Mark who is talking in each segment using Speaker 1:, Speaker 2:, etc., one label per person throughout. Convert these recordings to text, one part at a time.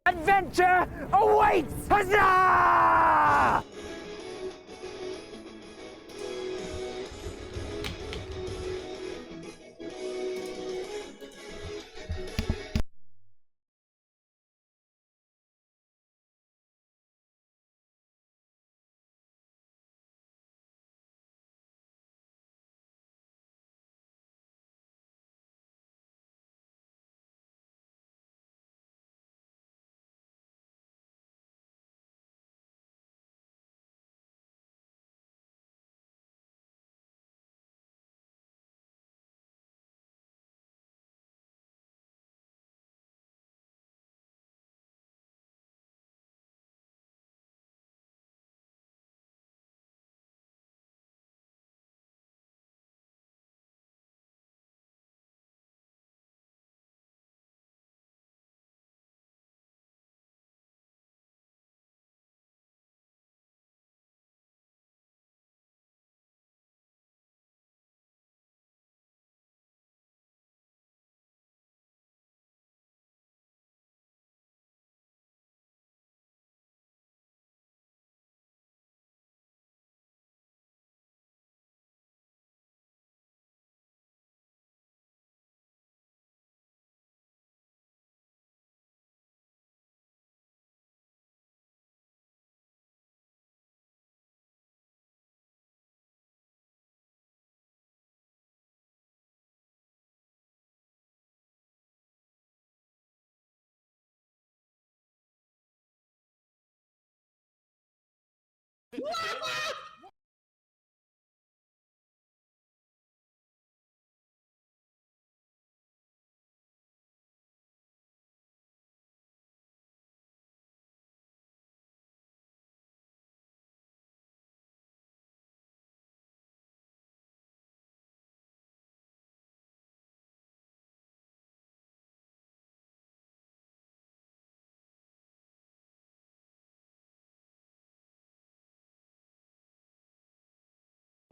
Speaker 1: Adventure awaits! Huzzah!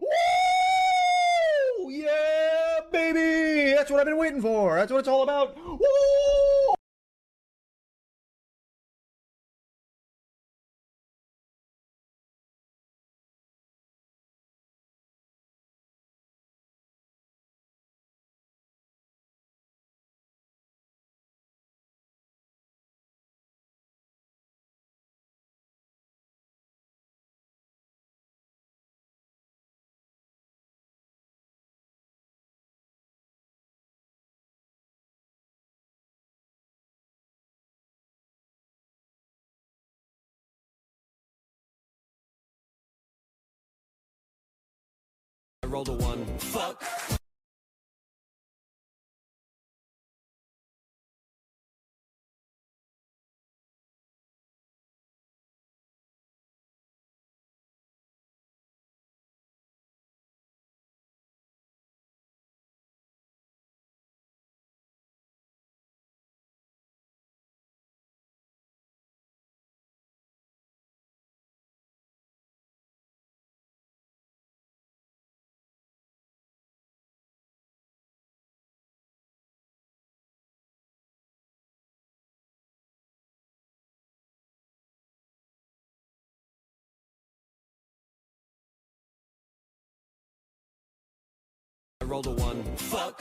Speaker 2: Woo! Yeah, baby! That's what I've been waiting for. That's what it's all about. Woo!
Speaker 3: I rolled a one. Fuck. I rolled a one. Fuck.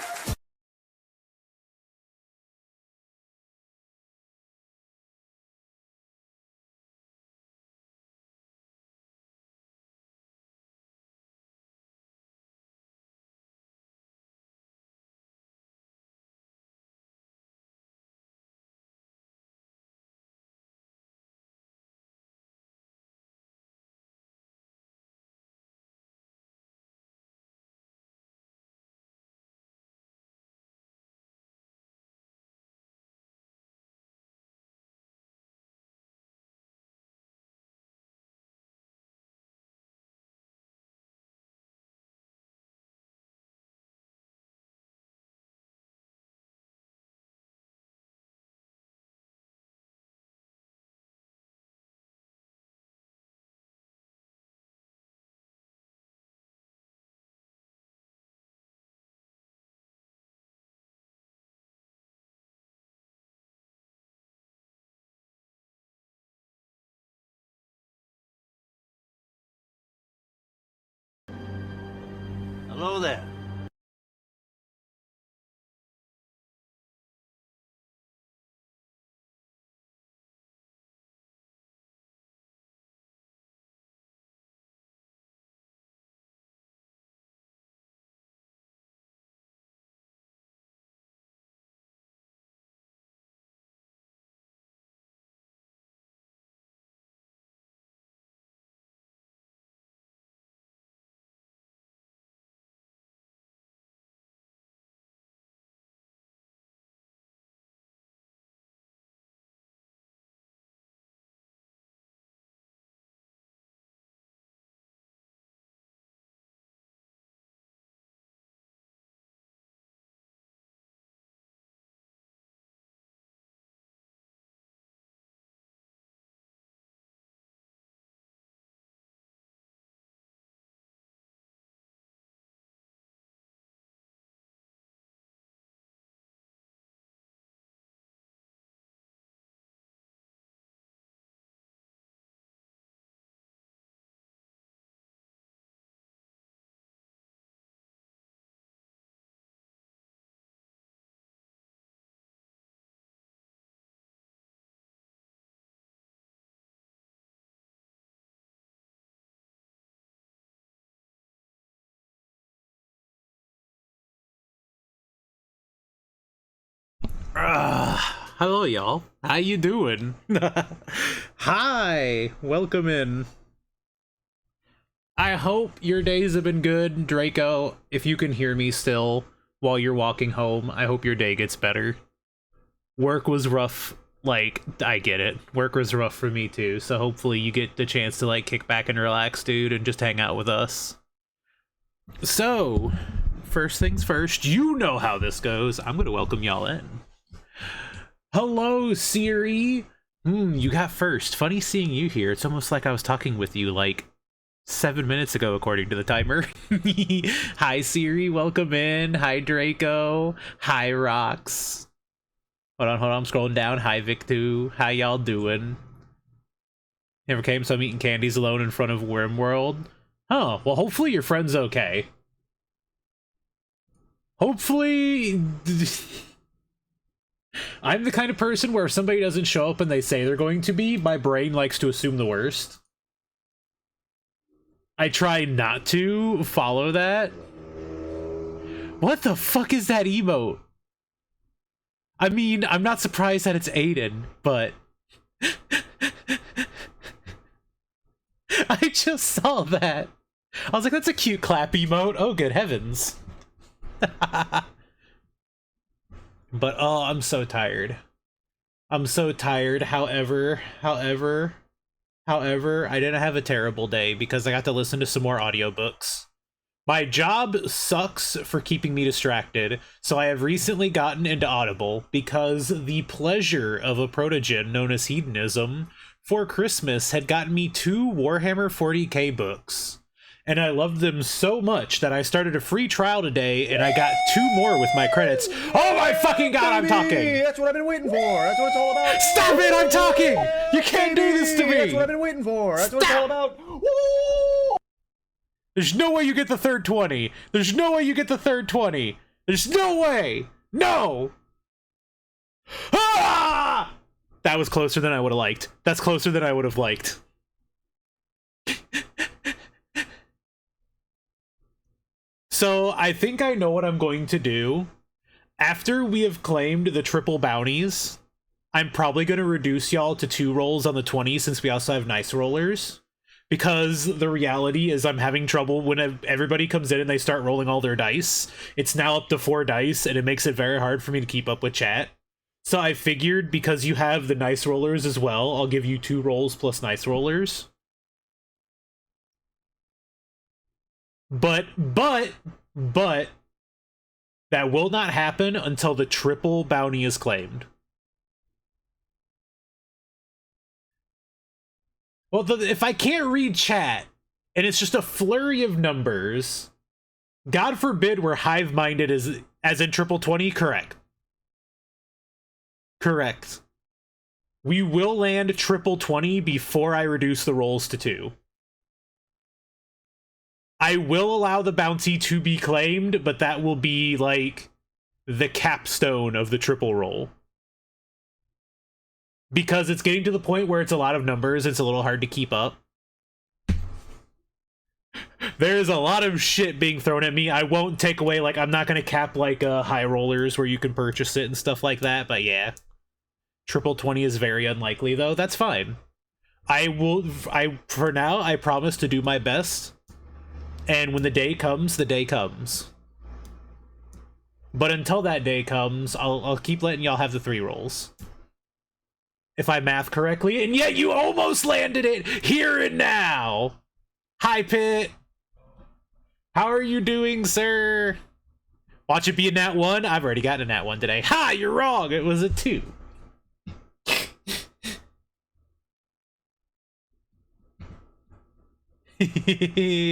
Speaker 4: Hello there.
Speaker 5: Hello, y'all. How you doing?
Speaker 6: Hi, welcome in.
Speaker 5: I hope your days have been good, Draco. If you can hear me still while you're walking home, I hope your day gets better. Work was rough. Like, I get it. Work was rough for me too, so hopefully you get the chance to, like, kick back and relax, dude, and just hang out with us. So, first things first, you know how this goes. I'm gonna welcome y'all in. Hello, Siri. You got first. Funny seeing you here. It's almost like I was talking with you like 7 minutes ago, according to the timer. Hi, Siri. Welcome in. Hi, Draco. Hi, Rox. Hold on. I'm scrolling down. Hi, Victu. How y'all doing? Never came, so I'm eating candies alone in front of Wormworld. Huh. Well, hopefully your friend's okay. Hopefully... I'm the kind of person where if somebody doesn't show up and they say they're going to be, my brain likes to assume the worst. I try not to follow that. What the fuck is that emote? I mean, I'm not surprised that it's Aiden, but... I just saw that. I was like, that's a cute clap emote. Oh, good heavens. But, oh, I'm so tired. I'm so tired. However, I didn't have a terrible day because I got to listen to some more audiobooks. My job sucks for keeping me distracted, so I have recently gotten into Audible because the pleasure of a protogen known as hedonism for Christmas had gotten me 2 Warhammer 40k books. And I loved them so much that I started a free trial today, and I got 2 more with my credits. Oh my fucking god, I'm talking!
Speaker 2: That's what I've been waiting for. That's what it's all about.
Speaker 5: Stop it, I'm talking! You can't do this to me!
Speaker 2: That's what I've been waiting for. That's what it's all about. Woo!
Speaker 5: There's no way you get the third 20. There's no way you get the third 20. There's no way! No! Ah! That was closer than I would have liked. That's closer than I would have liked. So, I think I know what I'm going to do. After we have claimed the triple bounties, I'm probably going to reduce y'all to 2 rolls on the 20 since we also have nice rollers. Because the reality is I'm having trouble when everybody comes in and they start rolling all their dice. It's now up to 4 dice, and it makes it very hard for me to keep up with chat. So I figured because you have the nice rollers as well, I'll give you 2 rolls plus nice rollers. But, that will not happen until the triple bounty is claimed. Well, if I can't read chat, and it's just a flurry of numbers, God forbid we're hive-minded as in triple 20, correct. Correct. We will land triple 20 before I reduce the rolls to 2. I will allow the bounty to be claimed, but that will be like the capstone of the triple roll. Because it's getting to the point where it's a lot of numbers, it's a little hard to keep up. There's a lot of shit being thrown at me. I won't take away, like, I'm not going to cap, like, high rollers where you can purchase it and stuff like that, but yeah. Triple 20 is very unlikely, though. That's fine. For now, I promise to do my best. And when the day comes, the day comes. But until that day comes, I'll keep letting y'all have the 3 rolls. If I math correctly, and yet you almost landed it here and now! Hi, Pit! How are you doing, sir? Watch it be a nat 1? I've already gotten a nat 1 today. Ha! You're wrong! It was a 2.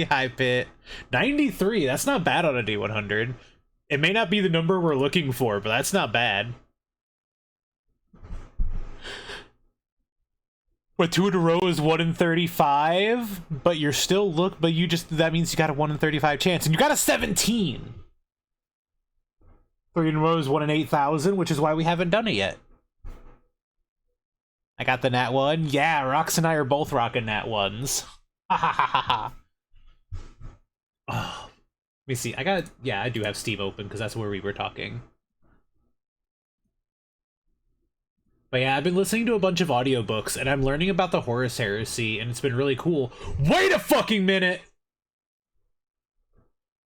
Speaker 5: Hi, Pit. 93, that's not bad on a D100. It may not be the number we're looking for, but that's not bad. What, 2 in a row is 1 in 35? But you're still that means you got a 1 in 35 chance, and you got a 17! 3 in a row is 1 in 8,000, which is why we haven't done it yet. I got the nat 1. Yeah, Rox and I are both rocking nat 1s. Ha ha ha ha ha. Oh, let me see. I do have Steam open because that's where we were talking. But yeah, I've been listening to a bunch of audiobooks, and I'm learning about the Horus Heresy, and it's been really cool. Wait a fucking minute!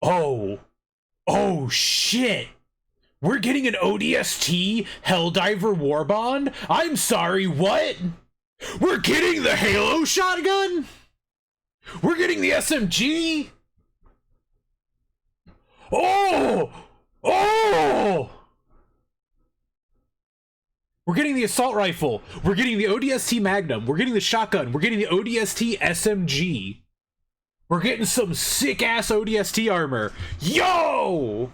Speaker 5: Oh shit! We're getting an ODST Helldiver Warbond? I'm sorry, what? We're getting the Halo shotgun? We're getting the SMG? Oh! We're getting the assault rifle. We're getting the ODST Magnum. We're getting the shotgun. We're getting the ODST SMG. We're getting some sick-ass ODST armor. Yo!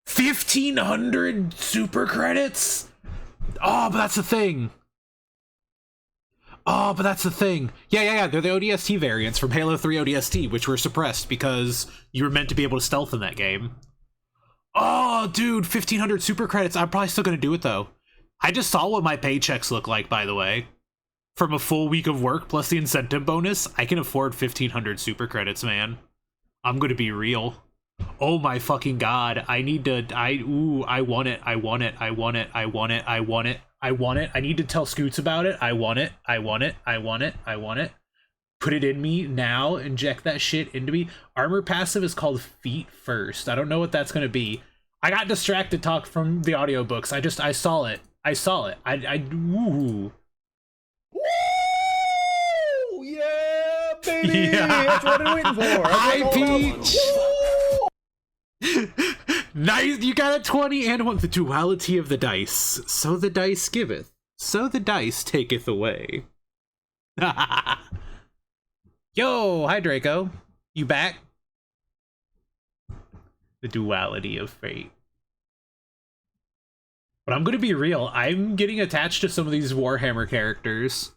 Speaker 5: 1,500 super credits? Oh, but that's the thing. Yeah. They're the ODST variants from Halo 3 ODST, which were suppressed because you were meant to be able to stealth in that game. Oh, dude, 1,500 super credits. I'm probably still going to do it, though. I just saw what my paychecks look like, by the way. From a full week of work plus the incentive bonus, I can afford 1,500 super credits, man. I'm going to be real. Oh my fucking god. I need to... I want it. I need to tell Scoots about it. I want it. Put it in me now. Inject that shit into me. Armor passive is called Feet First. I don't know what that's going to be. I got distracted talk from the audiobooks. I saw it. Woo!
Speaker 2: Woo! Yeah, baby!
Speaker 5: Yeah.
Speaker 2: That's what I've been waiting for.
Speaker 5: Hi, Peach! Nice, you got a 20 and 1. The duality of the dice. So the dice giveth, so the dice taketh away. Yo, hi Draco. You back? The duality of fate. But I'm gonna be real, I'm getting attached to some of these Warhammer characters.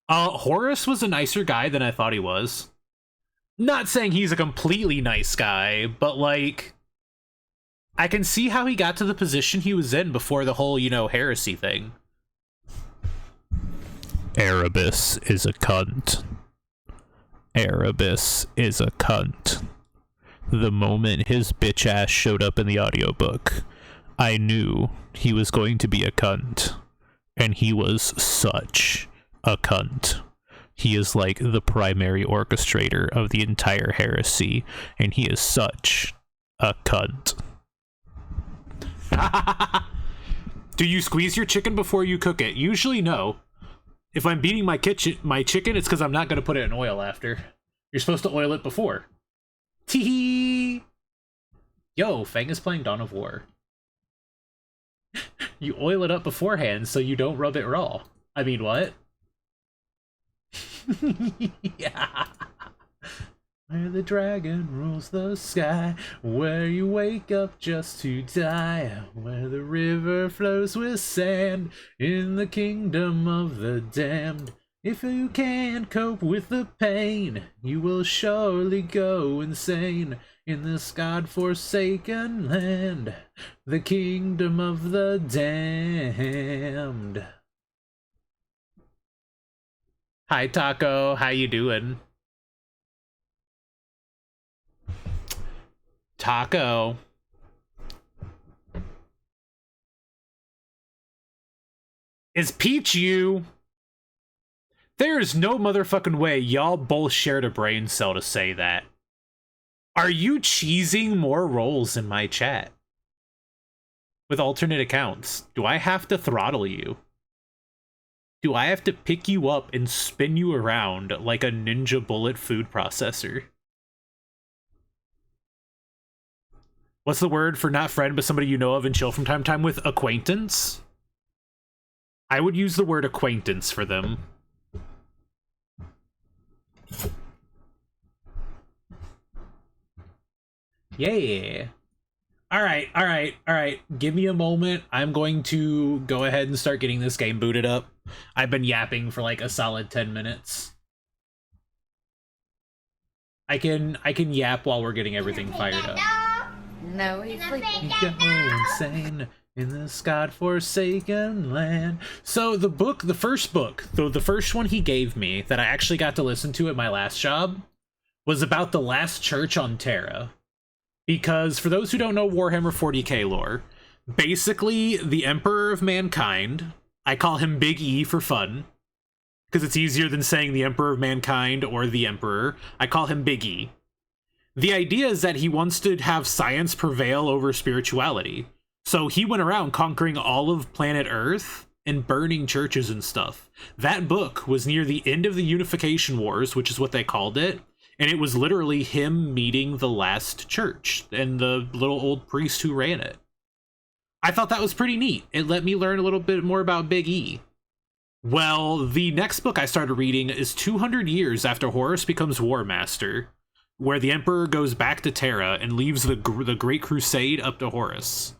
Speaker 5: Horus was a nicer guy than I thought he was. Not saying he's a completely nice guy, but like... I can see how he got to the position he was in before the whole, heresy thing. Erebus is a cunt. Erebus is a cunt. The moment his bitch ass showed up in the audiobook, I knew he was going to be a cunt. And he was such a cunt. He is like the primary orchestrator of the entire heresy, and he is such a cunt. Do you squeeze your chicken before you cook it? Usually no. If I'm beating my chicken, it's because I'm not going to put it in oil after. You're supposed to oil it before. Tee-hee! Yo, Fang is playing Dawn of War. You oil it up beforehand so you don't rub it raw. I mean, what? Yeah. Where the dragon rules the sky, where you wake up just to die, where the river flows with sand, in the kingdom of the damned, If you can't cope with the pain, you will surely go insane in this God-forsaken land, the kingdom of the damned. Hi, Taco. How you doing? Taco. Is Peach you? There is no motherfucking way y'all both shared a brain cell to say that. Are you cheesing more roles in my chat? With alternate accounts, do I have to throttle you? Do I have to pick you up and spin you around like a ninja bullet food processor? What's the word for not friend, but somebody you know of and chill from time to time with? Acquaintance? I would use the word acquaintance for them. Yeah. All right. Give me a moment. I'm going to go ahead and start getting this game booted up. I've been yapping for like a solid 10 minutes. I can yap while we're getting everything fired up.
Speaker 4: No, he's sleeping.
Speaker 5: Go insane in this God-forsaken land. So the first book, the first one he gave me that I actually got to listen to at my last job was about the last church on Terra. Because for those who don't know Warhammer 40k lore, basically the Emperor of Mankind, I call him Big E for fun, because it's easier than saying the Emperor of Mankind or the Emperor. I call him Big E. The idea is that he wants to have science prevail over spirituality. So he went around conquering all of planet Earth and burning churches and stuff. That book was near the end of the Unification Wars, which is what they called it. And it was literally him meeting the last church and the little old priest who ran it. I thought that was pretty neat. It let me learn a little bit more about Big E. Well, the next book I started reading is 200 years after Horus becomes War Master, where the Emperor goes back to Terra and leaves the Great Crusade up to Horus.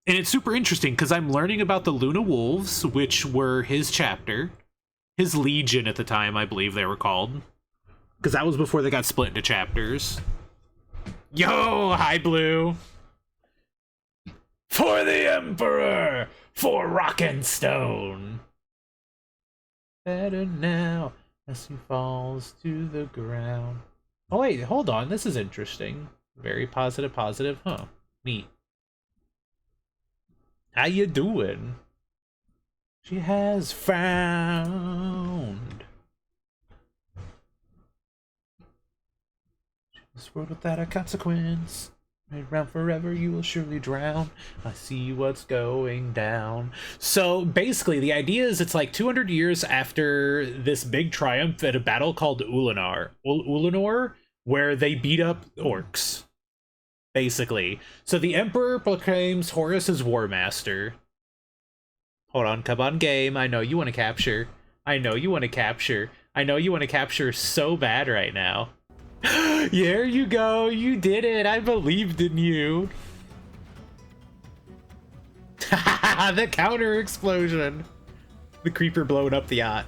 Speaker 5: And it's super interesting because I'm learning about the Luna Wolves, which were his chapter, his legion at the time, I believe they were called. Because that was before they got split into chapters. Yo, hi, Blue. For the Emperor! For Rock and Stone! Better now, as he falls to the ground. Oh wait, hold on, this is interesting. Very positive, huh. Neat. How you doing? She has found this world without a consequence. Right round forever, you will surely drown. I see what's going down. So basically, the idea is it's like 200 years after this big triumph at a battle called Ulanor, where they beat up orcs. Basically. So the Emperor proclaims Horus as War Master. Hold on, come on, game. I know you want to capture. I know you want to capture. I know you want to capture so bad right now. There you go, you did it. I believed in you. The counter explosion. The creeper blowing up the yacht.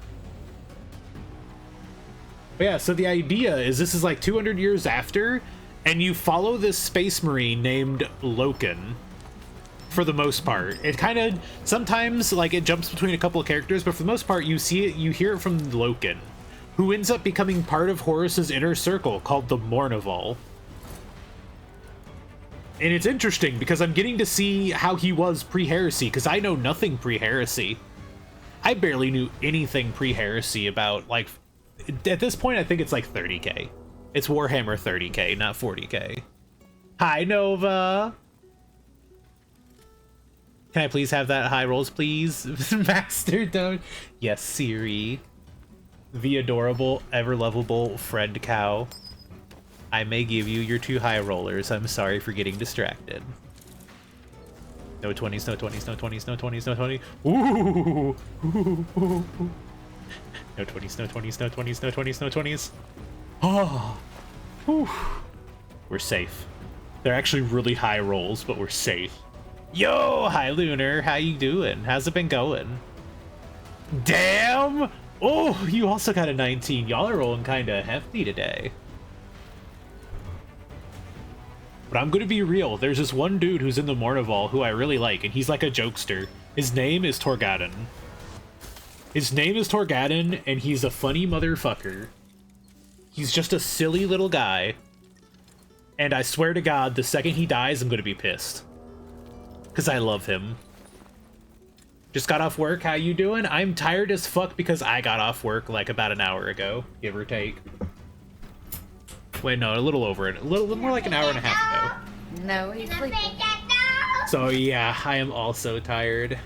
Speaker 5: But yeah, so the idea is this is like 200 years after, and you follow this space marine named Loken. For the most part, it kind of sometimes like it jumps between a couple of characters, but for the most part, you hear it from Loken, who ends up becoming part of Horus's inner circle called the Mournival. And it's interesting because I'm getting to see how he was pre-heresy, because I know nothing pre-heresy. I barely knew anything pre-heresy about, like, at this point I think it's like 30k. It's Warhammer 30k, not 40k. Hi, Nova! Can I please have that high rolls, please? Master don't. Yes, Siri. The adorable, ever-lovable friend cow. I may give you your 2 high rollers. I'm sorry for getting distracted. No 20s, no 20s, no 20s, no 20s, no 20s. Ooh! No 20s, no 20s, no 20s, no 20s, no 20s. Oh! Whew. We're safe. They're actually really high rolls, but we're safe. Yo! Hi, Lunar. How you doing? How's it been going? Damn! Oh, you also got a 19. Y'all are rolling kind of hefty today. But I'm gonna be real. There's this one dude who's in the Mournival who I really like, and he's like a jokester. His name is Torgadon. His name is Torgadon, and he's a funny motherfucker. He's just a silly little guy. And I swear to God, the second he dies, I'm gonna be pissed. Because I love him. Just got off work, how you doing? I'm tired as fuck because I got off work like about an hour ago, give or take. Wait, no, a little over it. A little more like an hour and a half ago.
Speaker 4: No, he's sleeping.
Speaker 5: So yeah, I am also tired.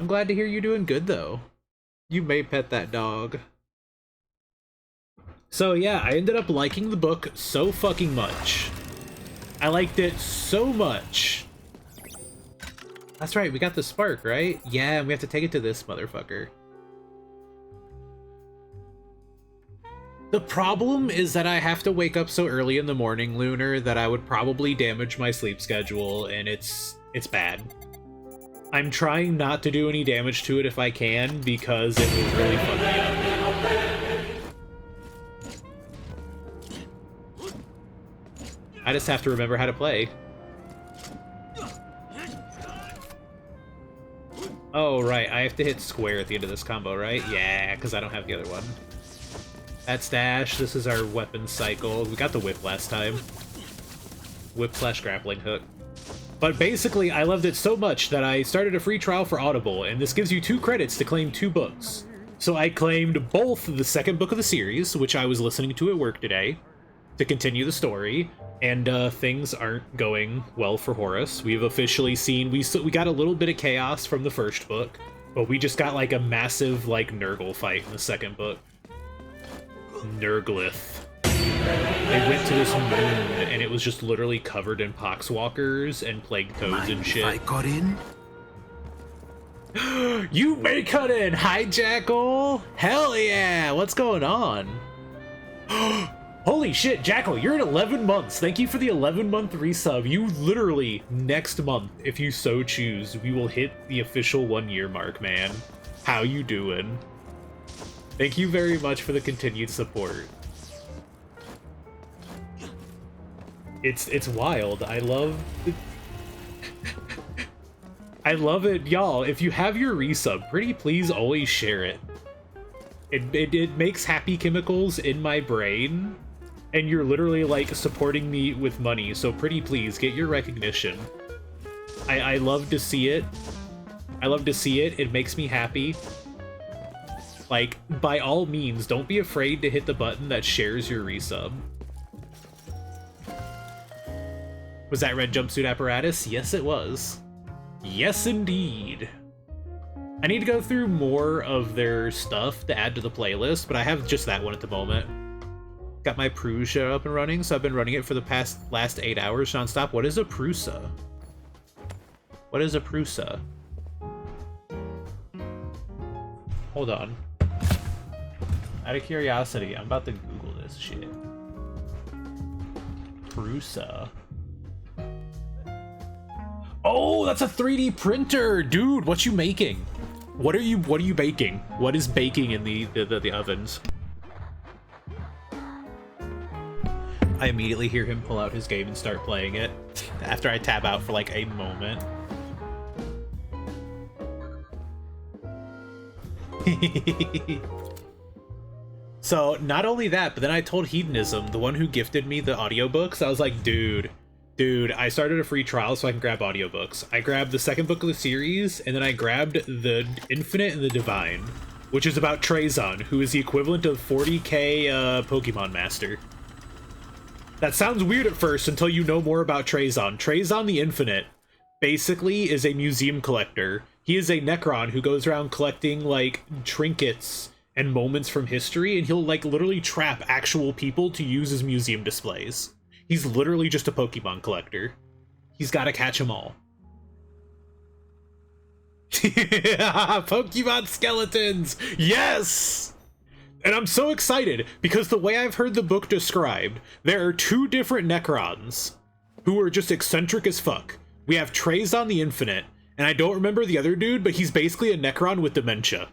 Speaker 5: I'm glad to hear you're doing good though. You may pet that dog. So yeah, I ended up liking the book so fucking much. I liked it so much. That's right, we got the spark, right? Yeah, and we have to take it to this motherfucker. The problem is that I have to wake up so early in the morning, Lunar, that I would probably damage my sleep schedule, and it's bad. I'm trying not to do any damage to it if I can, because it will really fuck me up. I just have to remember how to play. Oh, right, I have to hit square at the end of this combo, right? Yeah, because I don't have the other one. That's dash, this is our weapon cycle. We got the whip last time. Whip/grappling hook. But basically, I loved it so much that I started a free trial for Audible, and this gives you 2 credits to claim 2 books. So I claimed both the second book of the series, which I was listening to at work today, to continue the story, and things aren't going well for Horus. We've officially seen, we got a little bit of chaos from the first book, but we just got like a massive like Nurgle fight in the second book. Nurglith. They went to this moon, and it was just literally covered in poxwalkers and plague toads and shit.
Speaker 1: I got in?
Speaker 5: You may cut in! Hi, Jackal! Hell yeah! What's going on? Holy shit, Jackal, you're at 11 months. Thank you for the 11-month resub. You literally, next month, if you so choose, we will hit the official 1-year mark, man. How you doing? Thank you very much for the continued support. It's wild. I love it. I love it, y'all. If you have your resub, pretty please always share it. It makes happy chemicals in my brain, and you're literally like supporting me with money, so pretty please get your recognition. I love to see it. I love to see it. It makes me happy. Like, by all means, don't be afraid to hit the button that shares your resub. Was that red jumpsuit apparatus? Yes, it was. Yes, indeed. I need to go through more of their stuff to add to the playlist, but I have just that one at the moment. Got my Prusa up and running, so I've been running it for the last 8 hours nonstop. What is a Prusa? What is a Prusa? Hold on. Out of curiosity, I'm about to Google this shit. Prusa. Oh, that's a 3D printer, dude. What you making? What are you baking? What is baking in the ovens? I immediately hear him pull out his game and start playing it after I tab out for like a moment. So not only that, but then I told Hedonism, the one who gifted me the audiobooks, I was like, dude, I started a free trial so I can grab audiobooks. I grabbed the second book of the series, and then I grabbed the Infinite and the Divine, which is about Trazon, who is the equivalent of 40k Pokemon Master. That sounds weird at first until you know more about Trazon. Trazon the Infinite basically is a museum collector. He is a Necron who goes around collecting, like, trinkets and moments from history, and he'll, like, literally trap actual people to use as museum displays. He's literally just a Pokemon collector. He's gotta catch them all. Pokemon skeletons! Yes! And I'm so excited, because the way I've heard the book described, there are 2 different Necrons who are just eccentric as fuck. We have Trazon the Infinite, and I don't remember the other dude, but he's basically a Necron with dementia.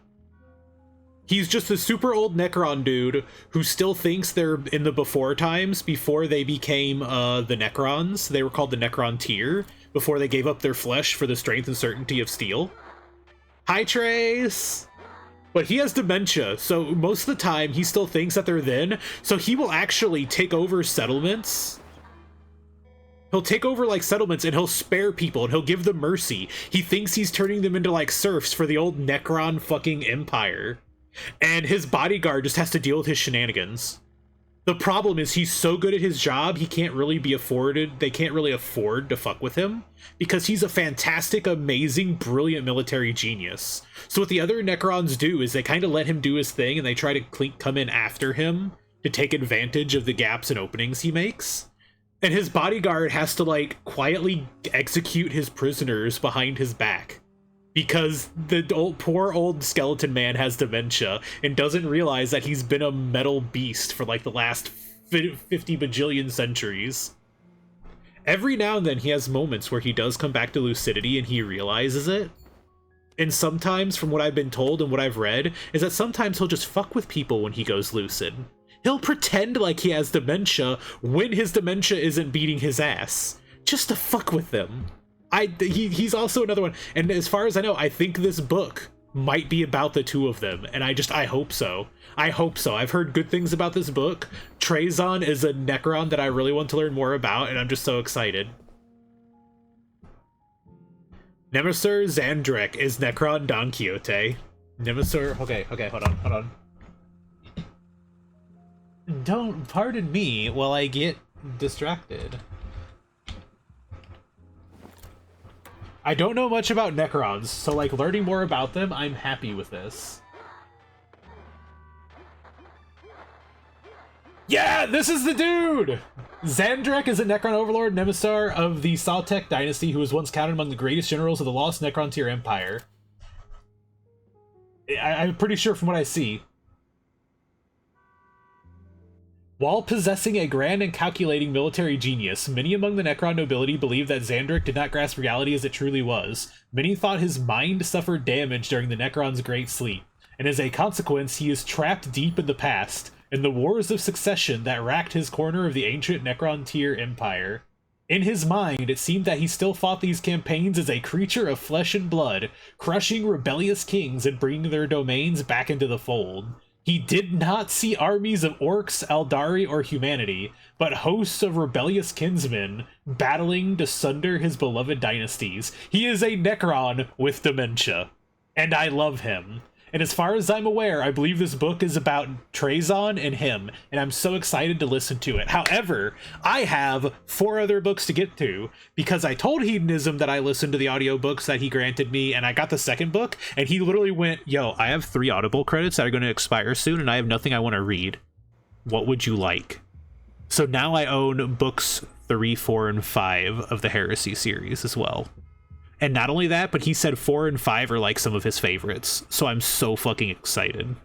Speaker 5: He's just a super old Necron dude who still thinks they're in the before times, before they became the Necrons. They were called the Necron tier, before they gave up their flesh for the strength and certainty of steel. Hi, Trace! But he has dementia, so most of the time he still thinks that they're then, so he will actually take over settlements. He'll take over, like, settlements, and he'll spare people, and he'll give them mercy. He thinks he's turning them into, like, serfs for the old Necron fucking empire. And his bodyguard just has to deal with his shenanigans. The problem is he's so good at his job, he can't really be afforded, they can't really afford to fuck with him, because he's a fantastic, amazing, brilliant military genius. So what the other Necrons do is they kind of let him do his thing, and they try to come in after him to take advantage of the gaps and openings he makes. And his bodyguard has to, like, quietly execute his prisoners behind his back. Because the poor old skeleton man has dementia and doesn't realize that he's been a metal beast for, like, the last 50 bajillion centuries. Every now and then he has moments where he does come back to lucidity and he realizes it. And sometimes, from what I've been told and what I've read, is that sometimes he'll just fuck with people when he goes lucid. He'll pretend like he has dementia when his dementia isn't beating his ass, just to fuck with them. He's also another one, and as far as I know, I think this book might be about the two of them, and I hope so. I hope so. I've heard good things about this book. Trazon is a Necron that I really want to learn more about, and I'm just so excited. Nemeser Zandrek is Necron Don Quixote. Nemeser... Okay, hold on. Don't pardon me while I get distracted. I don't know much about Necrons, so, like, learning more about them, I'm happy with this. Yeah, this is the dude! Zandrek is a Necron overlord Nemeser of the Saltek dynasty who was once counted among the greatest generals of the lost Necron tier empire. I'm pretty sure from what I see. While possessing a grand and calculating military genius, many among the Necron nobility believed that Zandrek did not grasp reality as it truly was. Many thought his mind suffered damage during the Necron's Great Sleep, and as a consequence he is trapped deep in the past, in the wars of succession that racked his corner of the ancient Necron tier empire. In his mind, it seemed that he still fought these campaigns as a creature of flesh and blood, crushing rebellious kings and bringing their domains back into the fold. He did not see armies of orcs, Eldari, or humanity, but hosts of rebellious kinsmen battling to sunder his beloved dynasties. He is a Necron with dementia, and I love him. And as far as I'm aware, I believe this book is about Trazon and him, and I'm so excited to listen to it. However, I have 4 other books to get to, because I told Hedonism that I listened to the audiobooks that he granted me, and I got the second book, and he literally went, yo, I have 3 Audible credits that are going to expire soon, and I have nothing I want to read. What would you like? So now I own books 3, 4, and 5 of the Heresy series as well. And not only that, but he said 4 and 5 are like some of his favorites. So I'm so fucking excited.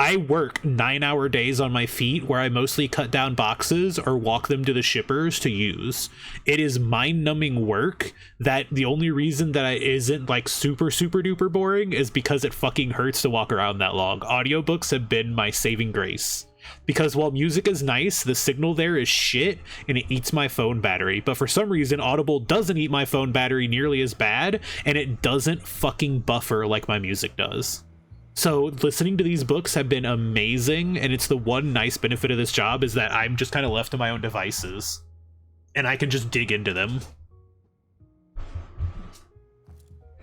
Speaker 5: I work 9-hour days on my feet where I mostly cut down boxes or walk them to the shippers to use. It is mind-numbing work that the only reason that it isn't like super duper boring is because it fucking hurts to walk around that long. Audiobooks have been my saving grace. Because while music is nice, the signal there is shit, and it eats my phone battery. But for some reason, Audible doesn't eat my phone battery nearly as bad, and it doesn't fucking buffer like my music does. So listening to these books have been amazing, and it's the one nice benefit of this job is that I'm just kind of left to my own devices, and I can just dig into them.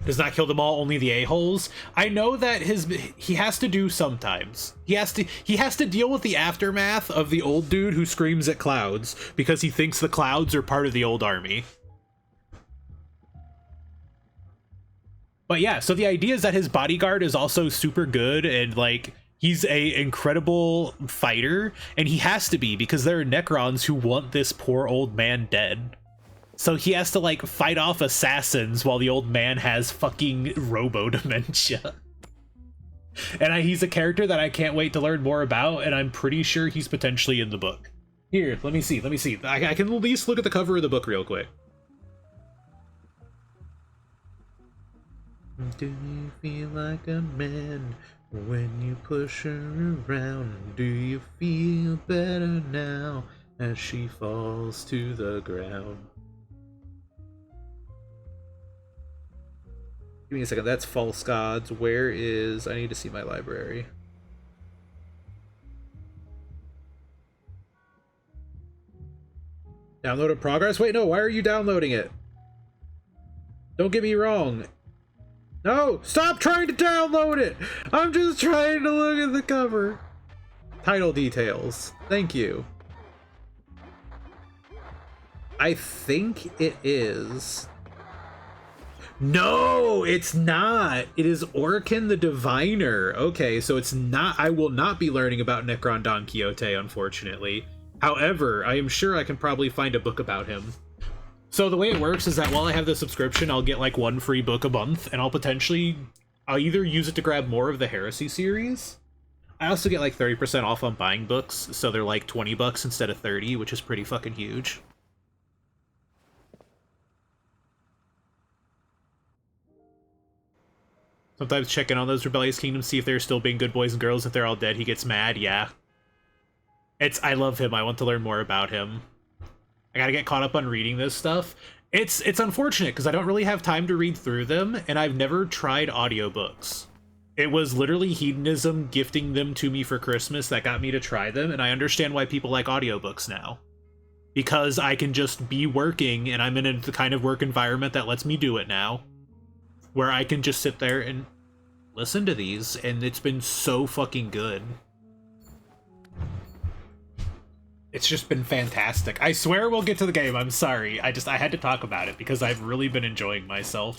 Speaker 5: Does not kill them all, only the a-holes. I know that he has to do sometimes. He has to deal with the aftermath of the old dude who screams at clouds because he thinks the clouds are part of the old army. But yeah, so the idea is that his bodyguard is also super good and like he's a incredible fighter, and he has to be because there are Necrons who want this poor old man dead. So he has to, like, fight off assassins while the old man has fucking robo-dementia. And he's a character that I can't wait to learn more about, and I'm pretty sure he's potentially in the book. Here, let me see. I can at least look at the cover of the book real quick. Do you feel like a man When you push her around, do you feel better now as she falls to the ground? Give me a second, that's False Gods. Where is... I need to see my library. Download in progress? Wait, no, why are you downloading it? Don't get me wrong. No, stop trying to download it! I'm just trying to look at the cover. Title details. Thank you. I think it is. No, it's not. It is Orkin the Diviner. Okay, so it's not. I will not be learning about Necron Don Quixote, unfortunately. However, I am sure I can probably find a book about him. So the way it works is that while I have the subscription, I'll get like one free book a month, and I'll either use it to grab more of the Heresy series. I also get like 30% off on buying books, so they're like $20 instead of 30, which is pretty fucking huge. Sometimes check in on those rebellious kingdoms, see if they're still being good boys and girls. If they're all dead, he gets mad. Yeah. I love him. I want to learn more about him. I gotta get caught up on reading this stuff. It's unfortunate because I don't really have time to read through them, and I've never tried audiobooks. It was literally hedonism gifting them to me for Christmas that got me to try them, and I understand why people like audiobooks now. Because I can just be working, and I'm in the kind of work environment that lets me do it now, where I can just sit there and listen to these, and it's been so fucking good. It's just been fantastic. I swear we'll get to the game. I'm sorry. I had to talk about it because I've really been enjoying myself.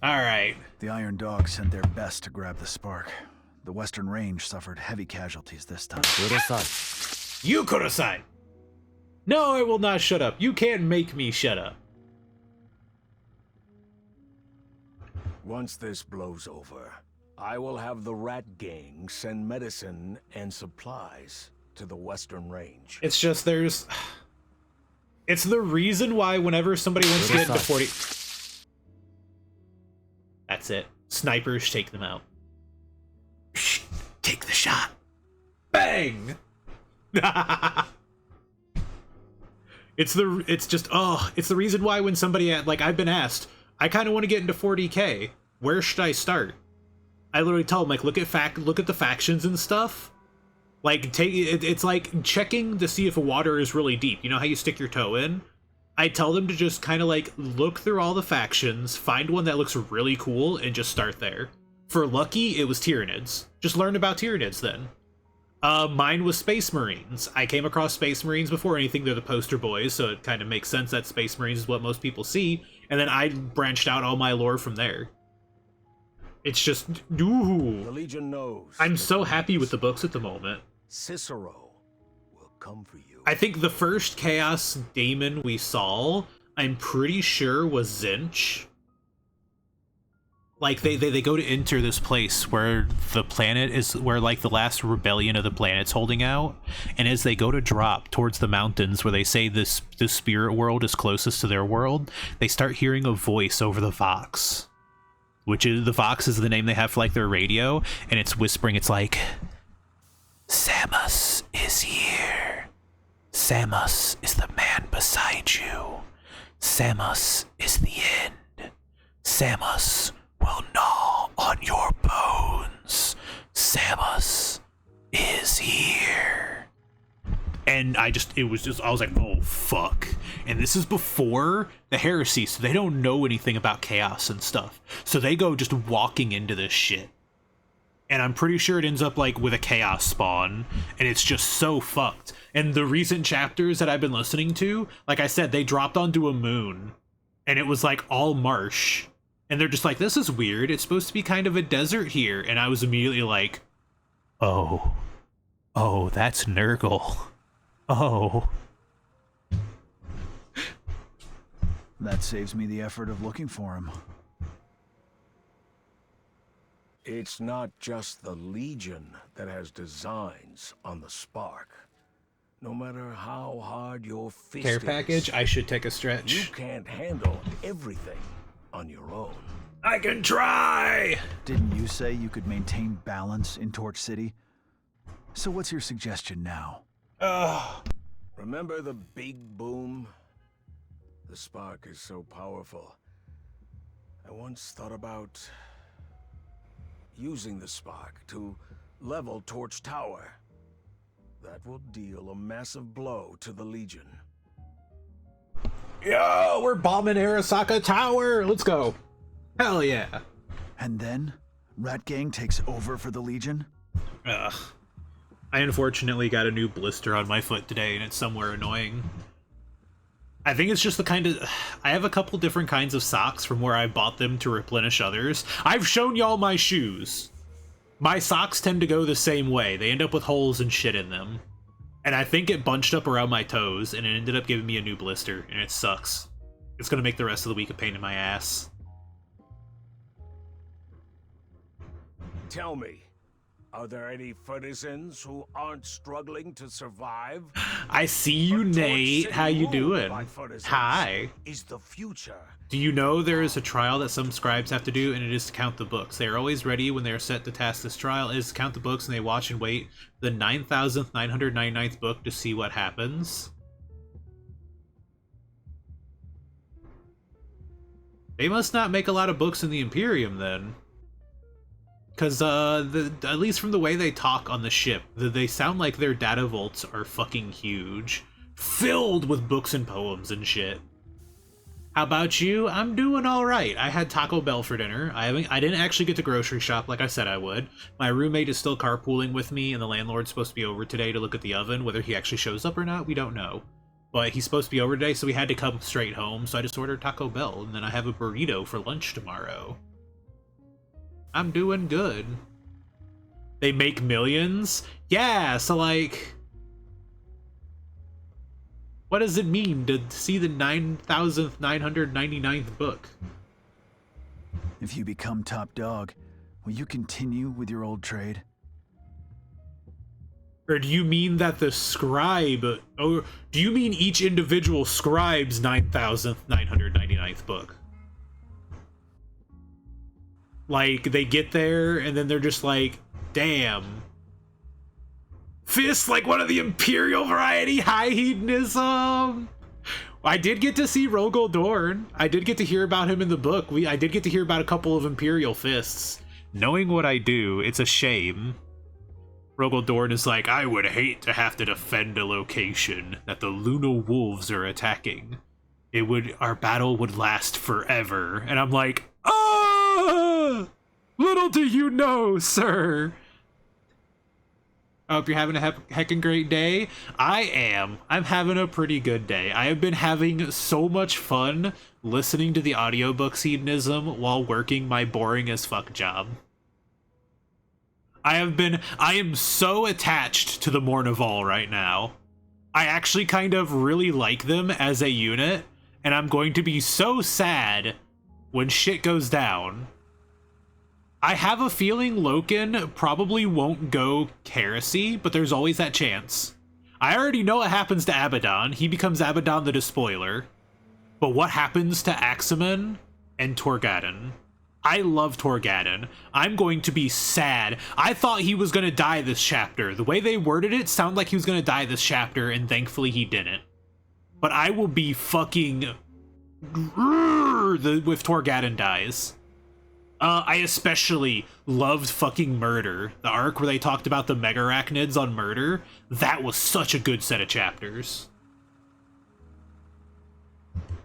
Speaker 5: All right.
Speaker 6: The Iron Dogs sent their best to grab the spark. The Western Range suffered heavy casualties this time.
Speaker 5: You, Kurosai! No, I will not shut up. You can't make me shut up.
Speaker 7: Once this blows over, I will have the rat gang send medicine and supplies to the Western Range.
Speaker 5: It's just it's the reason why whenever somebody wants to get into 40... That's it. Snipers take them out. Take the shot. Bang! It's the reason why when somebody, I've been asked, I kind of want to get into 40k. Where should I start? I literally tell them, look at the factions and stuff. It's like checking to see if a water is really deep. You know how you stick your toe in? I tell them to just kind of look through all the factions, find one that looks really cool, and just start there. For Lucky, it was Tyranids. Just learn about Tyranids then. Mine was Space Marines. I came across Space Marines before anything. They're the poster boys, so it kind of makes sense that Space Marines is what most people see. And then I branched out all my lore from there. It's just, ooh.
Speaker 7: The Legion knows.
Speaker 5: I'm so happy with the books at the moment.
Speaker 7: Cicero will come for you.
Speaker 5: I think the first Chaos Daemon we saw, I'm pretty sure was Zinch. They go to enter this place where the planet is, where the last rebellion of the planet's holding out, and as they go to drop towards the mountains where they say this spirit world is closest to their world, they start hearing a voice over the Vox. Which is, the Vox is the name they have for their radio, and it's whispering, it's like, Samus is here. Samus is the man beside you. Samus is the end. Samus will gnaw on your bones. Samus is here. And I was like, oh, fuck. And this is before the Heresy, so they don't know anything about chaos and stuff. So they go just walking into this shit. And I'm pretty sure it ends up with a chaos spawn, and it's just so fucked. And the recent chapters that I've been listening to, like I said, they dropped onto a moon, and it was all marsh. And they're just this is weird. It's supposed to be kind of a desert here. And I was immediately like, oh, that's Nurgle. Oh.
Speaker 6: That saves me the effort of looking for him.
Speaker 7: It's not just the Legion that has designs on the spark. No matter how hard your fist is,
Speaker 5: Care package? I should take a stretch.
Speaker 7: you can't handle everything on your own.
Speaker 5: I can try!
Speaker 6: Didn't you say you could maintain balance in Torch City? So what's your suggestion now?
Speaker 7: Remember the big boom? The spark is so powerful. I once thought about using the spark to level Torch Tower. That will deal a massive blow to the Legion.
Speaker 5: Yo, we're bombing Arasaka Tower! Let's go! Hell yeah!
Speaker 6: And then, Rat Gang takes over for the Legion?
Speaker 5: Ugh. I unfortunately got a new blister on my foot today, and it's somewhere annoying. I think it's just the kind of... I have a couple different kinds of socks from where I bought them to replenish others. I've shown y'all my shoes. My socks tend to go the same way. They end up with holes and shit in them. And I think it bunched up around my toes, and it ended up giving me a new blister, and it sucks. It's gonna make the rest of the week a pain in my ass.
Speaker 7: Tell me, are there any citizens who aren't struggling to survive?
Speaker 5: I see you,
Speaker 7: Torch
Speaker 5: Nate.
Speaker 7: City
Speaker 5: How you
Speaker 7: ruled
Speaker 5: doing?
Speaker 7: by citizens
Speaker 5: Hi.
Speaker 7: Is the future.
Speaker 5: Do you know there is a trial that some scribes have to do, and it is to count the books. They are always ready when they are set to task this trial. It is to count the books, and they watch and wait the 9,999th book to see what happens. They must not make a lot of books in the Imperium, then. Because, at least from the way they talk on the ship, they sound like their data vaults are fucking huge. Filled with books and poems and shit. How about you? I'm doing alright. I had Taco Bell for dinner. I didn't actually get to grocery shop like I said I would. My roommate is still carpooling with me, and the landlord's supposed to be over today to look at the oven. Whether he actually shows up or not, we don't know. But he's supposed to be over today, so we had to come straight home, so I just ordered Taco Bell, and then I have a burrito for lunch tomorrow. I'm doing good. They make millions? Yeah, so like... What does it mean to see the 9,999th book?
Speaker 6: If you become top dog, will you continue with your old trade?
Speaker 5: Or do you mean that the scribe... Or do you mean each individual scribe's 9,999th book? Like, they get there, and then they're just like, damn. F.I.S.T, like one of the Imperial variety, high hedonism. I did get to see Rogel Dorn. I did get to hear about him in the book. I did get to hear about a couple of Imperial Fists. Knowing what I do, it's a shame. Rogel Dorn is like, I would hate to have to defend a location that the Luna Wolves are attacking. Our battle would last forever. And I'm like, oh! Little do you know, sir. I hope you're having a heckin' great day. I am. I'm having a pretty good day. I have been having so much fun listening to the audiobooks hedonism while working my boring as fuck job. I am so attached to the Mournival right now. I actually kind of really like them as a unit, and I'm going to be so sad when shit goes down. I have a feeling Loken probably won't go Heresy, but there's always that chance. I already know what happens to Abaddon. He becomes Abaddon the Despoiler. But what happens to Axeman and Torgadon? I love Torgadon. I'm going to be sad. I thought he was going to die this chapter. The way they worded it sounded like he was going to die this chapter, and thankfully he didn't. But I will be fucking... if Torgadon dies. I especially loved fucking Murder. The arc where they talked about the Megarachnids on Murder. That was such a good set of chapters.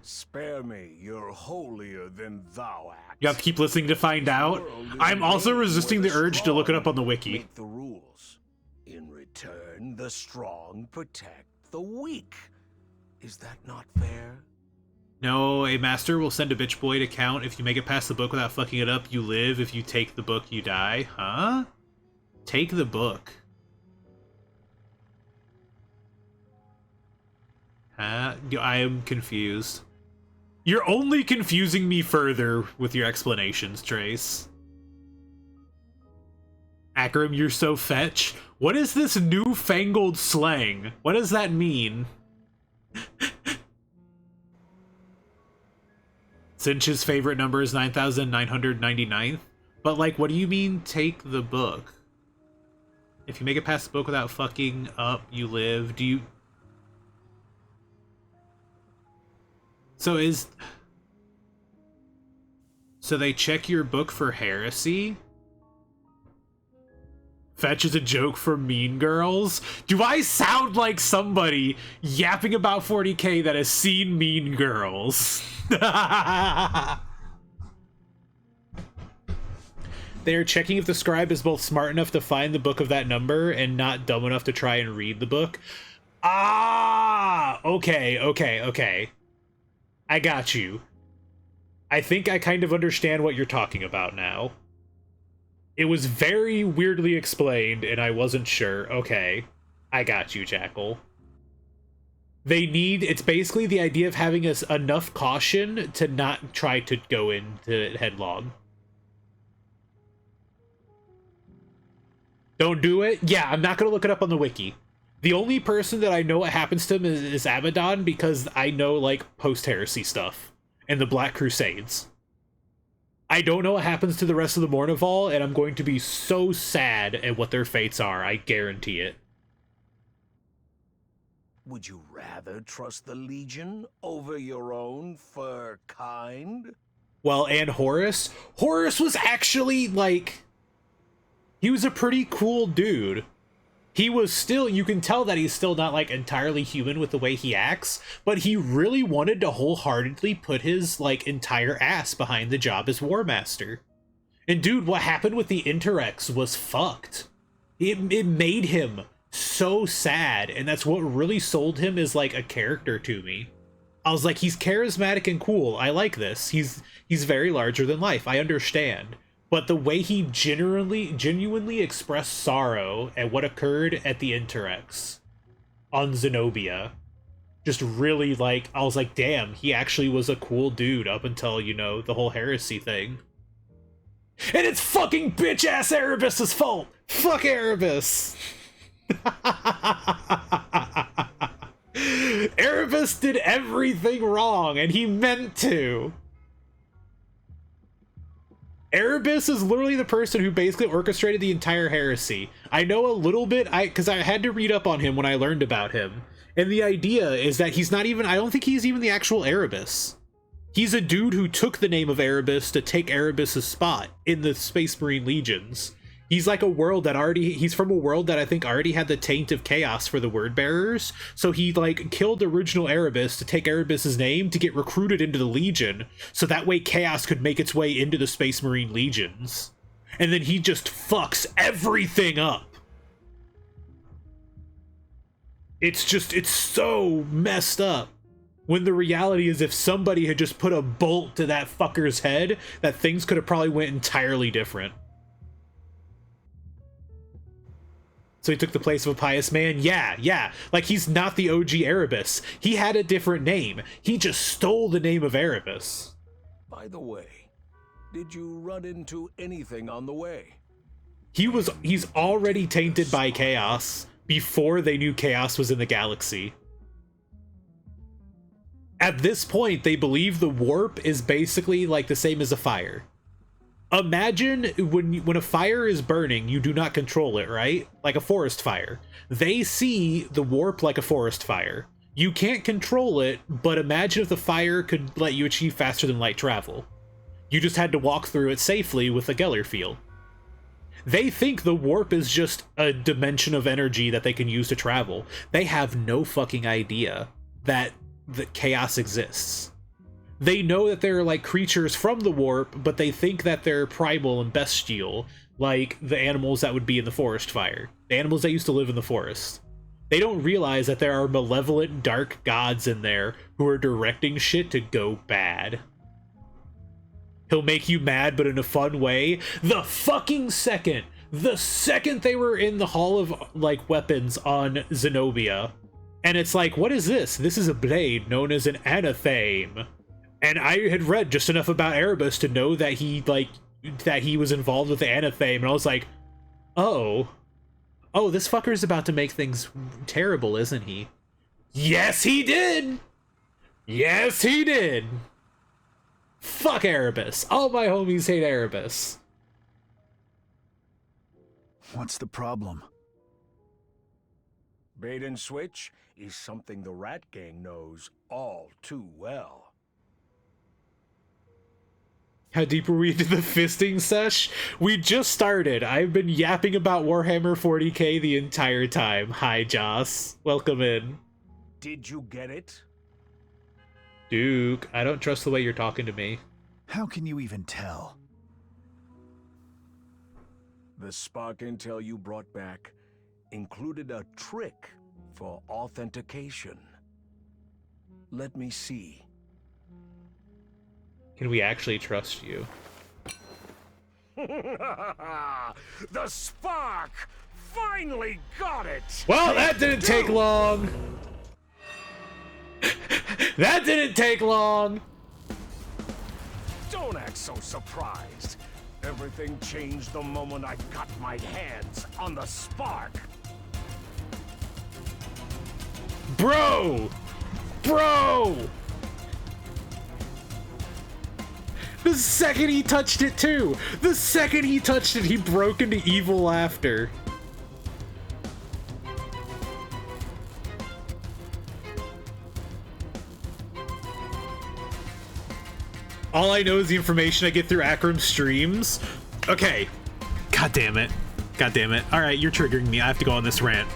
Speaker 7: Spare me, you're holier than thou art.
Speaker 5: You have to keep listening to find out. I'm also resisting the urge to look it up on the wiki.
Speaker 7: Make the rules. In return, the strong protect the weak. Is that not fair?
Speaker 5: No, a master will send a bitch boy to count. If you make it past the book without fucking it up, you live. If you take the book, you die. Huh? Take the book. Huh? I am confused. You're only confusing me further with your explanations, Trace. Akram, you're so fetch. What is this newfangled slang? What does that mean? Cinch's favorite number is 9,999. But, like, what do you mean, take the book? If you make it past the book without fucking up, you live. Do you... So they check your book for heresy? Fetch is a joke for Mean Girls? Do I sound like somebody yapping about 40K that has seen Mean Girls? They are checking if the scribe is both smart enough to find the book of that number and not dumb enough to try and read the book. Ah! Okay. I got you. I think I kind of understand what you're talking about now. It was very weirdly explained, and I wasn't sure. Okay. I got you, Jackal. It's basically the idea of having enough caution to not try to go into it headlong. Don't do it? Yeah, I'm not going to look it up on the wiki. The only person that I know what happens to him is Abaddon, because I know, like, post-heresy stuff and the Black Crusades. I don't know what happens to the rest of the Mournival, and I'm going to be so sad at what their fates are. I guarantee it.
Speaker 7: Would you rather trust the Legion over your own fur kind?
Speaker 5: Well, and Horus? Horus was actually, like... He was a pretty cool dude. He was still, you can tell that he's still not, like, entirely human with the way he acts, but he really wanted to wholeheartedly put his, like, entire ass behind the job as War Master. And dude, what happened with the Interrex was fucked. It made him so sad, and that's what really sold him as, like, a character to me. I was like, he's charismatic and cool. I like this. He's very larger than life. I understand. But the way he genuinely expressed sorrow at what occurred at the Interrex on Zenobia, just really, like, I was like, damn, he actually was a cool dude up until, you know, the whole heresy thing. And it's fucking bitch-ass Erebus's fault! Fuck Erebus! Erebus did everything wrong, and he meant to! Erebus is literally the person who basically orchestrated the entire heresy. I know a little bit, because I had to read up on him when I learned about him. And the idea is that he's not even, I don't think he's even the actual Erebus. He's a dude who took the name of Erebus to take Erebus's spot in the Space Marine Legions. He's like a world that he's from a world that I think already had the taint of chaos for the word bearers. So he, like, killed original Erebus to take Erebus's name to get recruited into the Legion. So that way chaos could make its way into the Space Marine Legions. And then he just fucks everything up. It's so messed up. When the reality is if somebody had just put a bolt to that fucker's head, that things could have probably went entirely different. So he took the place of a pious man? Yeah. Like, he's not the OG Erebus. He had a different name. He just stole the name of Erebus.
Speaker 7: By the way, did you run into anything on the way?
Speaker 5: He's already tainted by chaos before they knew chaos was in the galaxy. At this point, they believe the warp is basically like the same as a fire. Imagine when a fire is burning, you do not control it, right? Like a forest fire. They see the warp like a forest fire. You can't control it, but imagine if the fire could let you achieve faster than light travel. You just had to walk through it safely with a Geller field. They think the warp is just a dimension of energy that they can use to travel. They have no fucking idea that the chaos exists. They know that they're, like, creatures from the warp, but they think that they're primal and bestial, like the animals that would be in the forest fire. The animals that used to live in the forest. They don't realize that there are malevolent, dark gods in there who are directing shit to go bad. He'll make you mad, but in a fun way. The second they were in the Hall of, like, Weapons on Zenobia, and it's like, what is this? This is a blade known as an anatheme. And I had read just enough about Erebus to know that he was involved with the anatheme, and I was like, oh, this fucker's about to make things terrible, isn't he? Yes, he did! Yes, he did! Fuck Erebus. All my homies hate Erebus.
Speaker 6: What's the problem?
Speaker 7: Bait and switch is something the Rat Gang knows all too well.
Speaker 5: How deep were we into the fisting sesh? We just started. I've been yapping about Warhammer 40k the entire time. Hi, Joss. Welcome in.
Speaker 7: Did you get it?
Speaker 5: Duke, I don't trust the way you're talking to me.
Speaker 6: How can you even tell?
Speaker 7: The spark intel you brought back included a trick for authentication. Let me see.
Speaker 5: Can we actually trust you?
Speaker 7: The spark! Finally got it!
Speaker 5: Well, that didn't take long! That didn't take long!
Speaker 7: Don't act so surprised. Everything changed the moment I got my hands on the spark.
Speaker 5: Bro! Bro! The second he touched it, too! The second he touched it, he broke into evil laughter. All I know is the information I get through Akram's streams. Okay. God damn it. God damn it. Alright, you're triggering me. I have to go on this rant.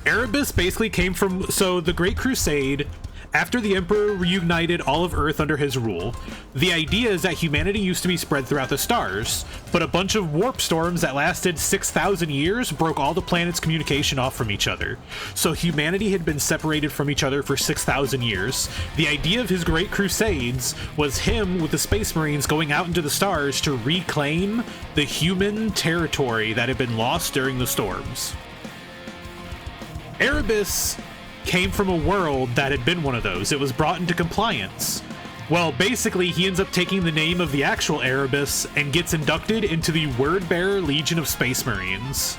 Speaker 5: Erebus basically came from... So, the Great Crusade... After the Emperor reunited all of Earth under his rule, the idea is that humanity used to be spread throughout the stars, but a bunch of warp storms that lasted 6,000 years broke all the planets' communication off from each other. So humanity had been separated from each other for 6,000 years. The idea of his Great Crusades was him with the Space Marines going out into the stars to reclaim the human territory that had been lost during the storms. Erebus came from a world that had been one of those. It was brought into compliance. Well, basically, he ends up taking the name of the actual Erebus and gets inducted into the Word-Bearer Legion of Space Marines.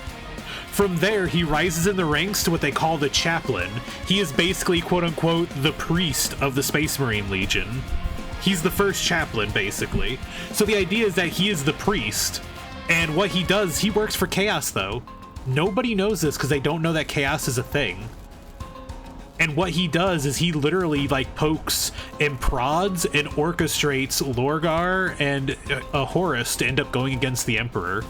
Speaker 5: From there, he rises in the ranks to what they call the Chaplain. He is basically, quote-unquote, the priest of the Space Marine Legion. He's the first chaplain, basically. So the idea is that he is the priest, and what he does, he works for Chaos, though. Nobody knows this because they don't know that Chaos is a thing. And what he does is he literally like pokes and prods and orchestrates Lorgar and Horus to end up going against the Emperor.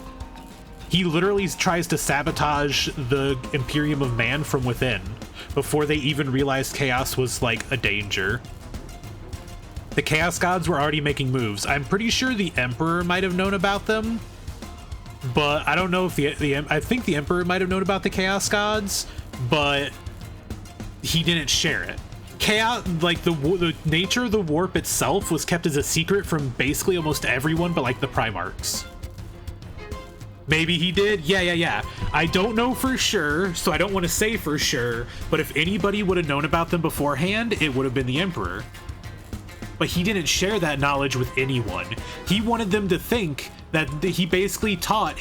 Speaker 5: He literally tries to sabotage the Imperium of Man from within before they even realized Chaos was like a danger. The Chaos Gods were already making moves. I'm pretty sure the Emperor might have known about them, but I don't know if I think the Emperor might have known about the Chaos Gods, but he didn't share it. Chaos, like the nature of the warp itself was kept as a secret from basically almost everyone but like the Primarchs. Maybe he did? Yeah. I don't know for sure, so I don't want to say for sure, but if anybody would have known about them beforehand, it would have been the Emperor. But he didn't share that knowledge with anyone. He wanted them to think that he basically taught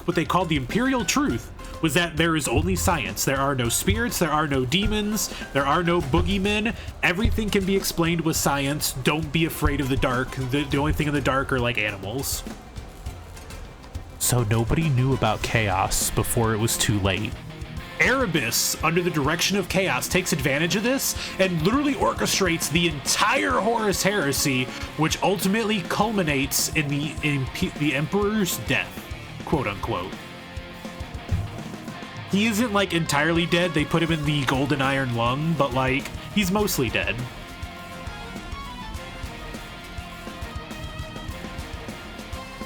Speaker 5: what they called the Imperial Truth, was that there is only science. There are no spirits, there are no demons, there are no boogeymen. Everything can be explained with science. Don't be afraid of the dark. The only thing in the dark are like animals. So nobody knew about Chaos before it was too late. Erebus, under the direction of Chaos, takes advantage of this and literally orchestrates the entire Horus heresy, which ultimately culminates in the Emperor's death, quote unquote. He isn't like entirely dead. They put him in the golden iron lung, but like he's mostly dead.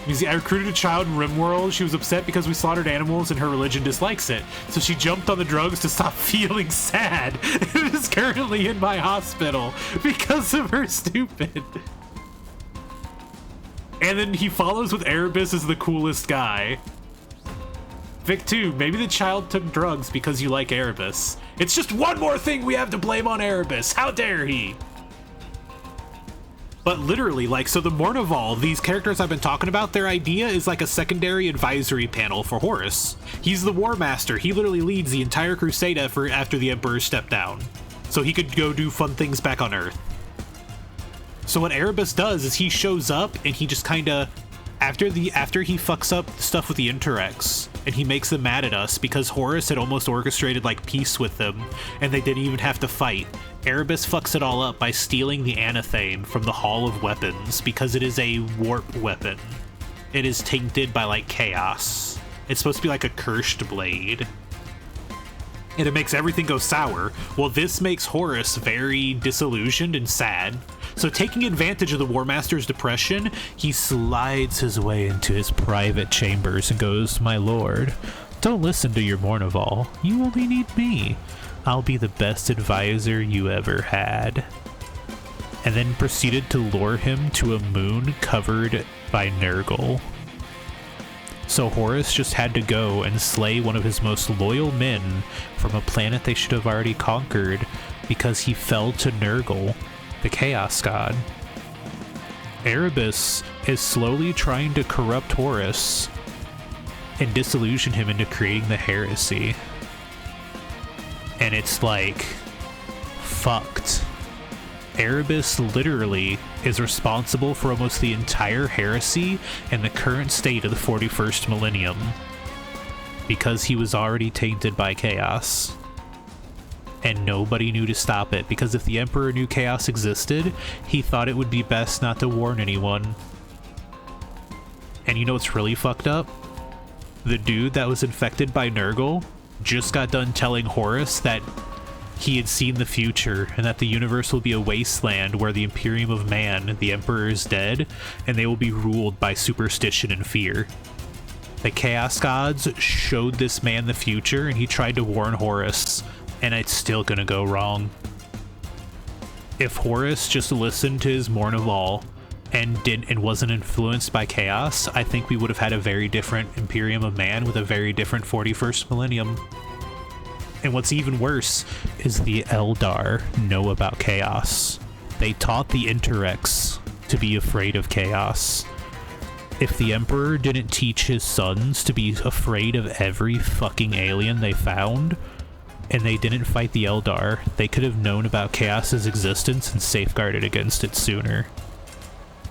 Speaker 5: You see, I recruited a child in RimWorld. She was upset because we slaughtered animals and her religion dislikes it. So she jumped on the drugs to stop feeling sad. It is currently in my hospital because of her stupid. And then he follows with Erebus as the coolest guy. Vic 2, maybe the child took drugs because you like Erebus. It's just one more thing we have to blame on Erebus. How dare he? But literally, like, so the Mournival, these characters I've been talking about, their idea is like a secondary advisory panel for Horus. He's the War Master. He literally leads the entire crusade effort after the Emperor stepped down, so he could go do fun things back on Earth. So what Erebus does is he shows up and he just kind of, after he fucks up stuff with the Interrex and he makes them mad at us because Horus had almost orchestrated like peace with them and they didn't even have to fight. Erebus fucks it all up by stealing the Anathame from the Hall of Weapons because it is a warp weapon. It is tainted by like chaos. It's supposed to be like a cursed blade. And it makes everything go sour. Well, this makes Horus very disillusioned and sad. So taking advantage of the War Master's depression, he slides his way into his private chambers and goes, "My lord, don't listen to your Mournival. You only need me. I'll be the best advisor you ever had." And then proceeded to lure him to a moon covered by Nurgle. So Horus just had to go and slay one of his most loyal men from a planet they should have already conquered because he fell to Nurgle, the Chaos God. Erebus is slowly trying to corrupt Horus and disillusion him into creating the heresy. And it's like, fucked. Erebus literally is responsible for almost the entire heresy and the current state of the 41st millennium because he was already tainted by chaos. And nobody knew to stop it, because if the Emperor knew chaos existed, he thought it would be best not to warn anyone. And you know what's really fucked up? The dude that was infected by Nurgle just got done telling Horus that he had seen the future and that the universe will be a wasteland where the Imperium of Man, the Emperor, is dead, and they will be ruled by superstition and fear. The Chaos Gods showed this man the future, and he tried to warn Horus, and it's still gonna go wrong. If Horus just listened to his Mournival and wasn't influenced by chaos, I think we would have had a very different Imperium of Man with a very different 41st millennium. And what's even worse is the Eldar know about chaos. They taught the Interrex to be afraid of chaos. If the Emperor didn't teach his sons to be afraid of every fucking alien they found, and they didn't fight the Eldar, they could have known about chaos's existence and safeguarded against it sooner.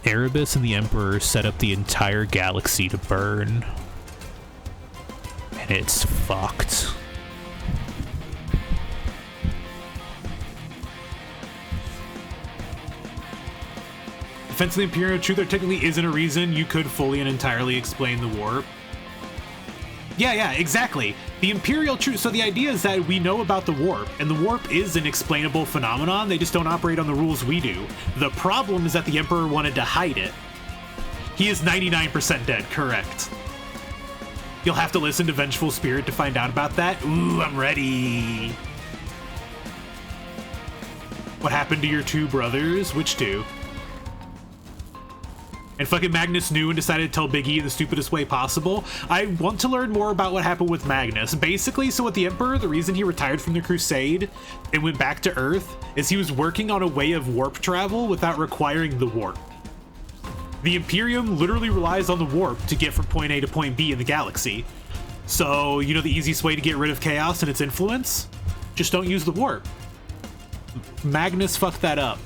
Speaker 5: Erebus and the Emperor set up the entire galaxy to burn. And it's fucked. Defense of the Imperial Truth, there technically isn't a reason you could fully and entirely explain the warp. Yeah, exactly. The Imperial Truth, so the idea is that we know about the warp, and the warp is an explainable phenomenon, they just don't operate on the rules we do. The problem is that the Emperor wanted to hide it. He is 99% dead, correct. You'll have to listen to Vengeful Spirit to find out about that. Ooh, I'm ready. What happened to your two brothers? Which two? And fucking Magnus knew and decided to tell Big E in the stupidest way possible. I want to learn more about what happened with Magnus. Basically, so with the Emperor, the reason he retired from the Crusade and went back to Earth is he was working on a way of warp travel without requiring the warp. The Imperium literally relies on the warp to get from point A to point B in the galaxy. So, you know the easiest way to get rid of chaos and its influence? Just don't use the warp. Magnus fucked that up.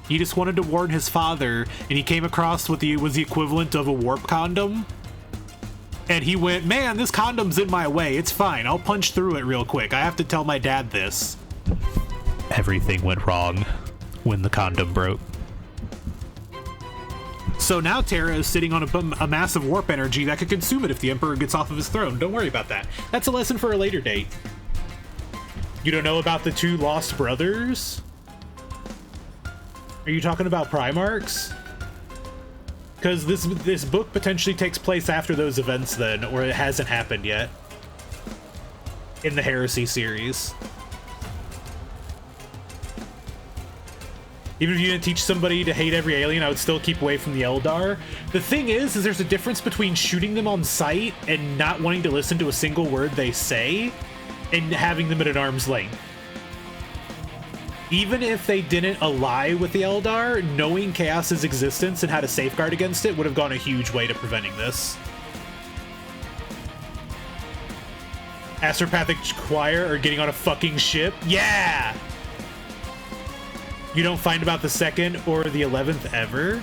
Speaker 5: He just wanted to warn his father, and he came across what was the equivalent of a warp condom. And he went, man, this condom's in my way. It's fine. I'll punch through it real quick. I have to tell my dad this. Everything went wrong when the condom broke. So now Terra is sitting on a massive warp energy that could consume it if the Emperor gets off of his throne. Don't worry about that. That's a lesson for a later date. You don't know about the two lost brothers? Are you talking about Primarchs? Because this book potentially takes place after those events then, or it hasn't happened yet. In the Heresy series. Even if you didn't teach somebody to hate every alien, I would still keep away from the Eldar. The thing is there's a difference between shooting them on sight and not wanting to listen to a single word they say, and having them at an arm's length. Even if they didn't ally with the Eldar, knowing Chaos's existence and how to safeguard against it would have gone a huge way to preventing this. Astropathic Choir are getting on a fucking ship? Yeah! You don't find about the 2nd or the 11th ever?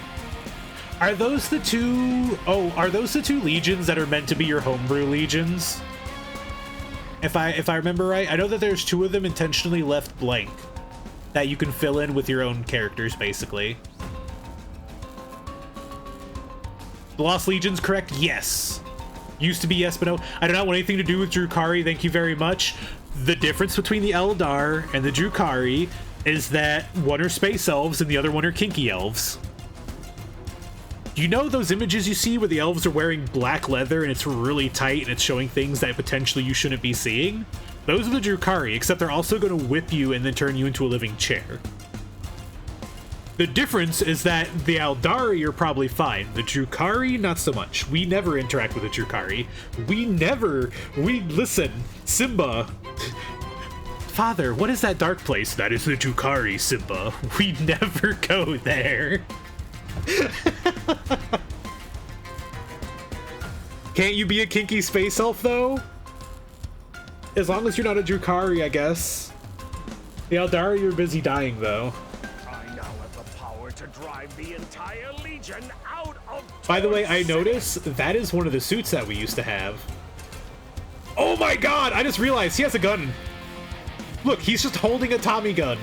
Speaker 5: Are those the two... Oh, are those the two legions that are meant to be your homebrew legions? If I remember right, I know that there's 2 of them intentionally left blank that you can fill in with your own characters, basically. The Lost Legion's correct? Yes. Used to be yes, but no. I do not want anything to do with Drukhari, thank you very much. The difference between the Eldar and the Drukhari is that one are space elves and the other one are kinky elves. You know those images you see where the elves are wearing black leather and it's really tight and it's showing things that potentially you shouldn't be seeing? Those are the Drukhari, except they're also going to whip you and then turn you into a living chair. The difference is that the Eldari are probably fine. The Drukhari, not so much. We never interact with the Drukhari. Listen, Simba. Father, what is that dark place? That is the Drukhari, Simba. We never go there. Can't you be a kinky space elf, though? As long as you're not a Drukhari, I guess. The Eldari, you're busy dying, though.
Speaker 7: I now have the power to drive the entire Legion out of...
Speaker 5: By the way, I notice that is one of the suits that we used to have. Oh my god! I just realized he has a gun. Look, he's just holding a Tommy gun.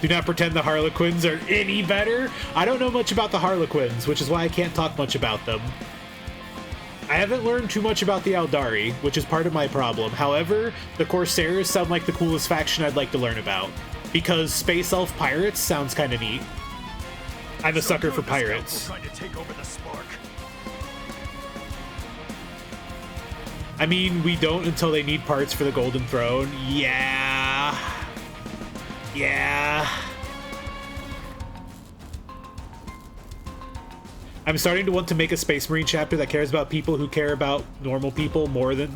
Speaker 5: Do not pretend the Harlequins are any better. I don't know much about the Harlequins, which is why I can't talk much about them. I haven't learned too much about the Eldari, which is part of my problem. However, the Corsairs sound like the coolest faction I'd like to learn about, because Space Elf Pirates sounds kind of neat. I'm a sucker for pirates. I mean, we don't until they need parts for the Golden Throne. Yeah. I'm starting to want to make a Space Marine chapter that cares about people who care about normal people more than...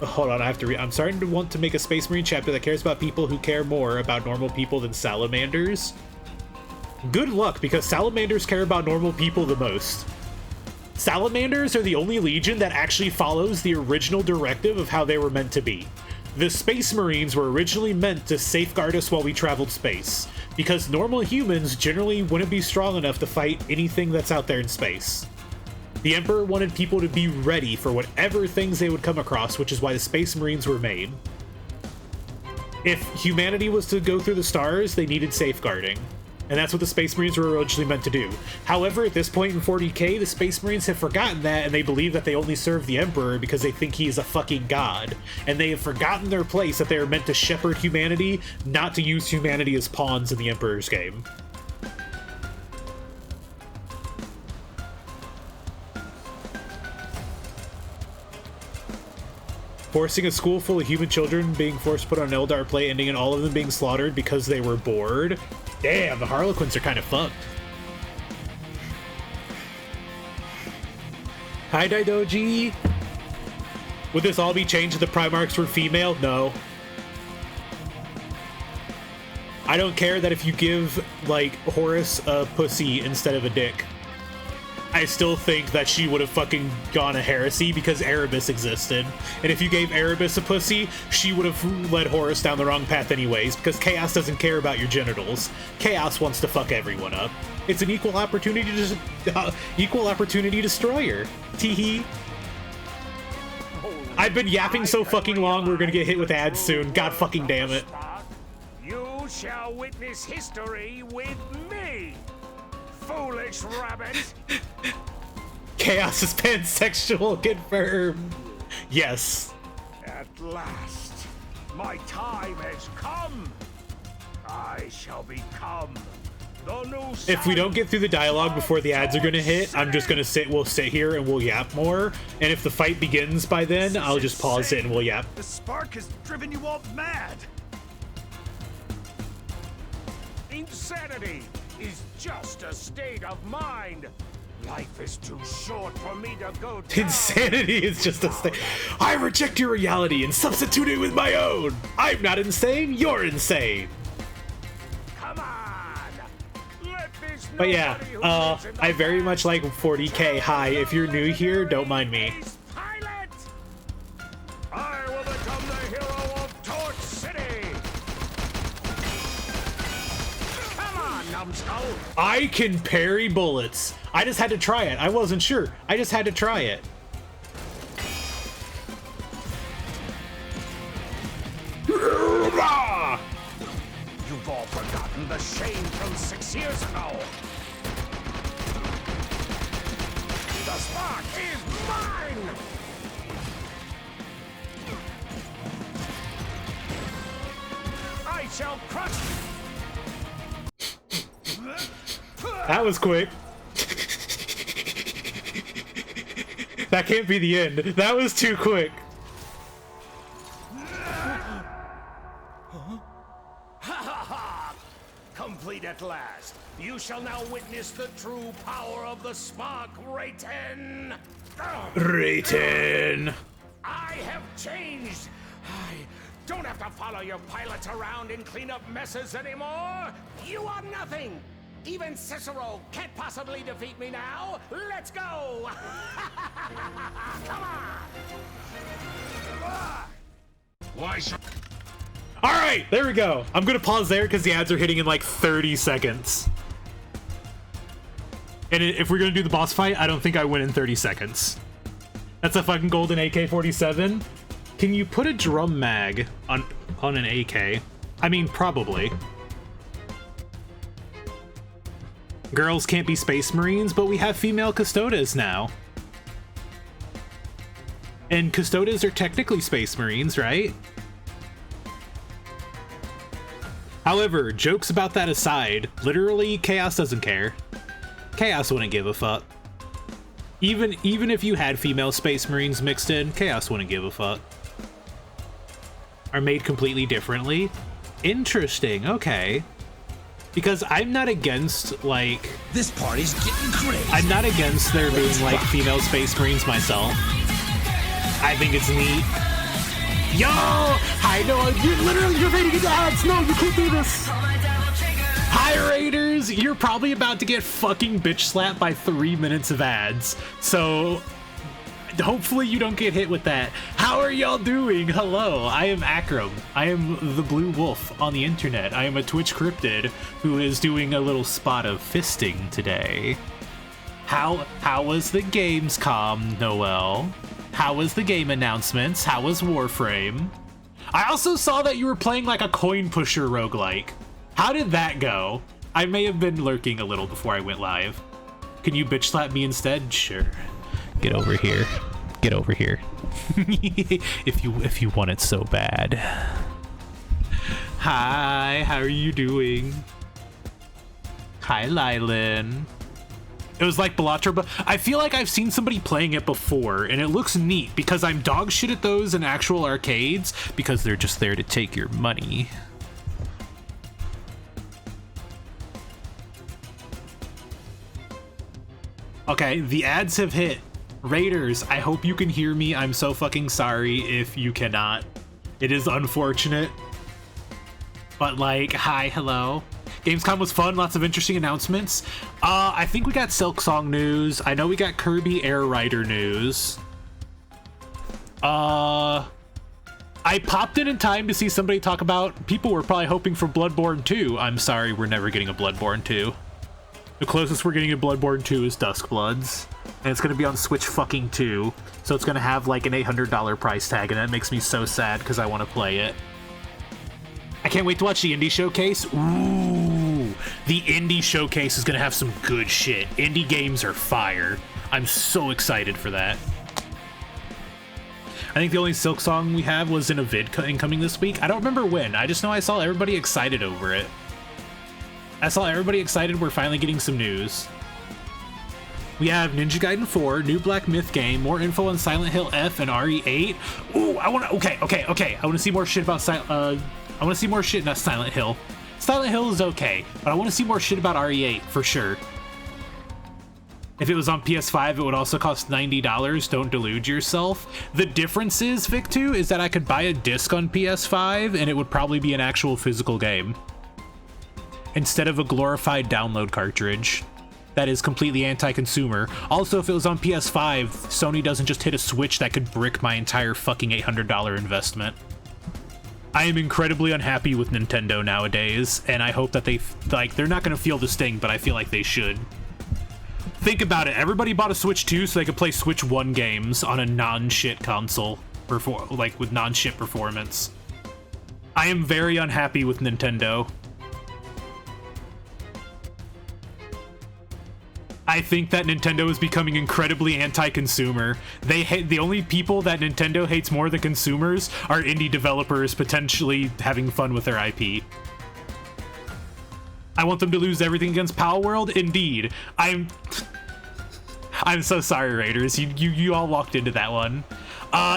Speaker 5: Hold on, I have to read. I'm starting to want to make a Space Marine chapter that cares about people who care more about normal people than salamanders. Good luck, because salamanders care about normal people the most. Salamanders are the only legion that actually follows the original directive of how they were meant to be. The Space Marines were originally meant to safeguard us while we traveled space, because normal humans generally wouldn't be strong enough to fight anything that's out there in space. The Emperor wanted people to be ready for whatever things they would come across, which is why the Space Marines were made. If humanity was to go through the stars, they needed safeguarding. And that's what the Space Marines were originally meant to do. However, at this point in 40k, the Space Marines have forgotten that, and they believe that they only serve the Emperor because they think he is a fucking god. And they have forgotten their place, that they are meant to shepherd humanity, not to use humanity as pawns in the Emperor's game. Forcing a school full of human children being forced to put on an Eldar plate, ending in all of them being slaughtered because they were bored. Damn, the Harlequins are kind of fucked. Hi, Daidoji. Would this all be changed if the Primarchs were female? No. I don't care that if you give, like, Horus a pussy instead of a dick. I still think that she would have fucking gone a heresy because Erebus existed. And if you gave Erebus a pussy, she would have led Horus down the wrong path anyways, because Chaos doesn't care about your genitals. Chaos wants to fuck everyone up. It's an equal opportunity destroyer. Teehee. I've been yapping so fucking long, we're gonna get hit with ads soon. God fucking damn it.
Speaker 7: You shall witness history with me, foolish rabbit.
Speaker 5: Chaos is pansexual, confirmed. Yes.
Speaker 7: At last, my time has come. I shall become the new...
Speaker 5: If we don't get through the dialogue before the ads are gonna hit, I'm just gonna we'll sit here and we'll yap more. And if the fight begins by then, I'll just pause it and we'll yap.
Speaker 6: The spark has driven you all mad.
Speaker 7: Insanity is just a state of mind. Life is too short for me to go down.
Speaker 5: Insanity is just a state. I reject your reality and substitute it with my own. I'm not insane, you're insane.
Speaker 7: Come on. Let this
Speaker 5: But yeah, I very much like 40k. Hi, if you're new here, don't mind me.
Speaker 7: I will become the hero of Torch City. numbskull.
Speaker 5: I can parry bullets. I just had to try it. I wasn't sure. I just had to try it.
Speaker 7: You've all forgotten the shame from 6 years ago. The spark is mine! I shall crush.
Speaker 5: That was quick. That can't be the end. That was too quick.
Speaker 7: Complete at last. You shall now witness the true power of the spark, Rayton.
Speaker 5: Rayton.
Speaker 7: I have changed. I don't have to follow your pilots around and clean up messes anymore. You are nothing. Even Cicero can't possibly defeat me now. Let's go. Come on. Why should...
Speaker 5: All right, there we go. I'm gonna pause there because the ads are hitting in like 30 seconds. And if we're gonna do the boss fight, I don't think I win in 30 seconds. That's a fucking golden AK-47. Can you put a drum mag on an AK? I mean, probably. Girls can't be space marines, but we have female custodes now. And custodes are technically space marines, right? However, jokes about that aside, literally, Chaos doesn't care. Chaos wouldn't give a fuck. Even if you had female space marines mixed in, Chaos wouldn't give a fuck. Are made completely differently? Interesting, okay. Because I'm not against, like...
Speaker 3: This party's getting crazy.
Speaker 5: I'm not against there being, like, female space marines myself. I think it's neat. Yo! I know, you're ready to ads! No, you can't do this! Hi, Raiders! You're probably about to get fucking bitch slapped by 3 minutes of ads. So, hopefully you don't get hit with that. How are y'all doing? Hello, I am Akram. I am the Blue Wolf on the internet. I am a Twitch cryptid who is doing a little spot of fisting today. How was the Gamescom, Noel? How was the game announcements? How was Warframe? I also saw that you were playing like a coin pusher roguelike. How did that go? I may have been lurking a little before I went live. Can you bitch slap me instead? Sure. Get over here. Get over here. if you want it so bad. Hi, how are you doing? Hi, Lylan. It was like Bellatra, but I feel like I've seen somebody playing it before, and it looks neat because I'm dog shit at those in actual arcades because they're just there to take your money. Okay, the ads have hit. Raiders, I hope you can hear me. I'm so fucking sorry if you cannot. It is unfortunate. But like, hi, hello. Gamescom was fun, lots of interesting announcements. I think we got Silksong news. I know we got Kirby Air Rider news. I popped in time to see somebody talk about people were probably hoping for Bloodborne 2. I'm sorry, we're never getting a Bloodborne 2. The closest we're getting to Bloodborne 2 is Duskbloods. And it's gonna be on Switch fucking 2. So it's gonna have like an $800 price tag, and that makes me so sad because I want to play it. I can't wait to watch the Indie Showcase. Ooh, the Indie Showcase is gonna have some good shit. Indie games are fire. I'm so excited for that. I think the only Silksong we have was in a vid incoming this week. I don't remember when. I just know I saw everybody excited over it. I saw everybody excited we're finally getting some news. We have Ninja Gaiden 4, new Black Myth game, more info on Silent Hill F and RE8. Ooh, I want to. Okay. I want to see more shit about I want to see more shit, not Silent Hill. Silent Hill is okay, but I want to see more shit about RE8 for sure. If it was on PS5, it would also cost $90. Don't delude yourself. The difference is, Vic2, is that I could buy a disc on PS5 and it would probably be an actual physical game instead of a glorified download cartridge that is completely anti-consumer. Also, if it was on PS5, Sony doesn't just hit a switch that could brick my entire fucking $800 investment. I am incredibly unhappy with Nintendo nowadays, and I hope that they're not going to feel the sting, but I feel like they should. Think about it. Everybody bought a Switch 2 so they could play Switch 1 games on a non-shit console, with non-shit performance. I am very unhappy with Nintendo. I think that Nintendo is becoming incredibly anti-consumer. The only people that Nintendo hates more than consumers are indie developers potentially having fun with their IP. I want them to lose everything against Pal World? Indeed. I'm so sorry, Raiders. You all walked into that one.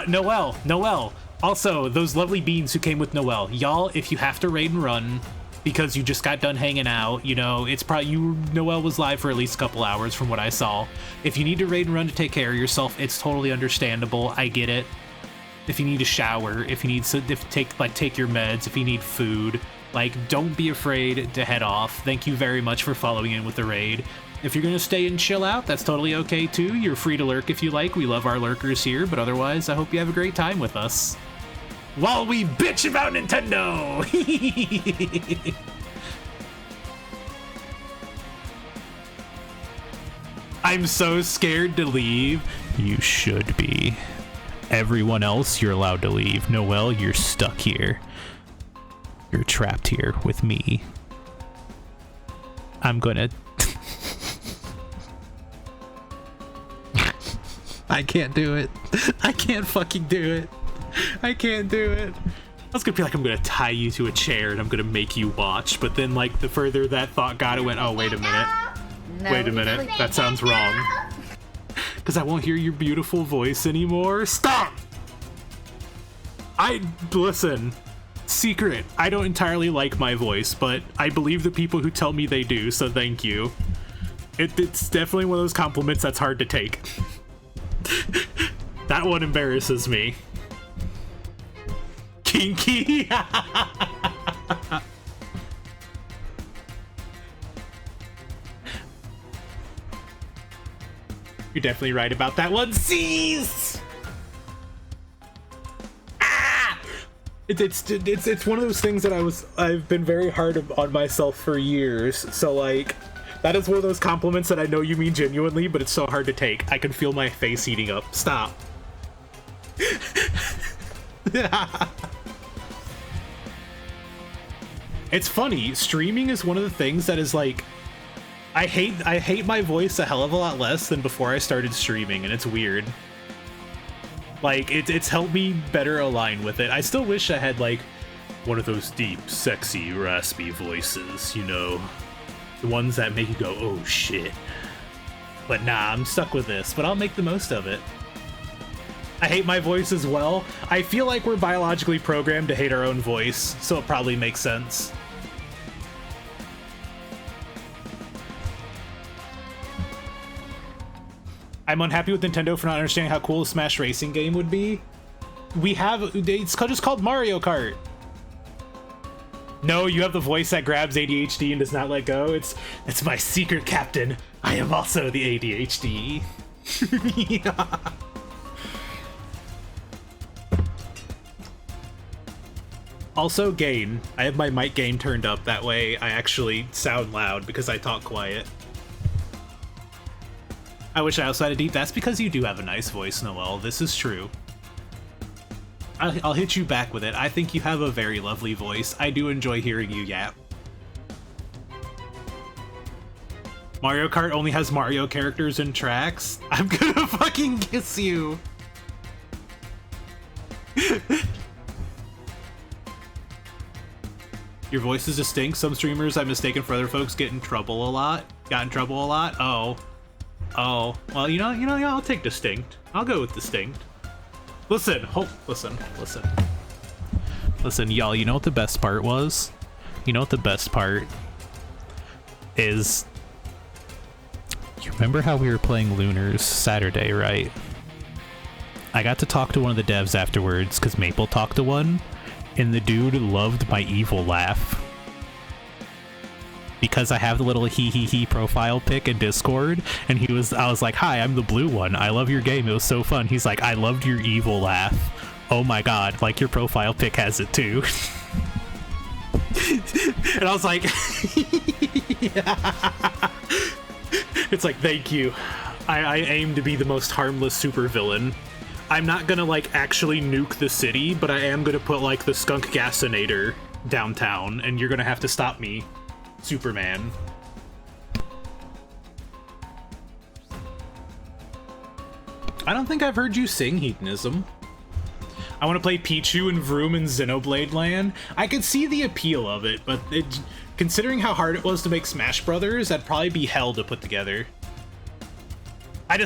Speaker 5: Noelle. Also, those lovely beans who came with Noelle. Y'all, if you have to raid and run because you just got done hanging out, you know, it's probably Noelle was live for at least a couple hours from what I saw. If you need to raid and run to take care of yourself, it's totally understandable. I get it. If you need a shower, if you need to take your meds, if you need food, like, don't be afraid to head off. Thank you very much for following in with the raid. If you're gonna stay and chill out, that's totally okay too. You're free to lurk if you like. We love our lurkers here, but otherwise, I hope you have a great time with us while we bitch about Nintendo. I'm so scared to leave. You should be. Everyone else, you're allowed to leave. Noelle, you're stuck here. You're trapped here with me. I'm gonna... I can't do it. I can't fucking do it. I can't do it. I was gonna be like, I'm gonna tie you to a chair and I'm gonna make you watch, but then, like, the further that thought got, it went, oh, wait a minute. Wait a minute. That sounds wrong. Because I won't hear your beautiful voice anymore. Stop! Listen. Secret. I don't entirely like my voice, but I believe the people who tell me they do, so thank you. It's definitely one of those compliments that's hard to take. That one embarrasses me. Kinky. You're definitely right about that one. Seize! Ah! It's one of those things that I've been very hard on myself for years. So, like, that is one of those compliments that I know you mean genuinely, but it's so hard to take. I can feel my face heating up. Stop. It's funny. Streaming is one of the things that is like, I hate my voice a hell of a lot less than before I started streaming, and it's weird. Like, it's helped me better align with it. I still wish I had, like, one of those deep, sexy, raspy voices, you know? The ones that make you go, oh shit. But nah, I'm stuck with this, but I'll make the most of it. I hate my voice as well. I feel like we're biologically programmed to hate our own voice, so it probably makes sense. I'm unhappy with Nintendo for not understanding how cool a Smash Racing game would be. It's just called Mario Kart. No, you have the voice that grabs ADHD and does not let go. It's my secret captain. I am also the ADHD. Yeah. Also, gain. I have my mic gain turned up. That way I actually sound loud because I talk quiet. I wish I also had a deep. That's because you do have a nice voice, Noelle. This is true. I'll hit you back with it. I think you have a very lovely voice. I do enjoy hearing you yap. Mario Kart only has Mario characters and tracks. I'm gonna fucking kiss you. Your voice is distinct. Some streamers I've mistaken for other folks got in trouble a lot. Oh, well, you know, I'll take distinct. I'll go with distinct. Listen, y'all, you know what the best part was? You know what the best part is? You remember how we were playing Lunars Saturday, right? I got to talk to one of the devs afterwards, because Maple talked to one, and the dude loved my evil laugh. Because I have the little he profile pic in Discord, and I was like, hi, I'm the blue one. I love your game. It was so fun. He's like, I loved your evil laugh oh my god, like your profile pic has it too. And I was like, yeah. It's like, thank you. I aim to be the most harmless supervillain. I'm not gonna like actually nuke the city, but I am gonna put like the skunk gasinator downtown, and you're gonna have to stop me, Superman. I don't think I've heard you sing Hedonism. I want to play Pichu and Vroom in Xenoblade Land. I could see the appeal of it, but considering how hard it was to make Smash Brothers, that'd probably be hell to put together.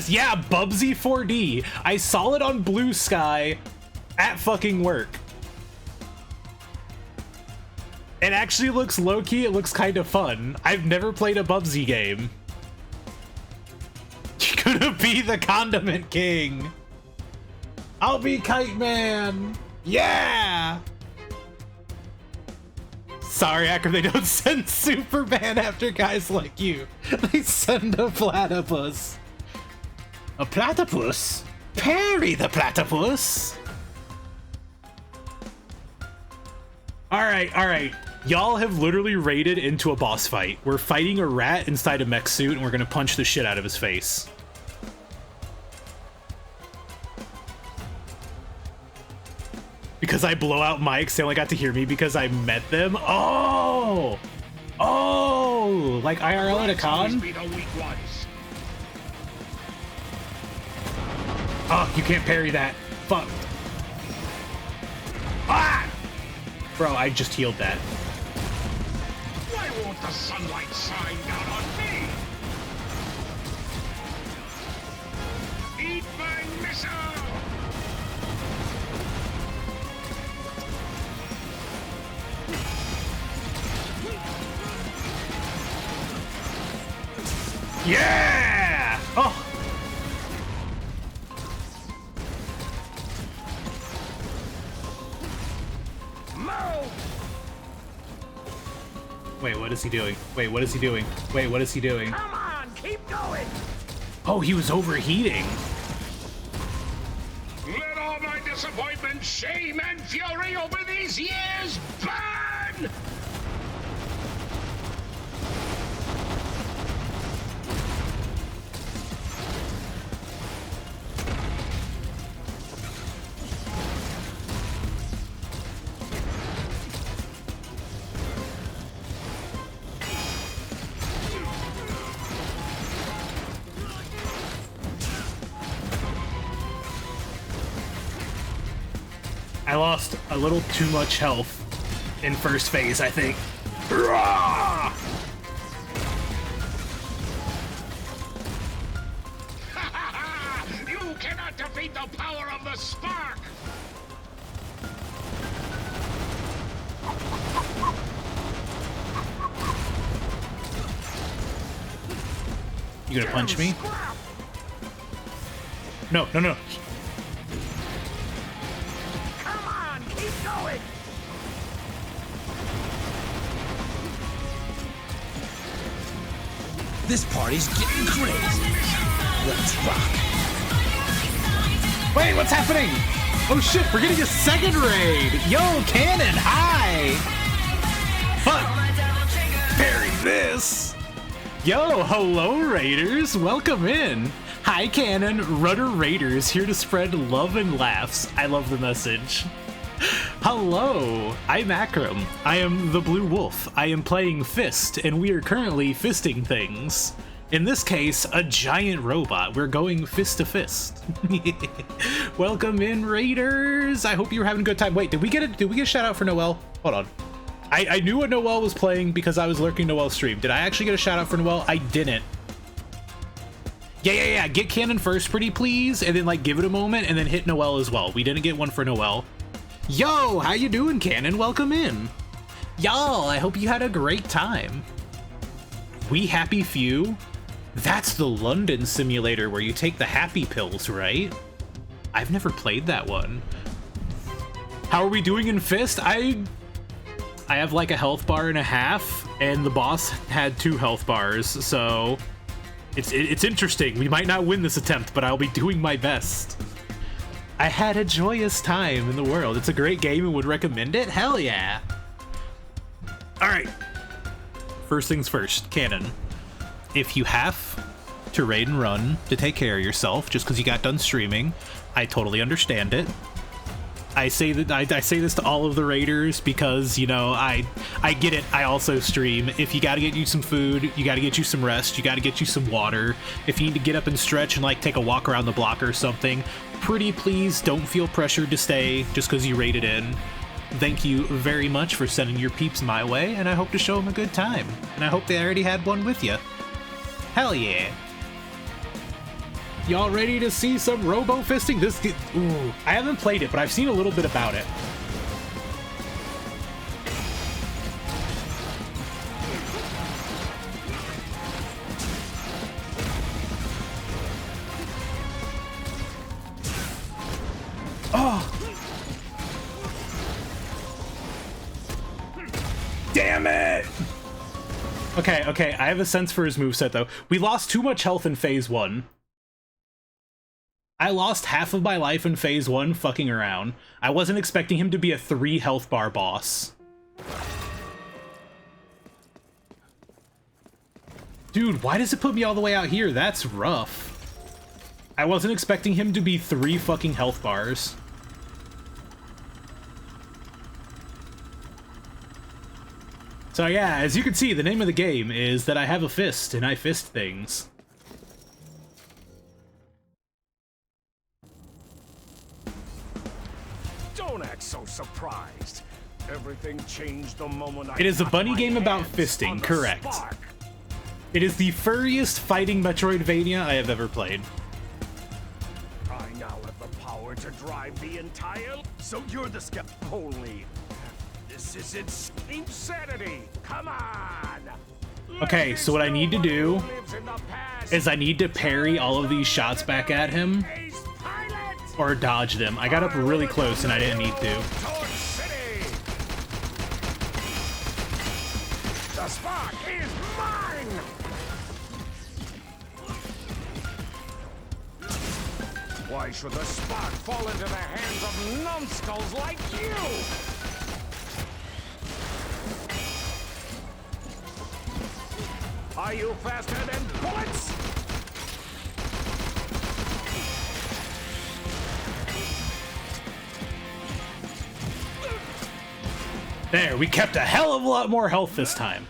Speaker 5: Yeah, Bubsy 4D. I saw it on Blue Sky at fucking work. It actually looks low-key, it looks kind of fun. I've never played a Bubsy game. You're gonna be the Condiment King. I'll be Kite Man. Yeah! Sorry, Hacker, they don't send Superman after guys like you. They send a platypus. A platypus? Parry the platypus! Alright. Y'all have literally raided into a boss fight. We're fighting a rat inside a mech suit, and we're gonna punch the shit out of his face. Because I blow out mics, they only got to hear me because I met them? Oh! Oh! Like IRL at a con? Oh, you can't parry that. Fuck. Ah! Bro, I just healed that.
Speaker 7: Why won't the sunlight shine down on me? Eat my missile!
Speaker 5: Yeah! Oh! Wait, what is he doing? Wait, what is he doing? Wait, what is he doing?
Speaker 7: Come on, keep going!
Speaker 5: Oh, he was overheating.
Speaker 7: Let all my disappointment, shame, and fury over these years burn!
Speaker 5: I lost a little too much health in first phase, I think.
Speaker 7: You cannot defeat the power of the spark!
Speaker 5: You gonna punch me? No.
Speaker 7: Come on, keep going!
Speaker 3: This party's getting crazy. Let's rock.
Speaker 5: Wait, what's happening? Oh shit, we're getting a second raid! Yo, Cannon, hi! Fuck! Bury this! Yo, hello Raiders, welcome in! Hi Cannon, Rudder Raiders here to spread love and laughs. I love the message. Hello, I'm Akram. I am the Blue Wolf. I am playing Fist, and we are currently fisting things. In this case, a giant robot. We're going fist to fist. Welcome in, Raiders. I hope you're having a good time. Wait, did we get a shout out for Noel? Hold on. I knew what Noel was playing because I was lurking Noel's stream. Did I actually get a shout out for Noel? I didn't. Yeah. Get Cannon first, pretty please, and then like give it a moment, and then hit Noel as well. We didn't get one for Noel. Yo, how you doing, Cannon? Welcome in. Y'all, I hope you had a great time. We Happy Few? That's the London simulator where you take the happy pills, right? I've never played that one. How are we doing in Fist? I have like a health bar and a half, and the boss had 2 health bars, so it's interesting. We might not win this attempt, but I'll be doing my best. I had a joyous time in the world. It's a great game and would recommend it. Hell yeah. All right. First things first, canon. If you have to raid and run to take care of yourself just because you got done streaming, I totally understand it. I say this to all of the raiders because, you know, I get it. I also stream. If you got to get you some food, you got to get you some rest, you got to get you some water. If you need to get up and stretch and like take a walk around the block or something, pretty please don't feel pressured to stay just because you raided in. Thank you very much for sending your peeps my way, and I hope to show them a good time. And I hope they already had one with you. Hell yeah. Y'all ready to see some robo-fisting? Ooh, I haven't played it, but I've seen a little bit about it. Oh! Damn it! Okay, I have a sense for his moveset, though. We lost too much health in Phase 1. I lost half of my life in Phase 1 fucking around. I wasn't expecting him to be a 3 health bar boss. Dude, why does it put me all the way out here? That's rough. I wasn't expecting him to be 3 fucking health bars. So yeah, as you can see, the name of the game is that I have a fist and I fist things.
Speaker 7: Don't act so surprised. Everything changed the moment I
Speaker 5: It is a
Speaker 7: got
Speaker 5: bunny
Speaker 7: my
Speaker 5: game about
Speaker 7: hands
Speaker 5: fisting,
Speaker 7: on the
Speaker 5: correct.
Speaker 7: spark.
Speaker 5: It is the furriest fighting Metroidvania I have ever played.
Speaker 7: I now have the power to drive the entire... So you're the scout. Holy... This is insanity! Come on!
Speaker 5: Okay, so what I need to do is I need to parry all of these shots back at him or dodge them. I got up really close and I didn't need to.
Speaker 7: The spark is mine! Why should the spark fall into the hands of numbskulls like you? Are you faster than bullets?
Speaker 5: There, we kept a hell of a lot more health this time.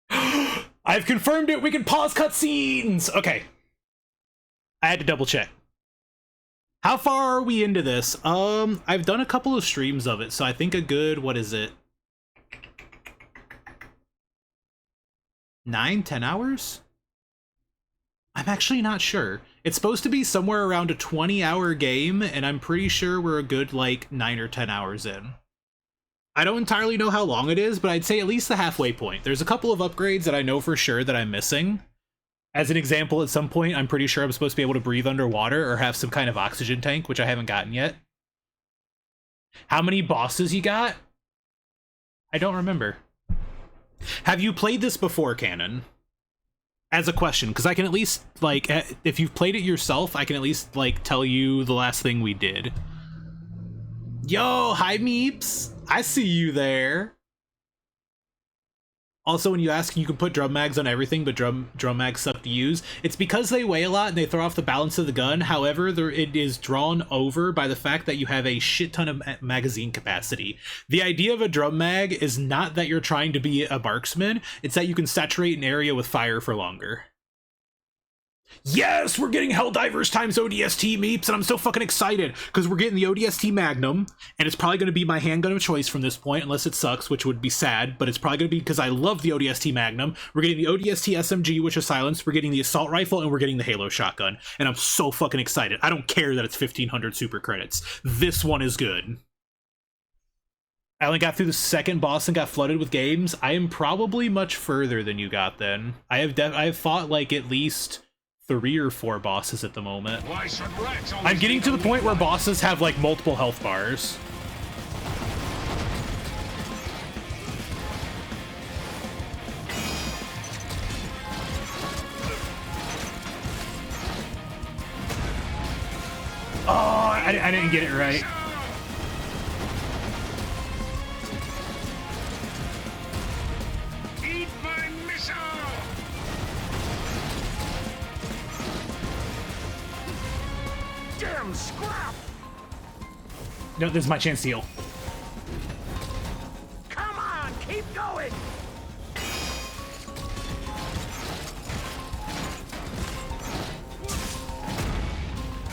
Speaker 5: I've confirmed it, we can pause cutscenes! Okay. I had to double check. How far are we into this? I've done a couple of streams of it, so I think a good, what is it? 9-10 hours? I'm actually not sure. It's supposed to be somewhere around a 20-hour game, and I'm pretty sure we're a good, like, 9 or 10 hours in. I don't entirely know how long it is, but I'd say at least the halfway point. There's a couple of upgrades that I know for sure that I'm missing. As an example, at some point, I'm pretty sure I'm supposed to be able to breathe underwater or have some kind of oxygen tank, which I haven't gotten yet. How many bosses you got? I don't remember. Have you played this before, Canon? As a question, because I can at least, like, if you've played it yourself, I can at least, like, tell you the last thing we did. Yo, hi Meeps! I see you there! Also, when you ask, you can put drum mags on everything, but drum mags suck to use. It's because they weigh a lot and they throw off the balance of the gun. However, it is drawn over by the fact that you have a shit ton of magazine capacity. The idea of a drum mag is not that you're trying to be a marksman, it's that you can saturate an area with fire for longer. Yes, we're getting Helldivers times ODST Meeps, and I'm so fucking excited because we're getting the ODST Magnum, and it's probably going to be my handgun of choice from this point, unless it sucks, which would be sad, but it's probably going to be because I love the ODST Magnum. We're getting the ODST SMG, which is silenced, we're getting the assault rifle, and we're getting the Halo shotgun, and I'm so fucking excited. I don't care that it's 1500 super credits. This one is good. I only got through the second boss and got flooded with games. I am probably much further than you got then. I have fought like at least 3 or 4 bosses at the moment. I'm getting to the point where bosses have like multiple health bars. Oh, I didn't get it right.
Speaker 7: Eat my missile! Damn scrap!
Speaker 5: No, this is my chance to heal.
Speaker 7: Come on, keep going!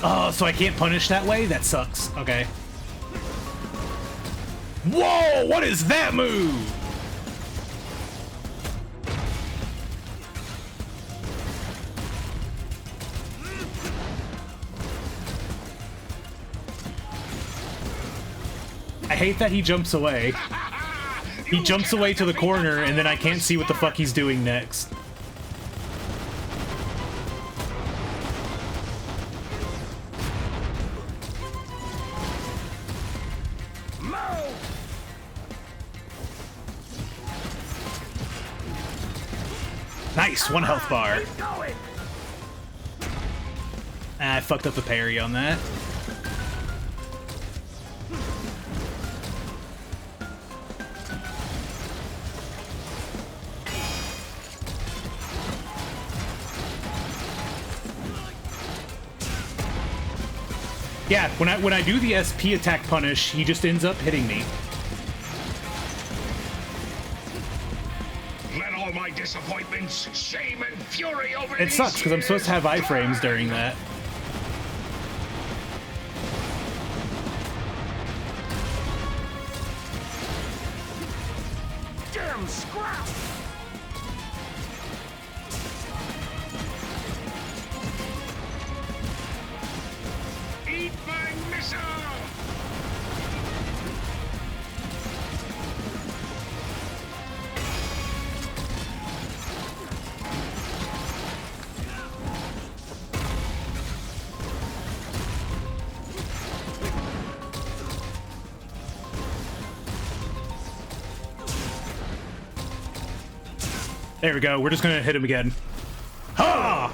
Speaker 5: Oh, so I can't punish that way? That sucks. Okay. Whoa! What is that move? I hate that he jumps away. He jumps away to the corner, and then I can't see what the fuck he's doing next. Nice, 1 health bar. Ah, I fucked up the parry on that. Yeah, when I do the SP attack punish, he just ends up hitting me.
Speaker 7: Let all my disappointments, shame, and fury over
Speaker 5: It sucks because I'm supposed to have iframes during that.
Speaker 7: Damn scrap! Eat my missile!
Speaker 5: There we go. We're just gonna hit him again. Ha!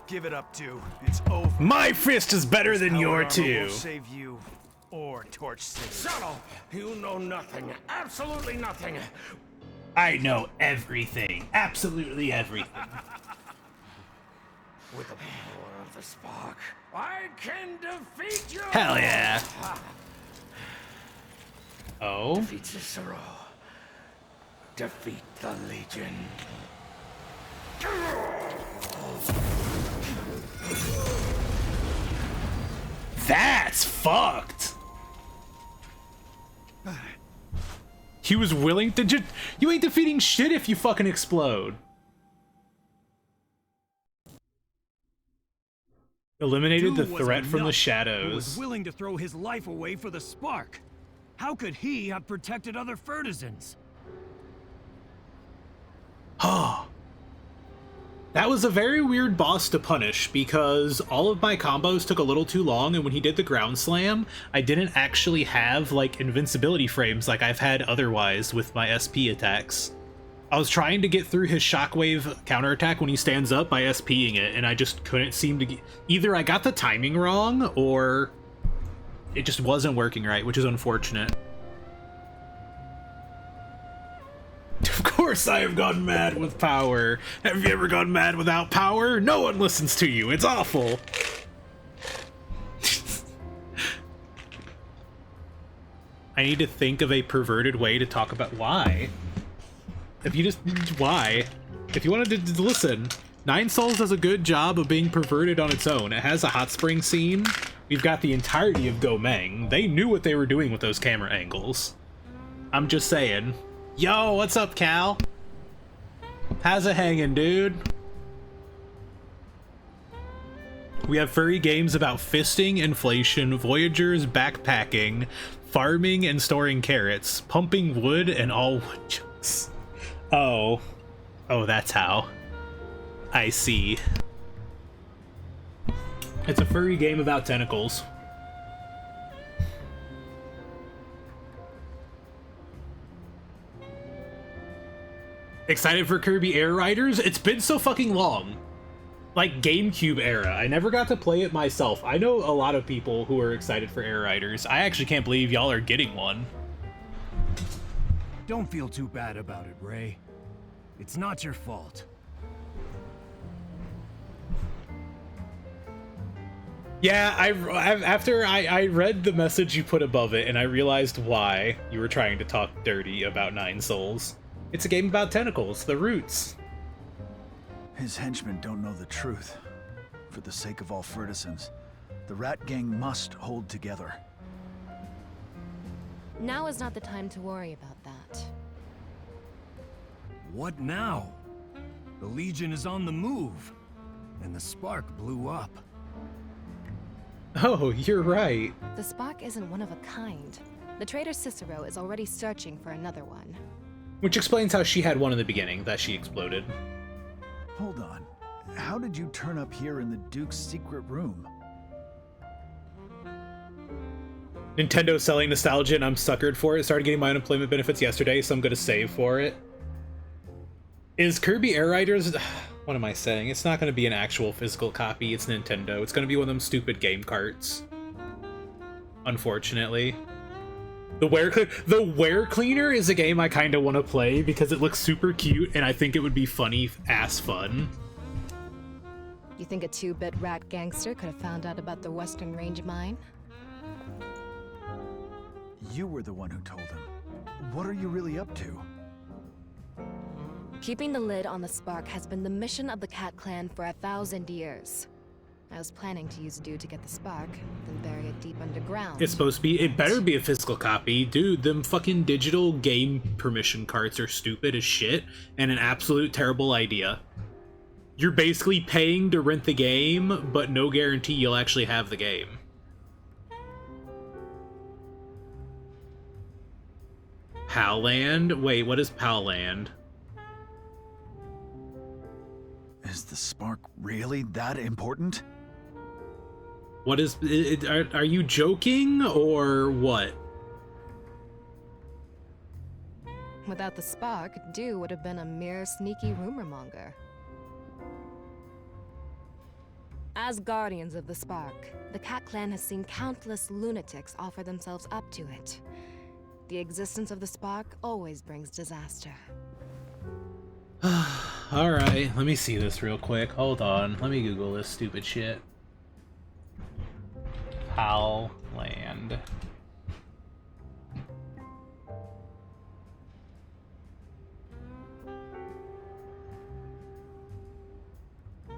Speaker 6: Give it up, Two. It's over.
Speaker 5: My fist is better than
Speaker 6: Power
Speaker 5: your
Speaker 6: armor
Speaker 5: two.
Speaker 6: won't save you or Torch City.
Speaker 7: Shut up! You know nothing. Absolutely nothing.
Speaker 5: I know everything. Absolutely everything.
Speaker 7: With the power of the spark, I can defeat you!
Speaker 5: Hell yeah. Oh?
Speaker 7: Defeat Cicero. Defeat the Legion.
Speaker 5: That's fucked. He was willing to just... You ain't defeating shit if you fucking explode. Eliminated the
Speaker 3: Two was
Speaker 5: threat
Speaker 3: a
Speaker 5: from the
Speaker 3: nut
Speaker 5: shadows.
Speaker 3: who was willing to throw his life away for the spark. How could he have protected other Furtisans?
Speaker 5: That was a very weird boss to punish because all of my combos took a little too long, and when he did the ground slam, I didn't actually have like invincibility frames like I've had otherwise with my SP attacks. I was trying to get through his shockwave counterattack when he stands up by SPing it, and I just couldn't seem to get... Either I got the timing wrong, or it just wasn't working right, which is unfortunate. Of course I have gone mad with power. Have you ever gone mad without power? No one listens to you. It's awful. I need to think of a perverted way to talk about why. If you just... Why? If you wanted to listen, Nine Souls does a good job of being perverted on its own. It has a hot spring scene. We've got the entirety of Gomeng. They knew what they were doing with those camera angles. I'm just saying. Yo, what's up, Cal? How's it hanging, dude? We have furry games about fisting, inflation, voyagers, backpacking, farming and storing carrots, pumping wood, and all wood chunks. Oh. Oh, that's how. I see. It's a furry game about tentacles. Excited for Kirby Air Riders? It's been so fucking long. like GameCube era. I never got to play it myself. I know a lot of people who are excited for Air Riders. I actually can't believe y'all are getting one.
Speaker 3: Don't feel too bad about it, Ray. It's not your fault.
Speaker 5: Yeah, after I read the message you put above it, and I realized why you were trying to talk dirty about Nine Souls. It's a game about tentacles, the roots.
Speaker 6: His henchmen don't know the truth. For the sake of all Fertisans, the Rat Gang must hold together.
Speaker 4: Now is not the time to worry about that.
Speaker 3: What now? The Legion is on the move, and the spark blew up.
Speaker 5: Oh, you're right.
Speaker 4: The spark isn't one of a kind. The traitor Cicero is already searching for another one.
Speaker 5: Which explains how she had one in the beginning, that she exploded.
Speaker 6: Hold on. How did you turn up here in the Duke's secret room?
Speaker 5: Nintendo's selling nostalgia and I'm suckered for it. Started getting my unemployment benefits yesterday, so I'm gonna save for it. Is Kirby Air Riders... What am I saying? It's not gonna be an actual physical copy, it's Nintendo. It's gonna be one of them stupid game carts. Unfortunately. The Wear Cleaner is a game I kinda wanna play because it looks super cute and I think it would be funny ass fun.
Speaker 4: You think a 2-bit rat gangster could have found out about the Western Range mine?
Speaker 6: You were the one who told him. What are you really up to?
Speaker 4: Keeping the lid on the spark has been the mission of the Cat Clan for 1,000 years. I was planning to use dew to get the spark, then bury it deep underground.
Speaker 5: It's supposed to be, it better be a physical copy. Dude, them fucking digital game permission cards are stupid as shit and an absolute terrible idea. You're basically paying to rent the game, but no guarantee you'll actually have the game. Palland? Wait, what is Palland?
Speaker 6: Is the spark really that important?
Speaker 5: What is... Are you joking, or what?
Speaker 4: Without the spark, Dew would have been a mere sneaky rumor monger. As guardians of the spark, the Cat Clan has seen countless lunatics offer themselves up to it. The existence of the spark always brings disaster.
Speaker 5: Alright, let me see this real quick. Hold on. Let me Google this stupid shit. Palland.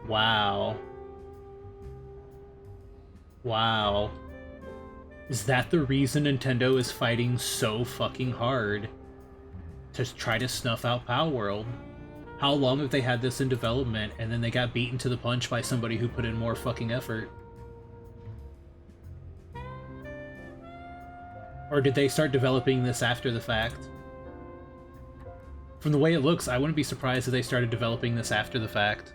Speaker 5: Wow. Wow. Is that the reason Nintendo is fighting so fucking hard to try to snuff out Palworld? How long have they had this in development and then they got beaten to the punch by somebody who put in more fucking effort? Or did they start developing this after the fact? From the way it looks, I wouldn't be surprised if they started developing this after the fact.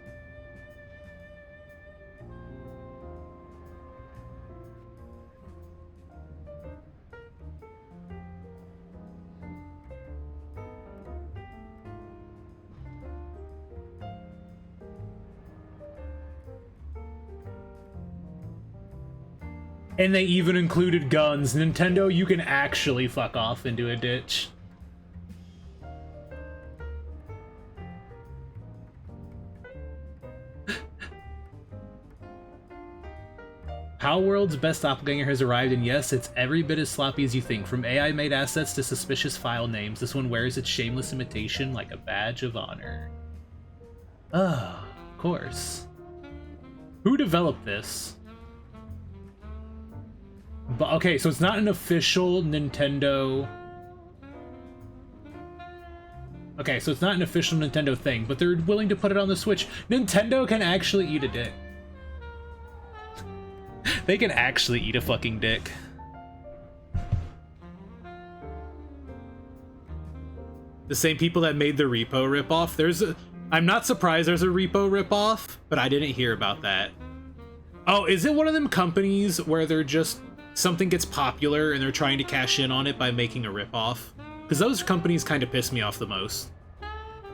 Speaker 5: And they even included guns. Nintendo, you can actually fuck off into a ditch. Palworld's best doppelganger has arrived, and yes, it's every bit as sloppy as you think. From AI-made assets to suspicious file names, this one wears its shameless imitation like a badge of honor. Oh, of course. Who developed this? But okay, so it's not an official Nintendo... Okay, so it's not an official Nintendo thing, but they're willing to put it on the Switch. Nintendo can actually eat a dick. They can actually eat a fucking dick. The same people that made the Repo ripoff. I'm not surprised there's a Repo ripoff, but I didn't hear about that. Oh, is it one of them companies where they're just... something gets popular and they're trying to cash in on it by making a ripoff? Because those companies kind of piss me off the most.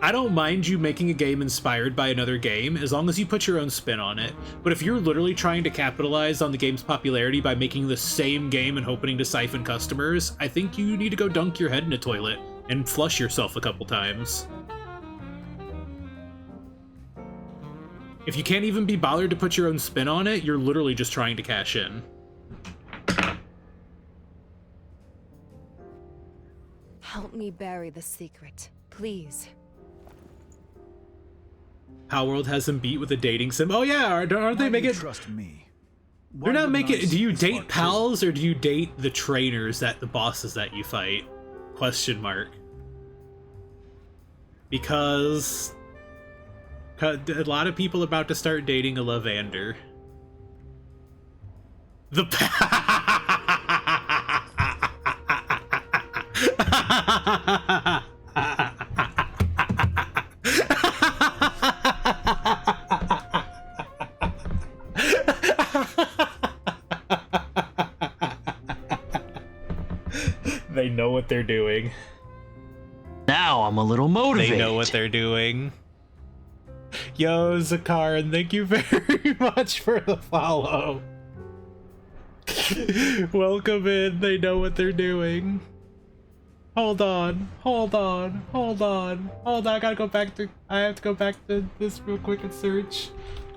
Speaker 5: I don't mind you making a game inspired by another game, as long as you put your own spin on it. But if you're literally trying to capitalize on the game's popularity by making the same game and hoping to siphon customers, I think you need to go dunk your head in a toilet and flush yourself a couple times. If you can't even be bothered to put your own spin on it, you're literally just trying to cash in.
Speaker 4: Help me bury the secret, please.
Speaker 5: Palworld has them beat with a dating sim. Oh yeah, aren't they making?
Speaker 6: Trust me.
Speaker 5: They're not making. Do you date pals or do you date the trainers the bosses that you fight? Question mark. Because a lot of people about to start dating a Lavander. The They know what they're doing.
Speaker 8: Now I'm a little motivated.
Speaker 5: They know what they're doing. Yo, Zakaran, thank you very much for the follow. Welcome in. They know what they're doing. Hold on. I gotta go back to. I have to go back to this real quick and search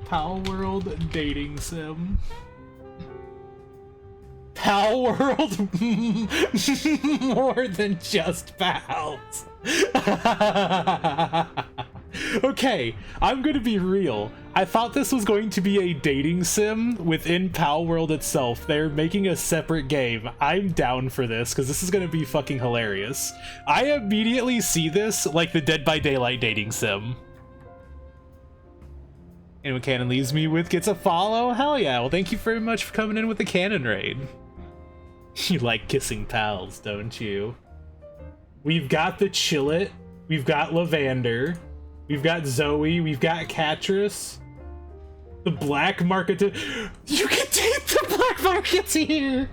Speaker 5: Palworld dating sim. Palworld more than just pals. Okay, I'm gonna be real. I thought this was going to be a dating sim within Palworld itself. They're making a separate game. I'm down for this because this is gonna be fucking hilarious. I immediately see this like the Dead by Daylight dating sim. And what Cannon leaves me with gets a follow? Hell yeah. Well, thank you very much for coming in with the Cannon raid. You like kissing pals, don't you? We've got the Chillet. We've got Lavander. We've got Zoe. We've got Catrus. The Black Marketeer. You can date the Black Marketeer!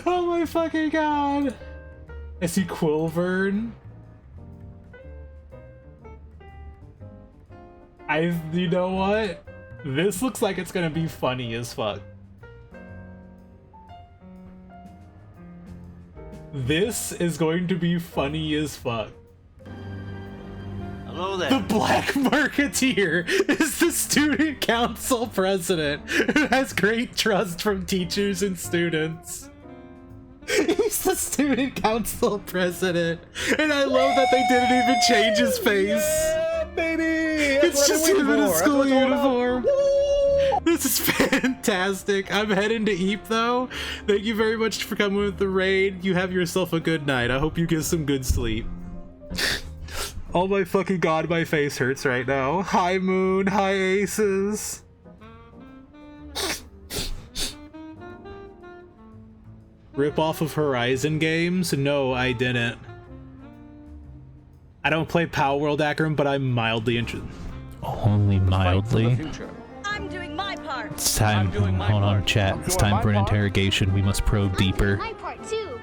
Speaker 5: Oh my fucking god. I see Quilvern. You know what? This looks like it's gonna be funny as fuck. This is going to be funny as fuck.
Speaker 8: Hello there.
Speaker 5: The Black Marketeer is the student council president who has great trust from teachers and students. He's the student council president, and I love that they didn't even change his face.
Speaker 2: Yeah, baby!
Speaker 5: It's just him in a school uniform. This is fantastic. I'm heading to Eep though. Thank you very much for coming with the raid. You have yourself a good night. I hope you get some good sleep. Oh my fucking god, my face hurts right now. Hi Moon, hi Aces. Rip off of Horizon games? No, I didn't. I don't play Palworld Akron, but I'm mildly interested.
Speaker 9: Only mildly.
Speaker 10: I'm doing my part.
Speaker 9: It's time. Hold on, chat. It's time for an interrogation. We must probe deeper.
Speaker 10: My part too.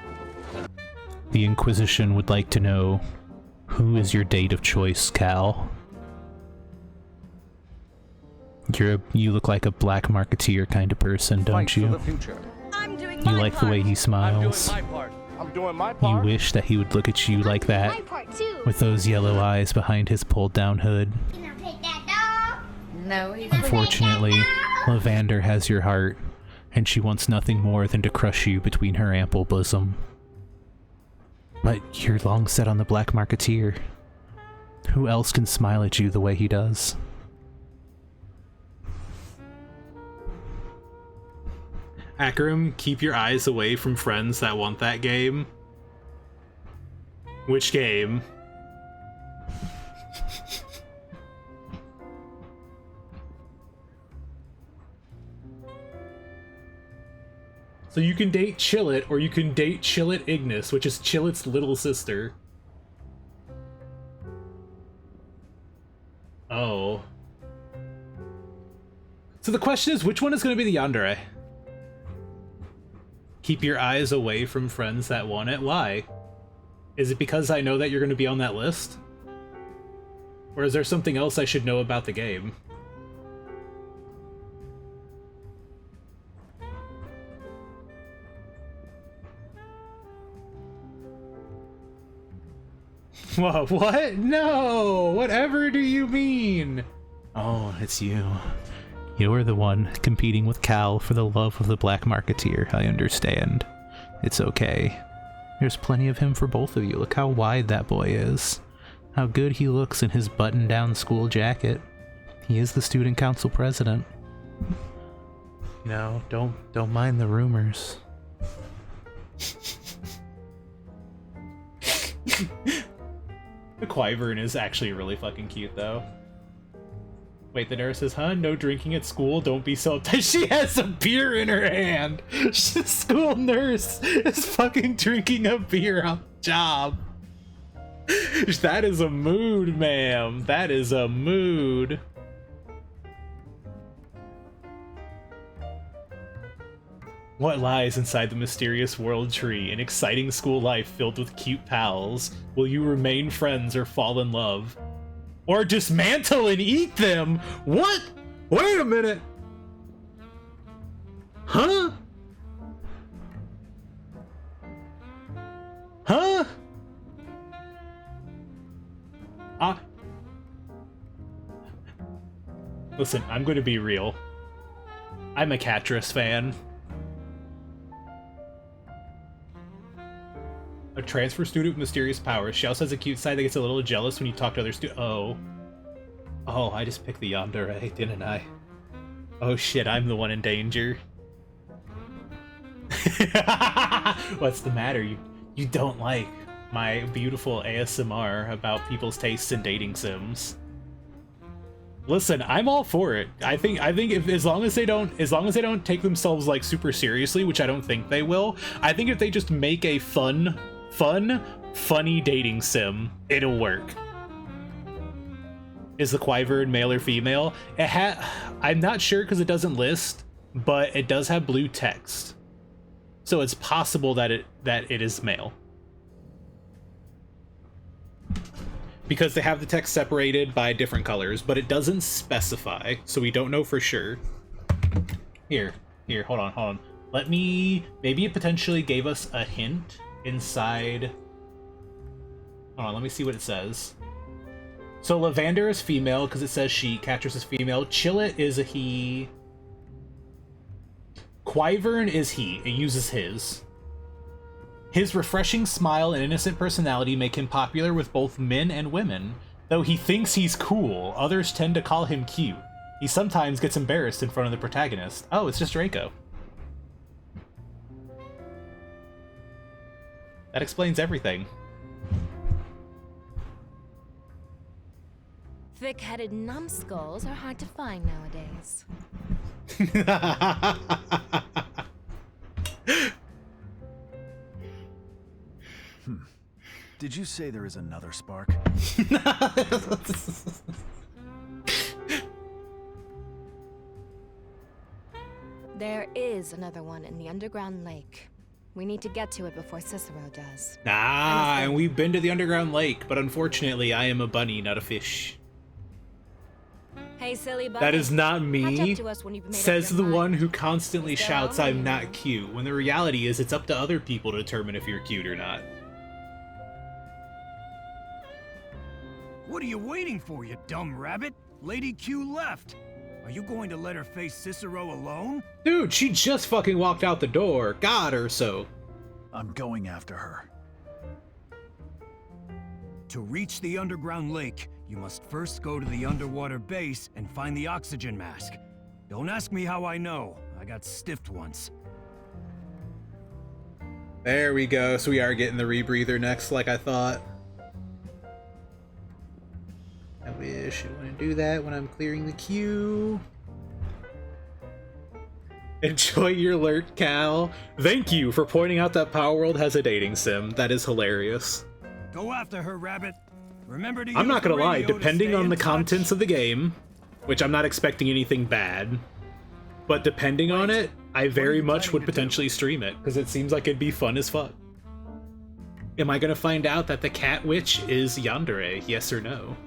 Speaker 9: The Inquisition would like to know, who is your date of choice, Cal? You look like a Black Marketeer kind of person, don't you?
Speaker 10: I'm doing
Speaker 9: You
Speaker 10: my
Speaker 9: like
Speaker 10: part.
Speaker 9: the way he smiles.
Speaker 1: I'm doing my
Speaker 9: You
Speaker 1: part.
Speaker 9: wish that he would look at you like
Speaker 10: My
Speaker 9: that,
Speaker 10: part too.
Speaker 9: with those yellow eyes behind his pulled down hood.
Speaker 10: You gonna pick that dog? No, he's
Speaker 9: Unfortunately, Lavander has your heart, and she wants nothing more than to crush you between her ample bosom. But you're long set on the Black Marketeer. Who else can smile at you the way he does?
Speaker 5: Akram, keep your eyes away from friends that want that game. Which game? So you can date Chillet, or you can date Chillet Ignis, which is Chillet's little sister. Oh. So the question is, which one is going to be the yandere? Keep your eyes away from friends that want it. Why? Is it because I know that you're going to be on that list? Or is there something else I should know about the game? Whoa, what? No! Whatever do you mean?
Speaker 9: Oh, it's you. You're the one competing with Cal for the love of the Black Marketeer, I understand. It's okay. There's plenty of him for both of you. Look how wide that boy is. How good he looks in his button-down school jacket. He is the student council president. You know, don't mind the rumors.
Speaker 5: The Wyvern is actually really fucking cute, though. Wait, the nurse says, huh? No drinking at school? Don't be so uptight. She has a beer in her hand! The school nurse is fucking drinking a beer on the job. That is a mood, ma'am. That is a mood. What lies inside the mysterious world tree? An exciting school life filled with cute pals. Will you remain friends or fall in love? Or dismantle and eat them? What? Wait a minute. Huh? Huh? Listen, I'm going to be real. I'm a Catrus fan. A transfer student with mysterious powers. She also has a cute side that gets a little jealous when you talk to other students. Oh, I just picked the yandere, didn't I? Oh shit, I'm the one in danger. What's the matter? You don't like my beautiful ASMR about people's tastes in dating sims? Listen, I'm all for it. I think if as long as they don't take themselves like super seriously, which I don't think they will, I think if they just make a funny dating sim, it'll work. Is the Wyvern male or female? I'm not sure because it doesn't list, but it does have blue text, so it's possible that it is male. Because they have the text separated by different colors, but it doesn't specify, so we don't know for sure. Here, hold on. Maybe it potentially gave us a hint inside. Hold on, let me see what it says. So Lavender is female because it says she. Catrus is female. Chillet is a he. Wyvern is he. It uses his. His refreshing smile and innocent personality make him popular with both men and women. Though he thinks he's cool, others tend to call him cute. He sometimes gets embarrassed in front of the protagonist. Oh, it's just Draco. That explains everything.
Speaker 4: Thick-headed numbskulls are hard to find nowadays.
Speaker 6: Did you say there is another spark?
Speaker 4: There is another one in the underground lake. We need to get to it before Cicero does.
Speaker 5: And we've been to the underground lake, but unfortunately I am a bunny, not a fish.
Speaker 4: Hey, silly bunny.
Speaker 5: That is not me,
Speaker 4: Catch up to us when you've made up
Speaker 5: says
Speaker 4: your
Speaker 5: the
Speaker 4: mind.
Speaker 5: one who constantly
Speaker 4: Is there
Speaker 5: shouts
Speaker 4: only
Speaker 5: I'm
Speaker 4: you?
Speaker 5: not cute, when the reality is it's up to other people to determine if you're cute or not.
Speaker 3: What are you waiting for, you dumb rabbit? Lady Q left. Are you going to let her face Cicero alone?
Speaker 5: Dude, she just fucking walked out the door. God or so.
Speaker 6: I'm going after her.
Speaker 3: To reach the underground lake, you must first go to the underwater base and find the oxygen mask. Don't ask me how I know. I got stiffed once.
Speaker 5: There we go. So we are getting the rebreather next, like I thought. I wish I want to do that when I'm clearing the queue. Enjoy your lurk, Cal. Thank you for pointing out that Power World has a dating sim. That is hilarious.
Speaker 3: Go after her, rabbit. Remember to
Speaker 5: I'm
Speaker 3: use
Speaker 5: not
Speaker 3: the
Speaker 5: gonna lie,
Speaker 3: radio to
Speaker 5: depending
Speaker 3: stay
Speaker 5: on
Speaker 3: in
Speaker 5: the
Speaker 3: touch.
Speaker 5: contents of the game, which I'm not expecting anything bad, but depending on it, I very much would potentially stream it, because it seems like it'd be fun as fuck. Am I gonna find out that the cat witch is Yandere, yes or no?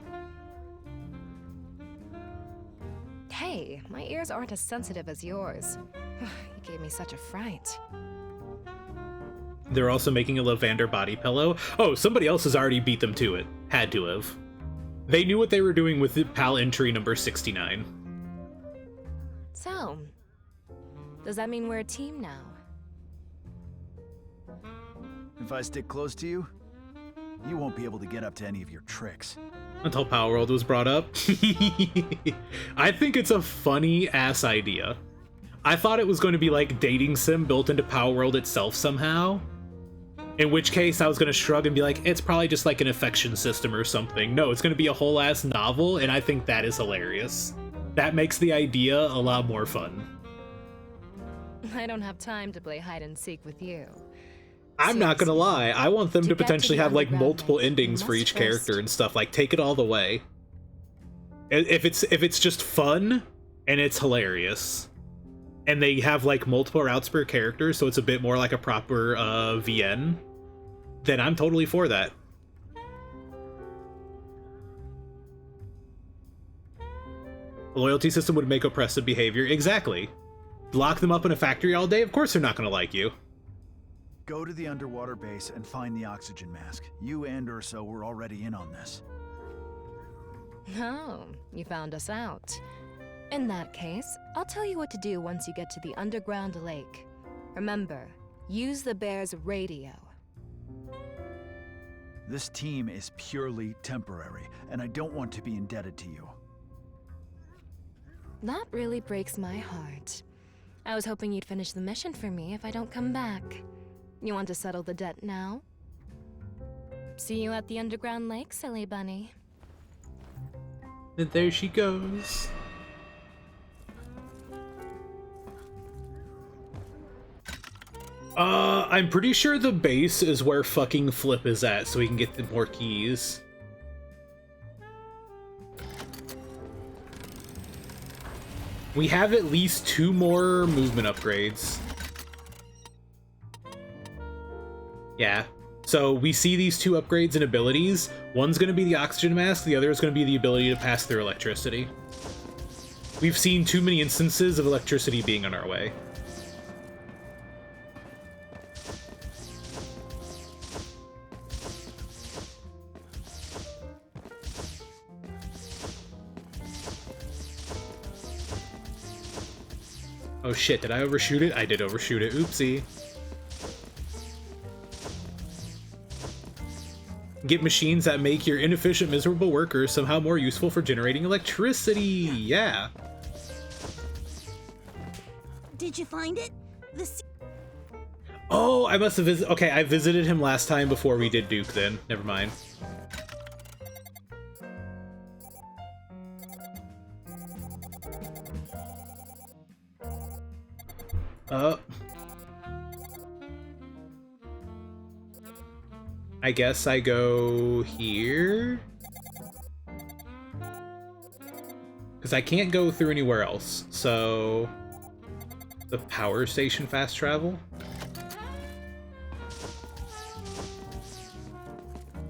Speaker 4: Hey, my ears aren't as sensitive as yours. You gave me such a fright.
Speaker 5: They're also making a Lavander body pillow. Oh, somebody else has already beat them to it. Had to have. They knew what they were doing with PAL entry number 69.
Speaker 4: So, does that mean we're a team now?
Speaker 6: If I stick close to you, you won't be able to get up to any of your tricks.
Speaker 5: Until Power World was brought up. I think it's a funny-ass idea. I thought it was going to be like dating sim built into Power World itself somehow. In which case I was going to shrug and be like, it's probably just like an affection system or something. No, it's going to be a whole-ass novel, and I think that is hilarious. That makes the idea a lot more fun.
Speaker 4: I don't have time to play hide and seek with you.
Speaker 5: I'm not gonna lie, I want them to
Speaker 4: get to
Speaker 5: potentially
Speaker 4: the
Speaker 5: have like
Speaker 4: underground
Speaker 5: multiple
Speaker 4: lake,
Speaker 5: endings
Speaker 4: you
Speaker 5: for
Speaker 4: must
Speaker 5: each character
Speaker 4: first-
Speaker 5: and stuff, like take it all the way. If it's just fun and it's hilarious, and they have like multiple routes per character, so it's a bit more like a proper VN, then I'm totally for that. A loyalty system would make oppressive behavior. Exactly. Lock them up in a factory all day, of course they're not gonna like you.
Speaker 6: Go to the underwater base and find the oxygen mask. You and Urso were already in on this.
Speaker 4: Oh, you found us out. In that case, I'll tell you what to do once you get to the underground lake. Remember, use the bear's radio.
Speaker 6: This team is purely temporary, and I don't want to be indebted to you.
Speaker 4: That really breaks my heart. I was hoping you'd finish the mission for me if I don't come back. You want to settle the debt now? See you at the underground lake, silly bunny.
Speaker 5: And there she goes. I'm pretty sure the base is where fucking Flip is at, so we can get the more keys. We have at least 2 more movement upgrades. Yeah. So we see these 2 upgrades and abilities. One's going to be the oxygen mask, the other is going to be the ability to pass through electricity. We've seen too many instances of electricity being on our way. Oh shit, did I overshoot it? I did overshoot it, oopsie. Get machines that make your inefficient, miserable workers somehow more useful for generating electricity, yeah.
Speaker 10: Did you find it?
Speaker 5: Oh, I must have visited, okay, I visited him last time before we did Duke then, never mind. I guess I go here? Because I can't go through anywhere else, so... The power station fast travel?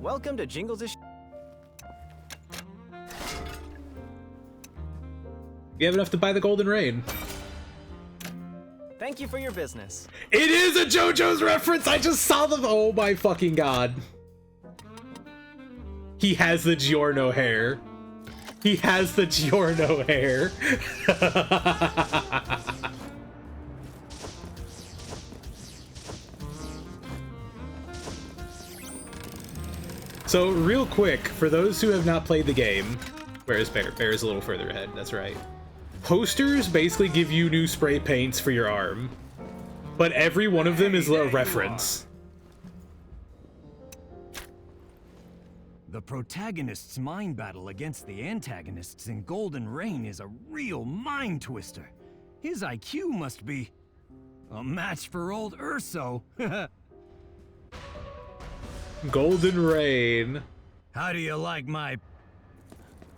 Speaker 11: Welcome to Jingles.
Speaker 5: You have enough to buy the Golden Rain.
Speaker 11: Thank you for your business.
Speaker 5: It is a JoJo's reference! I just saw them! Oh my fucking god. He has the Giorno hair. He has the Giorno hair. So, real quick, for those who have not played the game, where is Bear? Bear is a little further ahead, that's right. Posters basically give you new spray paints for your arm, but every one of them is a reference.
Speaker 3: The protagonist's mind battle against the antagonists in Golden Rain is a real mind twister. His IQ must be a match for old Urso.
Speaker 5: Golden Rain.
Speaker 3: How do you like my...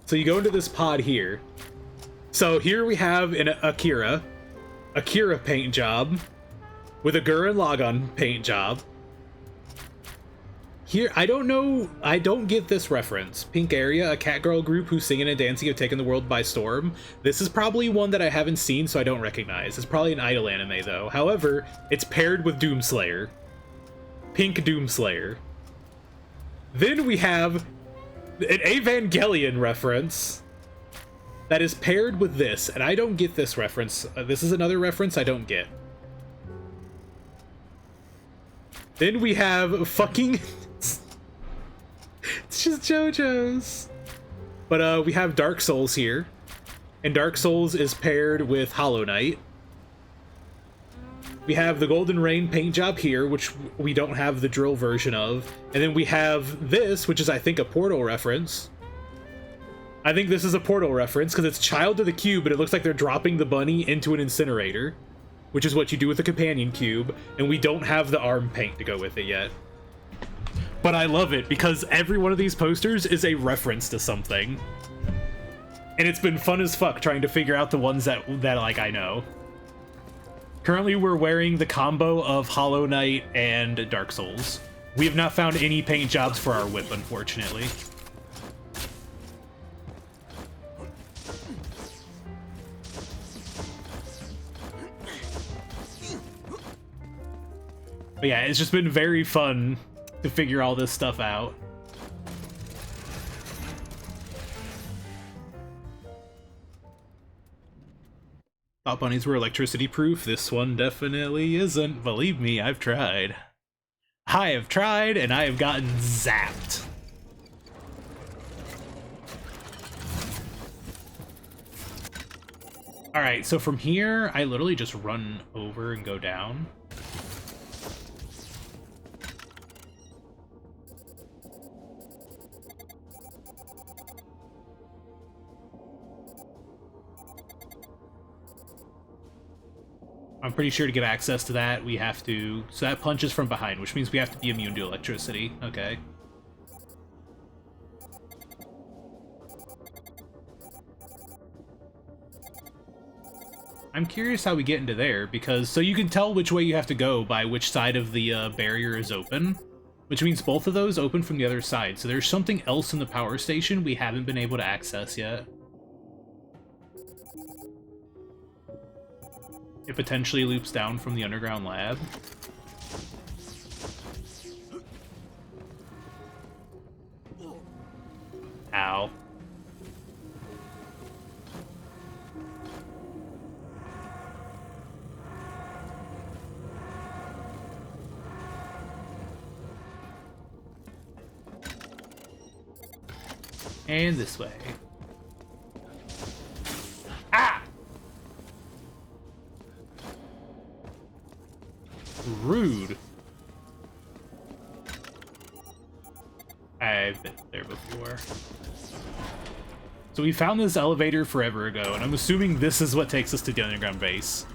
Speaker 5: So you go into this pod here. So here we have an Akira, Akira paint job with a Gurren Lagann paint job. Here, I don't know, I don't get this reference. Pink Area, a cat girl group whose singing and dancing have taken the world by storm. This is probably one that I haven't seen, so I don't recognize. It's probably an idol anime, though. However, it's paired with Doomslayer. Pink Doomslayer. Then we have an Evangelion reference that is paired with this, and I don't get this reference. This is another reference I don't get. Then we have fucking... It's just JoJo's. But we have Dark Souls here. And Dark Souls is paired with Hollow Knight. We have the Golden Rain paint job here, which we don't have the drill version of. And then we have this, which is, I think, a Portal reference. I think this is a Portal reference, because it's Child to the Cube, but it looks like they're dropping the bunny into an incinerator, which is what you do with the companion cube, and we don't have the arm paint to go with it yet. But I love it, because every one of these posters is a reference to something. And it's been fun as fuck trying to figure out the ones that like, I know. Currently, we're wearing the combo of Hollow Knight and Dark Souls. We have not found any paint jobs for our whip, unfortunately. But yeah, it's just been very fun to figure all this stuff out. Thought bunnies were electricity proof. This one definitely isn't. Believe me, I've tried. I have tried, and I have gotten zapped. Alright, so from here, I literally just run over and go down. I'm pretty sure to get access to that, we have to... So that punches from behind, which means we have to be immune to electricity. Okay. I'm curious how we get into there, because... So you can tell which way you have to go by which side of the barrier is open, which means both of those open from the other side. So there's something else in the power station we haven't been able to access yet. It potentially loops down from the underground lab. Ow. And this way. Ah! Rude. I've been there before. So we found this elevator forever ago, and I'm assuming this is what takes us to the underground base.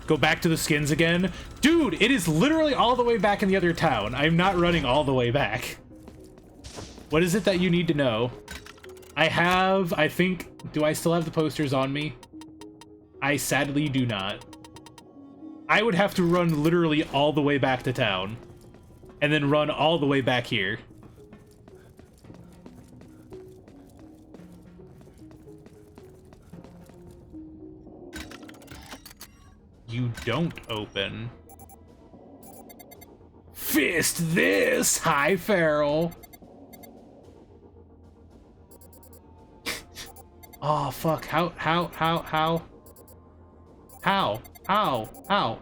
Speaker 5: Go back to the skins again. Dude, it is literally all the way back in the other town. I'm not running all the way back. What is it that you need to know? I think, do I still have the posters on me? I sadly do not. I would have to run literally all the way back to town, and then run all the way back here. You don't open. Fist this! Hi, Feral! Oh, fuck. How?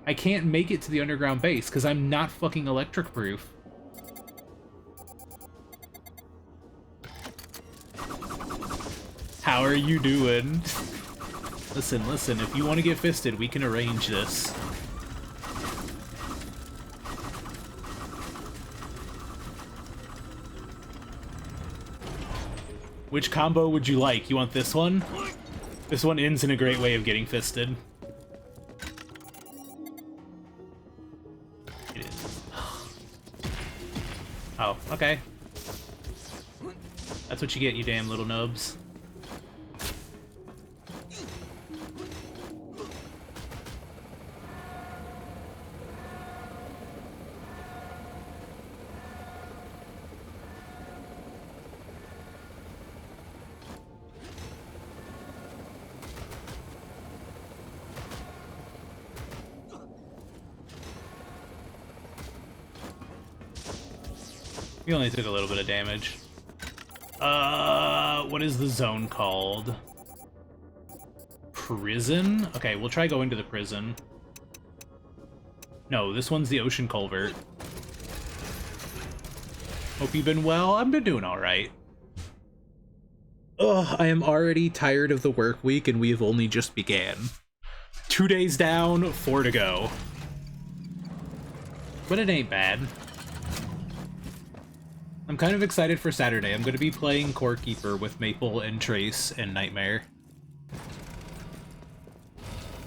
Speaker 5: I can't make it to the underground base because I'm not fucking electric proof. How are you doing? Listen, if you want to get fisted, we can arrange this. Which combo would you like? You want this one? This one ends in a great way of getting fisted. It is. Oh, okay. That's what you get, you damn little nubs. You only took a little bit of damage. What is the zone called? Prison? Okay, we'll try going to the prison. No, this one's the Ocean Culvert. Hope you've been well. I've been doing alright. Ugh, I am already tired of the work week and we have only just began. 2 days down, 4 to go. But it ain't bad. I'm kind of excited for Saturday. I'm going to be playing Core Keeper with Maple and Trace and Nightmare.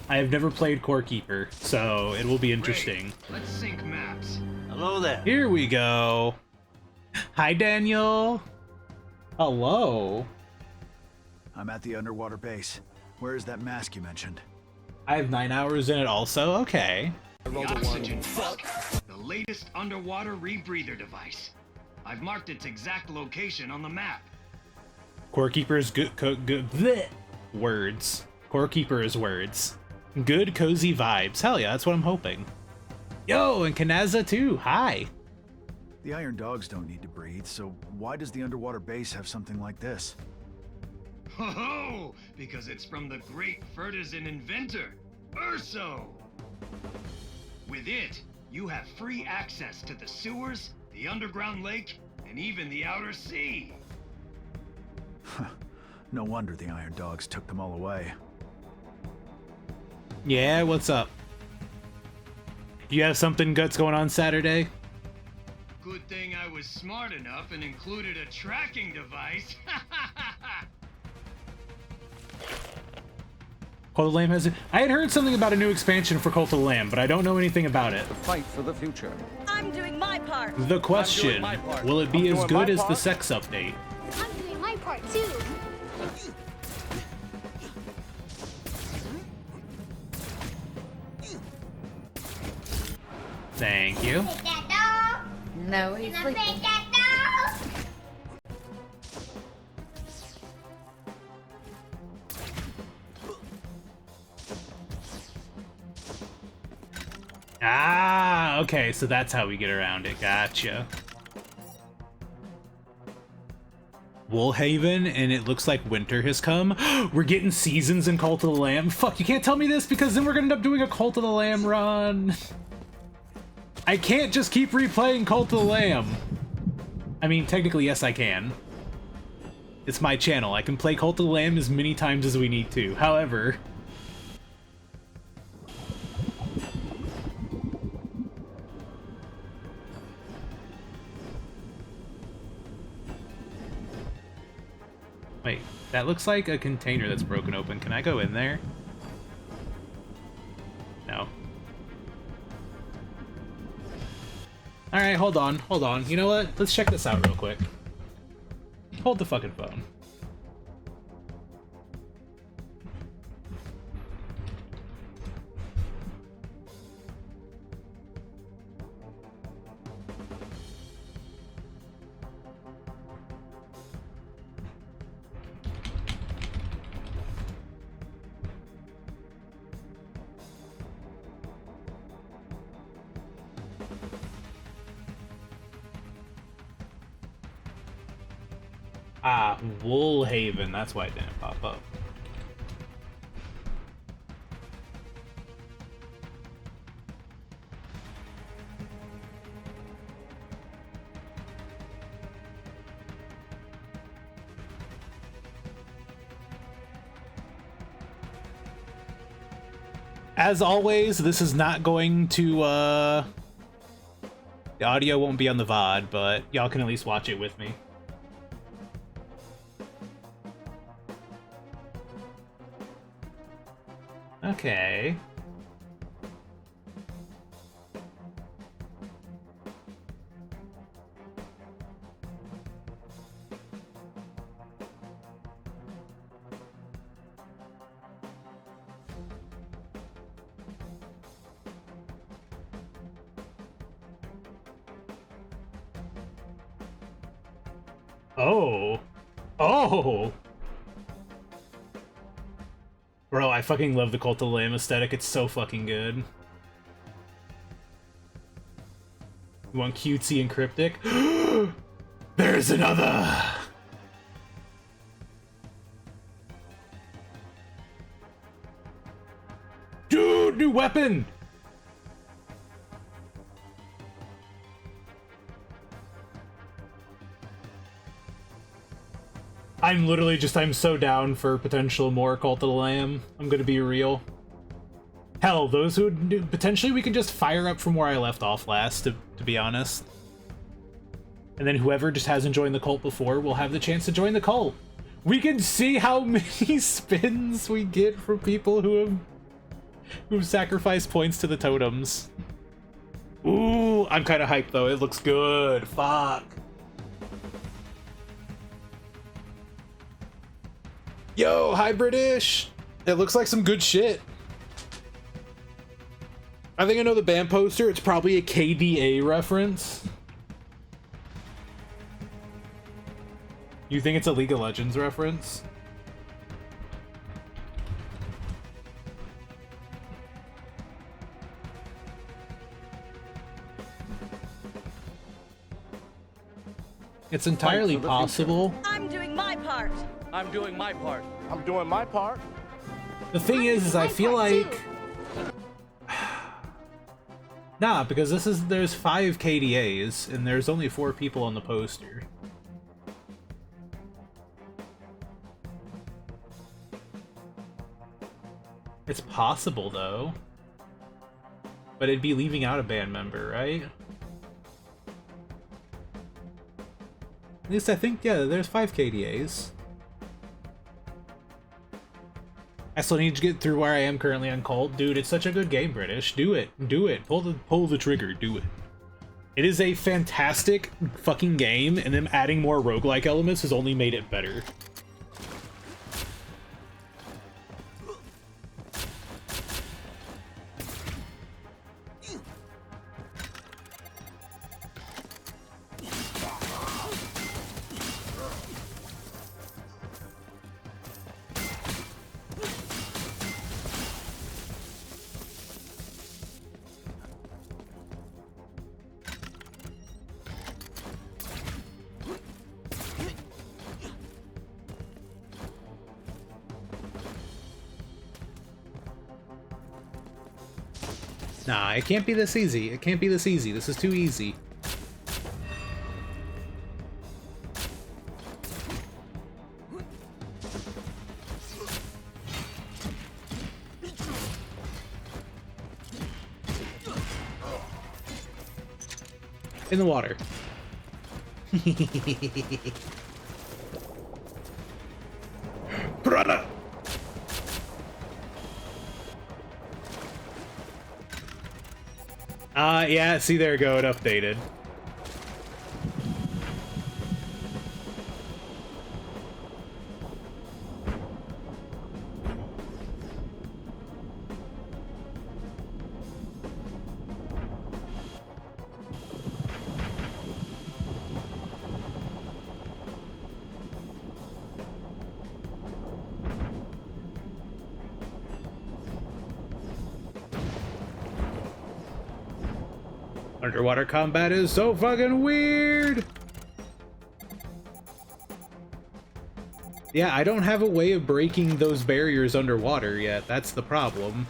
Speaker 5: I have never played Core Keeper, so it will be interesting.
Speaker 3: Let's sync maps.
Speaker 8: Hello there.
Speaker 5: Here we go. Hi, Daniel. Hello.
Speaker 6: I'm at the underwater base. Where is that mask you mentioned?
Speaker 5: I have 9 hours in it also. Okay.
Speaker 3: The oxygen fuck. The latest underwater rebreather device. I've marked its exact location on the map.
Speaker 5: Core Keeper's good bleh. Words. Core Keeper is words. Good, cozy vibes. Hell yeah, that's what I'm hoping. Yo, and Kanaza too. Hi.
Speaker 6: The Iron Dogs don't need to breathe, so why does the underwater base have something like this?
Speaker 3: Ho-ho! Because it's from the great Fertisan inventor, Urso! With it, you have free access to the sewers, the underground lake, and even the outer sea.
Speaker 6: No wonder the Iron Dogs took them all away.
Speaker 5: Yeah, what's up? You have something guts going on Saturday?
Speaker 3: Good thing I was smart enough and included a tracking device.
Speaker 5: Cult of the Lamb has it. I had heard something about a new expansion for Cult of the Lamb, but I don't know anything about it.
Speaker 1: Fight for the future.
Speaker 10: I'm doing my part.
Speaker 5: The question, will it be as good as the sex update?
Speaker 12: I'm doing my part too.
Speaker 5: Thank you.
Speaker 12: Take that doll.
Speaker 4: No, he's
Speaker 12: Take that doll.
Speaker 5: Ah, okay, so that's how we get around it. Gotcha. Woolhaven, and it looks like winter has come. We're getting seasons in Cult of the Lamb. Fuck, you can't tell me this because then we're gonna end up doing a Cult of the Lamb run. I can't just keep replaying Cult of the Lamb. I mean, technically, yes, I can. It's my channel. I can play Cult of the Lamb as many times as we need to. However... Wait, that looks like a container that's broken open. Can I go in there? No. Alright, hold on, hold on. You know what? Let's check this out real quick. Hold the fucking phone. Ah, Woolhaven. That's why it didn't pop up. As always, this is not going to, the audio won't be on the VOD, but y'all can at least watch it with me. Okay. Oh. Oh! Bro, I fucking love the Cult of the Lamb aesthetic. It's so fucking good. You want cutesy and cryptic? There's another! Dude, new weapon! I'm so down for potential more Cult of the Lamb. I'm gonna be real. Hell, those who potentially we can just fire up from where I left off last, to be honest. And then whoever just hasn't joined the cult before will have the chance to join the cult. We can see how many spins we get from people who've sacrificed points to the totems. Ooh, I'm kind of hyped though. It looks good. Fuck. Yo, hi British. It looks like some good shit. I think I know the band poster. It's probably a KDA reference. You think it's a League of Legends reference? It's entirely possible.
Speaker 10: I'm doing my part.
Speaker 1: I'm doing my part. I'm doing my part.
Speaker 5: The thing is I feel like... Nah, because there's 5 KDAs, and there's only 4 people on the poster. It's possible, though. But it'd be leaving out a band member, right? At least I think, yeah, there's 5 KDAs. I still need to get through where I am currently on Cult. Dude, it's such a good game, British. Do it. Do it. Pull the trigger. Do it. It is a fantastic fucking game, and them adding more roguelike elements has only made it better. Nah, it can't be this easy. It can't be this easy. This is too easy. In the water. Brother! Yeah, see, there you go, it updated. Underwater combat is so fucking weird! Yeah, I don't have a way of breaking those barriers underwater yet. That's the problem.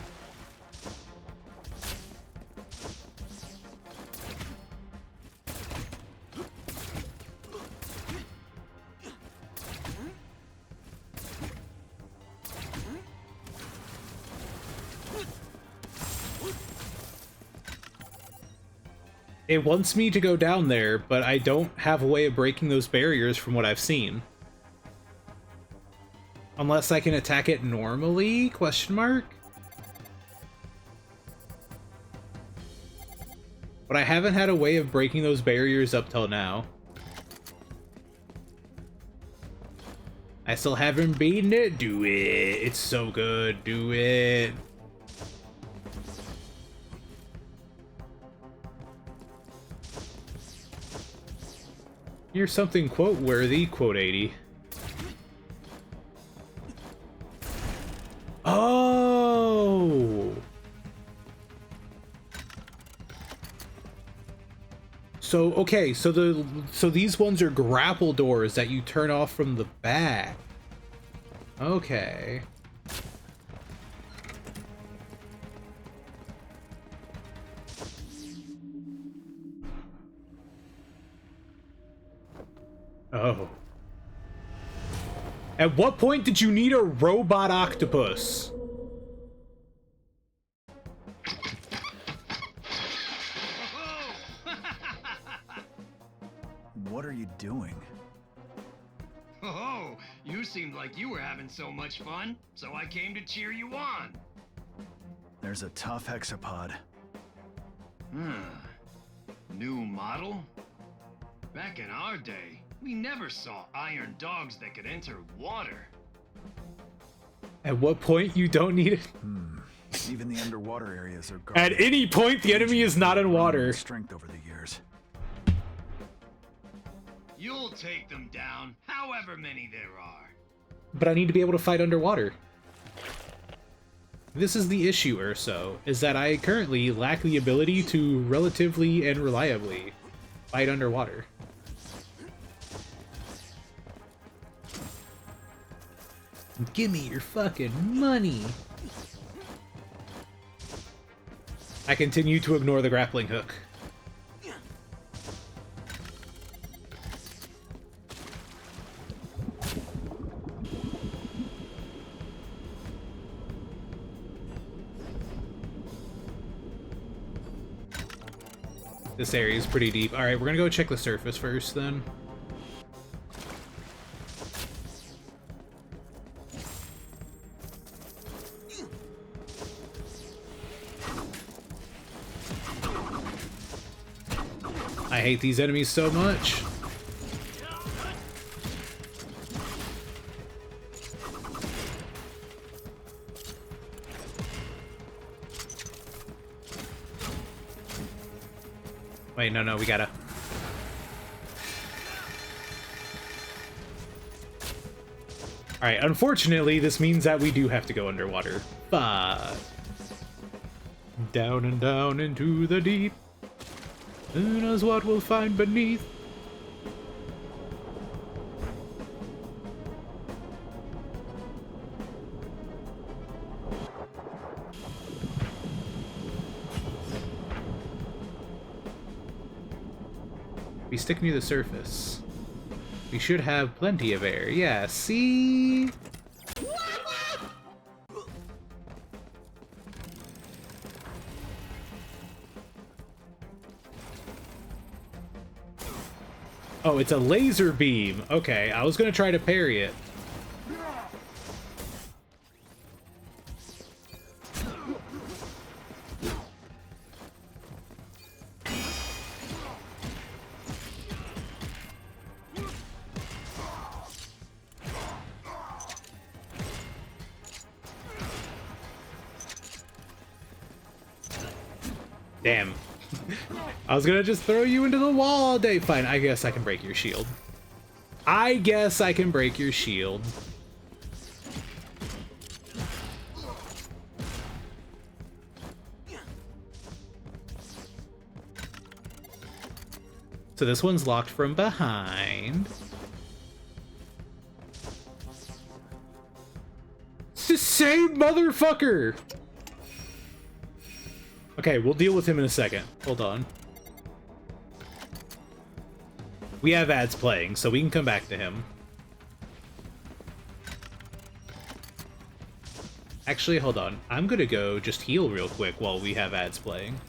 Speaker 5: It wants me to go down there, but I don't have a way of breaking those barriers from what I've seen. Unless I can attack it normally? Question mark? But I haven't had a way of breaking those barriers up till now. I still haven't beaten it? Do it! It's so good. Do it! Here's something quote-worthy, quote 80. Oh!
Speaker 9: so okay, so these ones are grapple doors that you turn off from the back. Okay. Oh. At what point did you need a robot octopus?
Speaker 6: What are you doing?
Speaker 3: Oh, you seemed like you were having so much fun, so I came to cheer you on.
Speaker 6: There's a tough hexapod.
Speaker 3: New model? Back in our day, we never saw iron dogs that could enter water.
Speaker 9: At what point you don't need it?
Speaker 6: Even the underwater areas are guarded.
Speaker 9: At any point, the enemy is not in water.
Speaker 6: Strength over the years.
Speaker 3: You'll take them down, however many there are.
Speaker 9: But I need to be able to fight underwater. This is the issue, Urso, is that I currently lack the ability to relatively and reliably fight underwater. Give me your fucking money! I continue to ignore the grappling hook. This area is pretty deep. Alright, we're gonna go check the surface first, then. I hate these enemies so much. Wait, no, we gotta... Alright, unfortunately, this means that we do have to go underwater. But... down and down into the deep. Who knows what we'll find beneath? We stick near the surface. We should have plenty of air. Yeah, see? Oh, it's a laser beam. Okay, I was gonna try to parry it. Damn. I was gonna just throw you into the wall all day. Fine, I guess I can break your shield. I guess I can break your shield. So this one's locked from behind. It's the same motherfucker! Okay, we'll deal with him in a second. Hold on. We have ads playing, so we can come back to him. Actually, hold on. I'm gonna go just heal real quick while we have ads playing.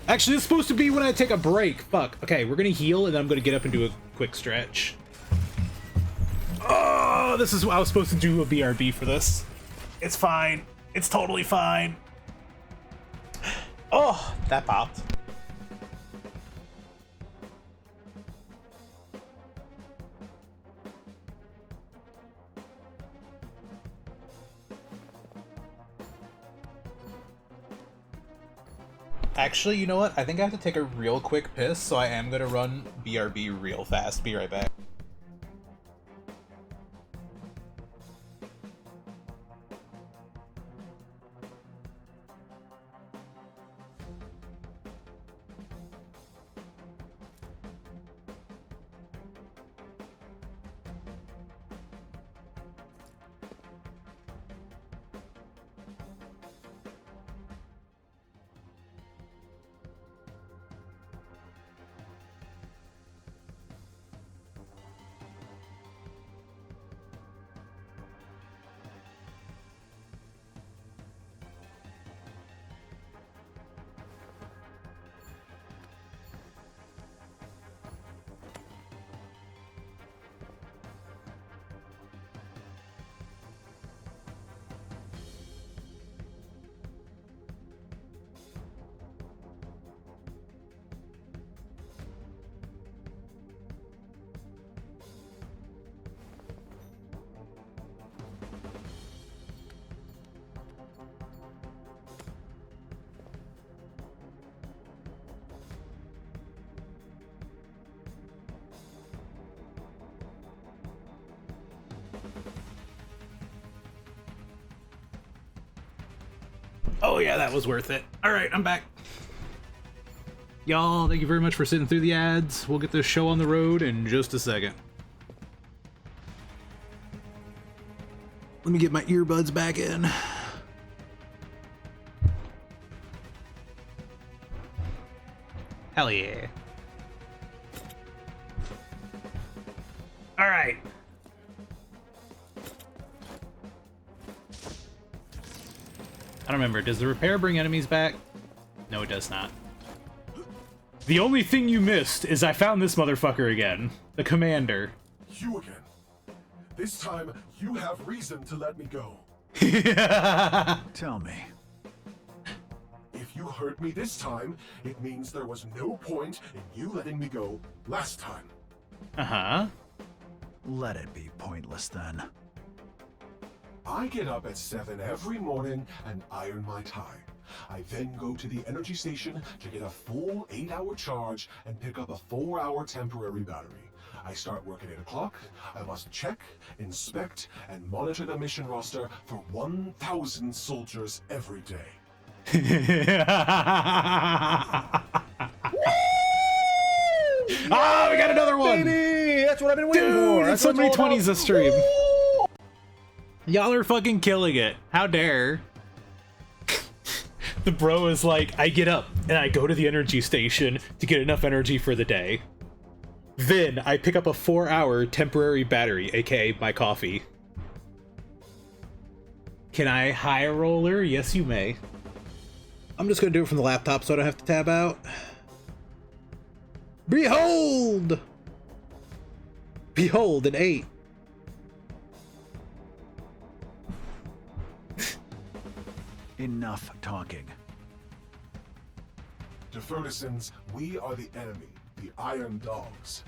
Speaker 9: Actually, it's supposed to be when I take a break. Fuck. Okay, we're gonna heal, and then I'm gonna get up and do a quick stretch. Oh, this is... I was supposed to do a BRB for this. It's fine. It's totally fine. Oh, that popped. Actually, you know what? I think I have to take a real quick piss, so I am gonna run BRB real fast. Be right back.
Speaker 5: Oh yeah, that was worth it. All right, I'm back. Y'all, thank you very much for sitting through the ads. We'll get this show on the road in just a second. Let me get my earbuds back in. Hell yeah. All right. I don't remember. Does the repair bring enemies back? No, it does not. The only thing you missed is I found this motherfucker again. The commander.
Speaker 13: You again. This time, you have reason to let me go.
Speaker 6: Tell me.
Speaker 13: If you hurt me this time, it means there was no point in you letting me go last time.
Speaker 5: Uh-huh.
Speaker 6: Let it be pointless then.
Speaker 13: I get up at 7 every morning and iron my tie. I then go to the energy station to get a full 8-hour charge and pick up a 4-hour temporary battery. I start work at 8 o'clock. I must check, inspect, and monitor the mission roster for 1,000 soldiers every day.
Speaker 5: Ah, we got another one!
Speaker 2: Baby! That's what I've been waiting for!
Speaker 5: That's
Speaker 2: That's
Speaker 5: so many 20s a stream. Y'all are fucking killing it. How dare. The bro is like, I get up and I go to the energy station to get enough energy for the day. Then I pick up a 4-hour temporary battery, aka my coffee. Can I high roller? Yes, you may. I'm just gonna do it from the laptop so I don't have to tab out. Behold! Behold, an 8.
Speaker 6: Enough talking.
Speaker 13: To Ferguson's, we are the enemy, the Iron Dogs.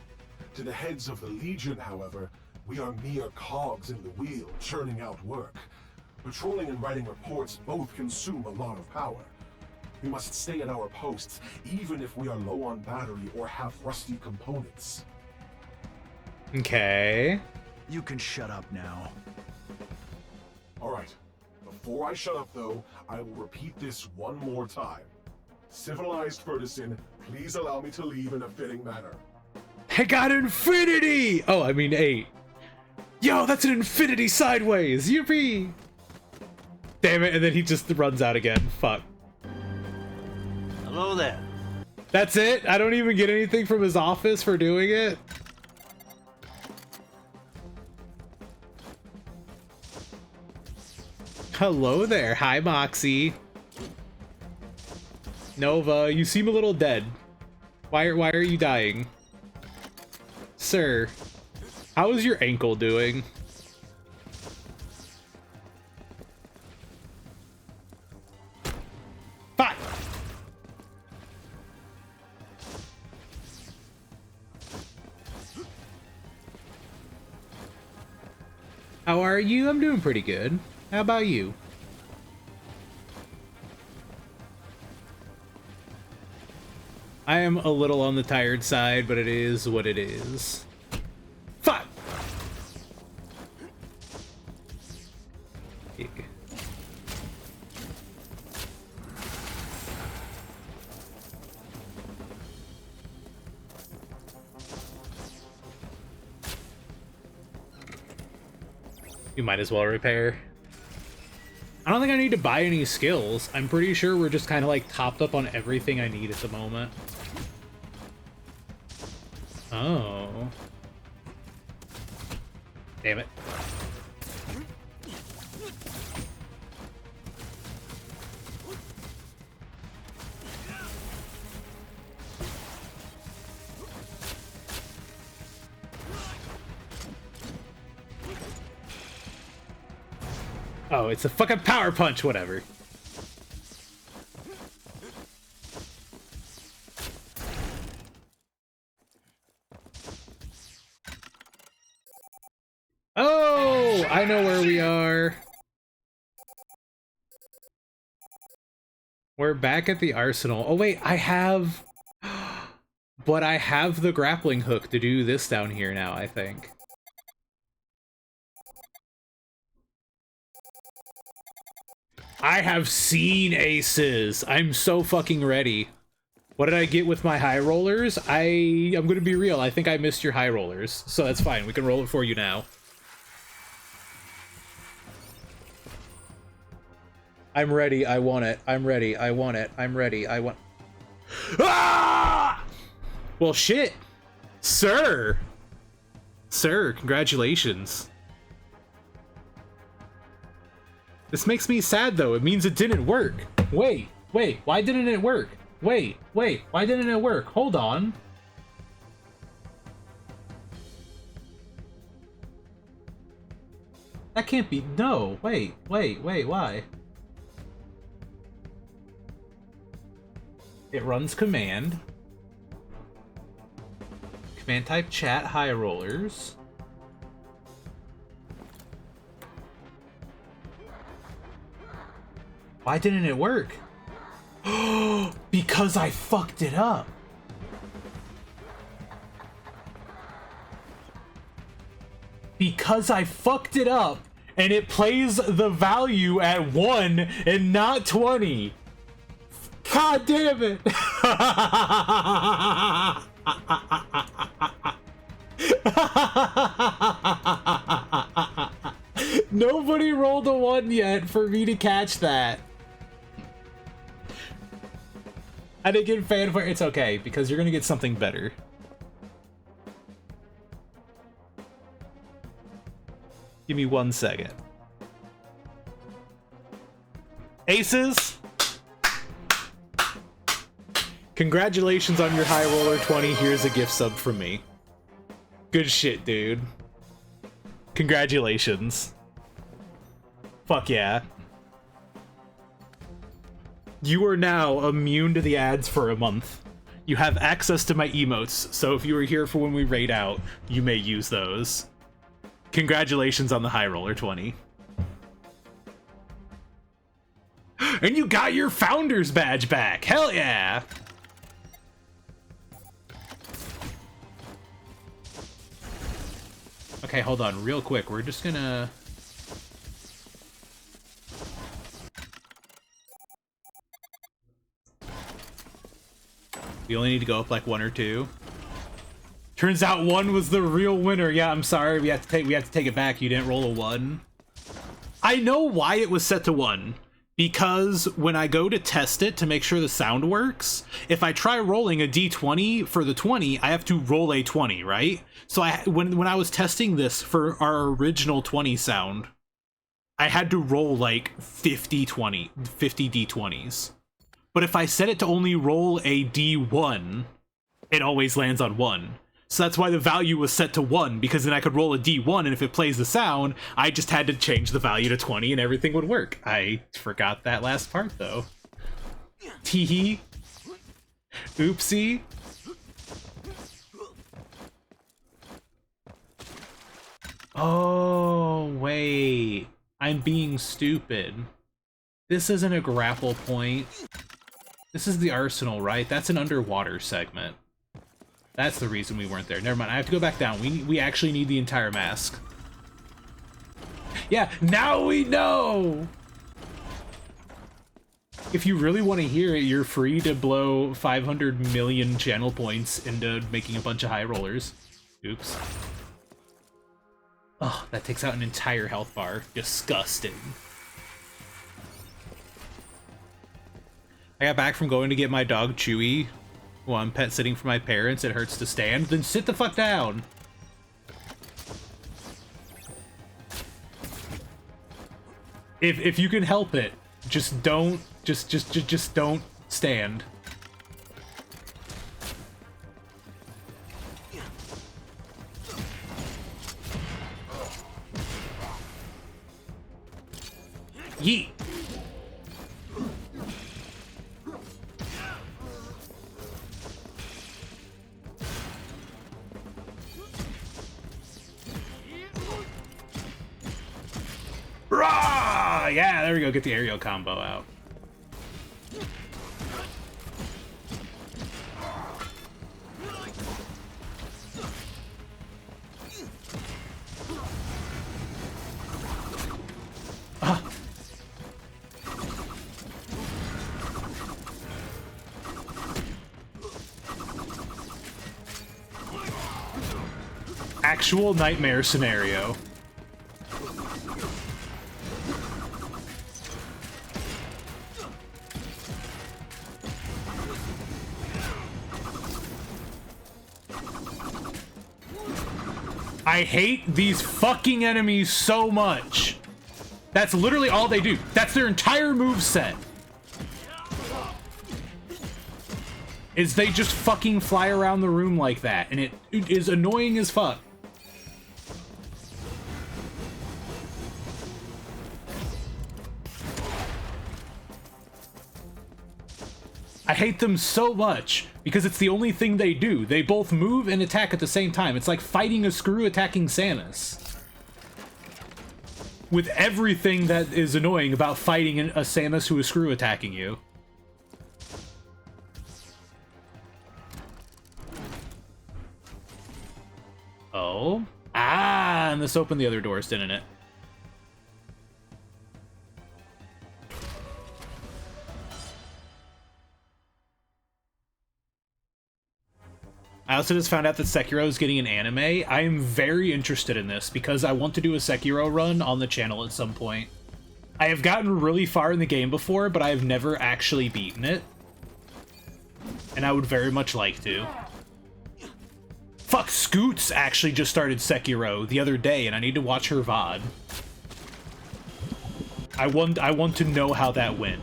Speaker 13: To the heads of the Legion, however, we are mere cogs in the wheel, churning out work. Patrolling and writing reports both consume a lot of power. We must stay at our posts, even if we are low on battery or have rusty components.
Speaker 5: Okay.
Speaker 6: You can shut up now.
Speaker 13: Alright. Before I shut up, though, I will repeat this one more time. Civilized Ferguson, please allow me to leave in a fitting manner.
Speaker 5: I got infinity! Oh, I mean 8. Yo, that's an infinity sideways! Yippee! Damn it, and then he just runs out again. Fuck.
Speaker 8: Hello there.
Speaker 5: That's it? I don't even get anything from his office for doing it? Hello there. Hi, Moxie. Nova, you seem a little dead. Why are you dying? Sir, how is your ankle doing? Fuck! How are you? I'm doing pretty good. How about you? I am a little on the tired side, but it is what it is. Fuck! You might as well repair. I don't think I need to buy any skills. I'm pretty sure we're just kind of like topped up on everything I need at the moment. Oh. Damn it. Oh, it's a fucking power punch, whatever. Oh, I know where we are. We're back at the arsenal. Oh wait, I have... But I have the grappling hook to do this down here now, I think. I have seen aces. I'm so fucking ready. What did I get with my high rollers? I'm gonna be real. I think I missed your high rollers, so that's fine. We can roll it for you now. I'm ready. I want it. I'm ready. I want it. I'm ready. I want. Ah! Well, shit, sir. Sir, congratulations. This makes me sad, though. It means it didn't work. Wait, why didn't it work? Wait, why didn't it work? Hold on. That can't be... No, wait, why? It runs command. Command type chat high rollers. Why didn't it work? Because I fucked it up. Because I fucked it up and it plays the value at 1 and not 20. God damn it. Nobody rolled a 1 yet for me to catch that. I didn't get fanfare. It's okay, because you're gonna get something better. Give me 1 second. Aces! Congratulations on your high roller 20. Here's a gift sub from me. Good shit, dude. Congratulations. Fuck yeah. You are now immune to the ads for a month. You have access to my emotes, so if you were here for when we raid out, you may use those. Congratulations on the high roller 20. And you got your founder's badge back. Hell yeah. Okay, hold on real quick. We're just gonna... We only need to go up like 1 or 2. Turns out 1 was the real winner. Yeah, I'm sorry. We have to take it back. You didn't roll a 1. I know why it was set to 1. Because when I go to test it to make sure the sound works, if I try rolling a d20 for the 20, I have to roll a 20, right? So when I was testing this for our original 20 sound, I had to roll like 50 d20s. But if I set it to only roll a d1, it always lands on 1. So that's why the value was set to 1, because then I could roll a d1, and if it plays the sound, I just had to change the value to 20 and everything would work. I forgot that last part, though. Teehee. Oopsie. Oh, wait. I'm being stupid. This isn't a grapple point. This is the arsenal, right? That's an underwater segment. That's the reason we weren't there. Never mind, I have to go back down. We actually need the entire mask. Yeah, now we know! If you really want to hear it, you're free to blow 500 million channel points into making a bunch of high rollers. Oops. Oh, that takes out an entire health bar. Disgusting. I got back from going to get my dog Chewy while I'm pet sitting for my parents. It hurts to stand. Then sit the fuck down. If you can help it, just don't just don't stand. Yeet. Rah! Yeah, there we go. Get the aerial combo out. actual nightmare scenario. I hate these fucking enemies so much. That's literally all they do. That's their entire move set. Is they just fucking fly around the room like that, and it is annoying as fuck. I hate them so much because it's the only thing they do. They both move and attack at the same time. It's like fighting a screw attacking Samus. With everything that is annoying about fighting a Samus who is screw attacking you. Oh. Ah, and this opened the other doors, didn't it? I also just found out that Sekiro is getting an anime. I am very interested in this because I want to do a Sekiro run on the channel at some point. I have gotten really far in the game before, but I have never actually beaten it. And I would very much like to. Fuck, Scoots actually just started Sekiro the other day, and I need to watch her VOD. I want to know how that went.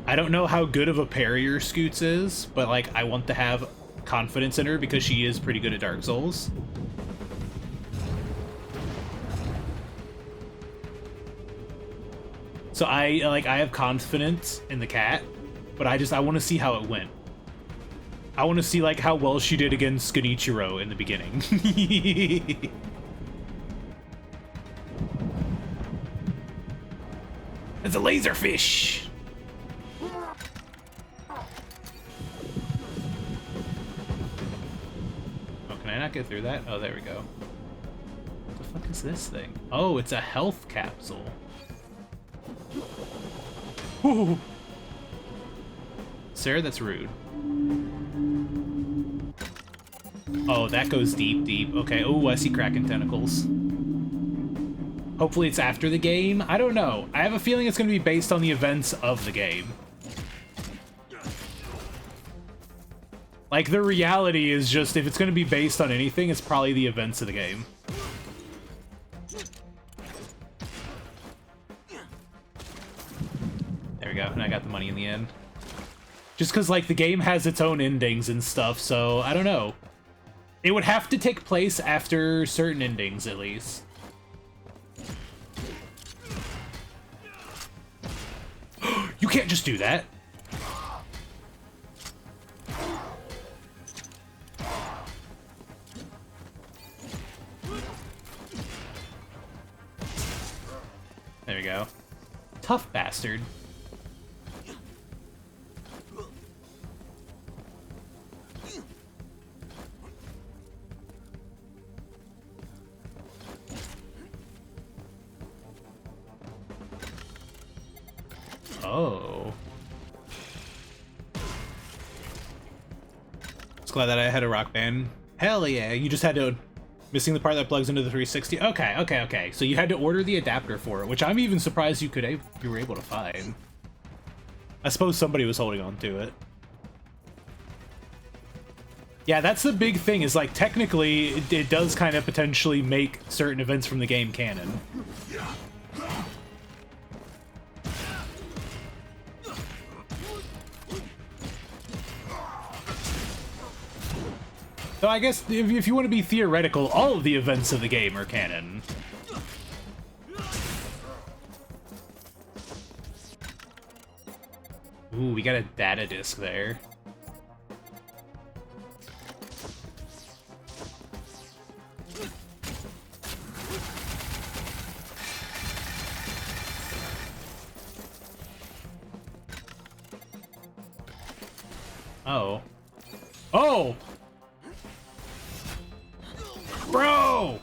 Speaker 5: I don't know how good of a parrier Scoots is, but like I want to have confidence in her because she is pretty good at Dark Souls. So I have confidence in the cat, but I want to see how it went. I want to see like how well she did against Genichiro in the beginning. It's a laserfish. Can I not get through that? Oh, there we go. What the fuck is this thing? Oh, it's a health capsule. Ooh. Sarah, that's rude. Oh, that goes deep, deep. Okay. Oh, I see Kraken tentacles. Hopefully it's after the game. I don't know. I have a feeling it's going to be based on the events of the game. Like, the reality is just, if it's going to be based on anything, it's probably the events of the game. There we go, and I got the money in the end. Just because, like, the game has its own endings and stuff, so I don't know. It would have to take place after certain endings, at least. You can't just do that. There we go. Tough bastard. Oh. Just glad that I had a rock band. Hell yeah, you just had to... Missing the part that plugs into the 360. Okay, okay, okay. So you had to order the adapter for it, which I'm even surprised you were able to find. I suppose somebody was holding on to it. Yeah, that's the big thing, is like technically it does kind of potentially make certain events from the game canon. So I guess if you want to be theoretical, all of the events of the game are canon. Ooh, we got a data disk there. Oh. Oh! Bro!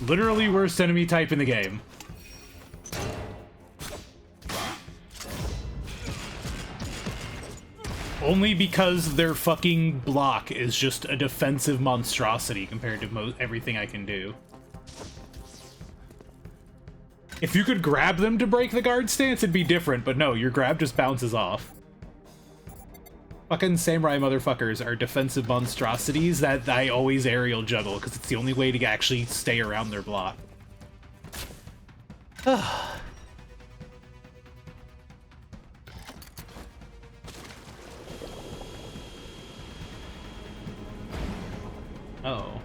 Speaker 5: Literally worst enemy type in the game. Only because their fucking block is just a defensive monstrosity compared to everything I can do. If you could grab them to break the guard stance, it'd be different, but no, your grab just bounces off. Fucking samurai motherfuckers are defensive monstrosities that I always aerial juggle, because it's the only way to actually stay around their block. Oh.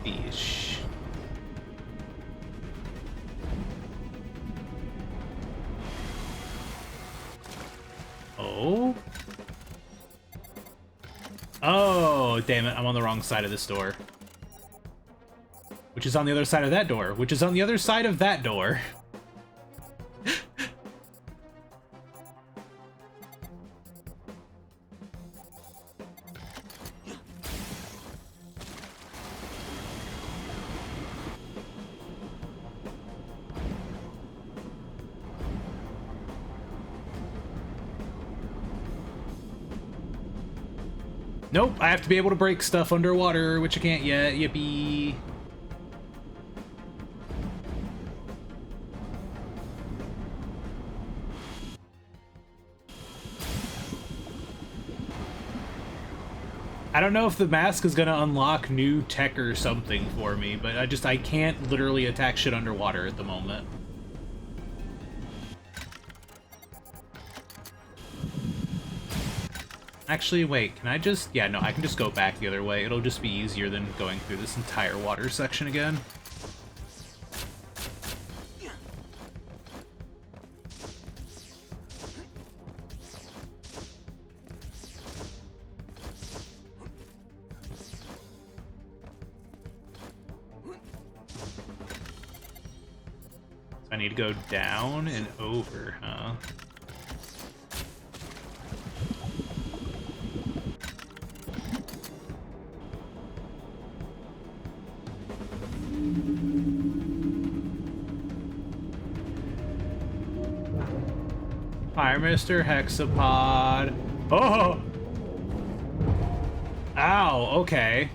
Speaker 5: Fish. Oh? Oh, damn it, I'm on the wrong side of this door. Which is on the other side of that door, which is on the other side of that door. Nope, I have to be able to break stuff underwater, which I can't yet. Yippee. I don't know if the mask is gonna unlock new tech or something for me, but I can't literally attack shit underwater at the moment. Actually, wait, can I just... Yeah, no, I can just go back the other way. It'll just be easier than going through this entire water section again. I need to go down and over, huh? Hi, Mr. Hexapod. Oh! Ow, okay.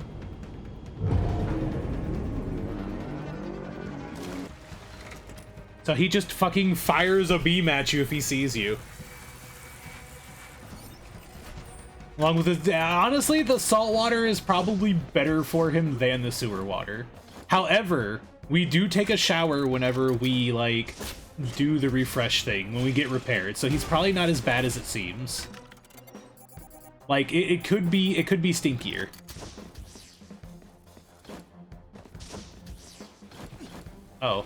Speaker 5: So he just fucking fires a beam at you if he sees you. Along with the... Honestly, the salt water is probably better for him than the sewer water. However, we do take a shower whenever we, like, do the refresh thing, when we get repaired. So he's probably not as bad as it seems. Like, it could be stinkier. Oh.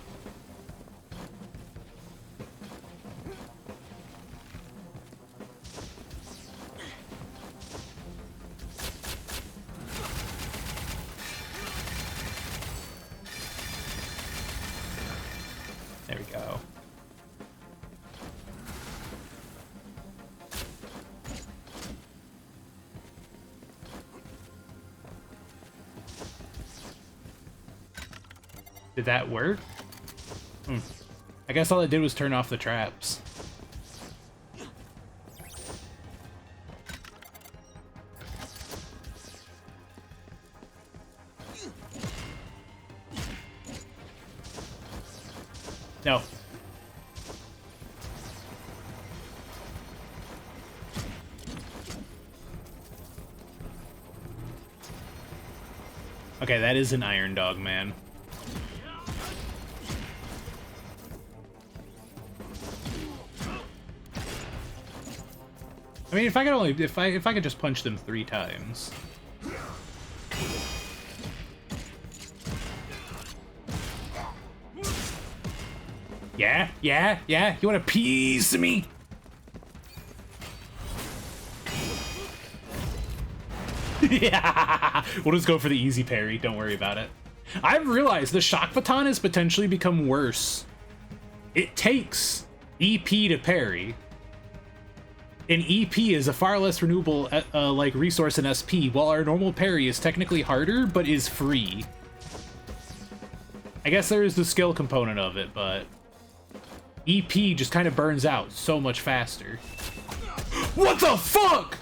Speaker 5: There we go. Did that work? I guess all it did was turn off the traps. No. Okay, that is an iron dog, man. I mean, if I could just punch them 3 times. Yeah? You want a piece of me? Yeah! We'll just go for the easy parry, don't worry about it. I've realized the shock baton has potentially become worse. It takes EP to parry. And EP is a far less renewable like resource in SP, while our normal parry is technically harder, but is free. I guess there is the skill component of it, but EP just kind of burns out so much faster. What the fuck?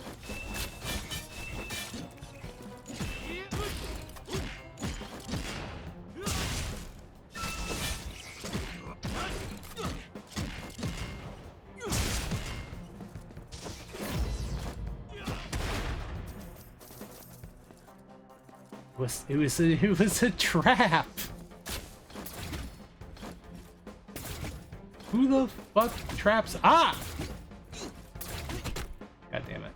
Speaker 5: It was a trap. Who the fuck traps? Ah! God damn it.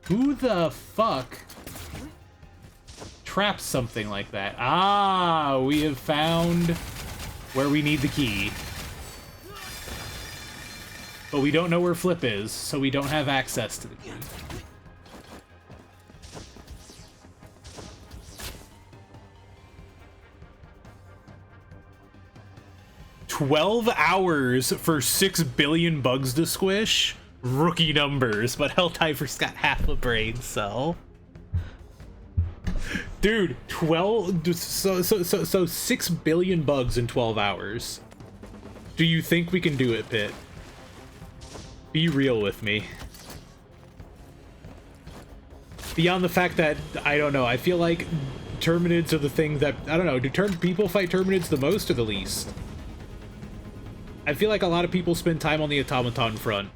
Speaker 5: Who the fuck traps something like that? Ah, we have found where we need the key. But we don't know where Flip is, so we don't have access to the key. 12 hours for 6 billion bugs to squish? Rookie numbers, but Helldiver's got half a brain cell. Dude, 6 billion bugs in 12 hours. Do you think we can do it, Pit? Be real with me. Beyond the fact that, I don't know, I feel like Terminids are the thing that, I don't know, do people fight Terminids the most or the least? I feel like a lot of people spend time on the automaton front.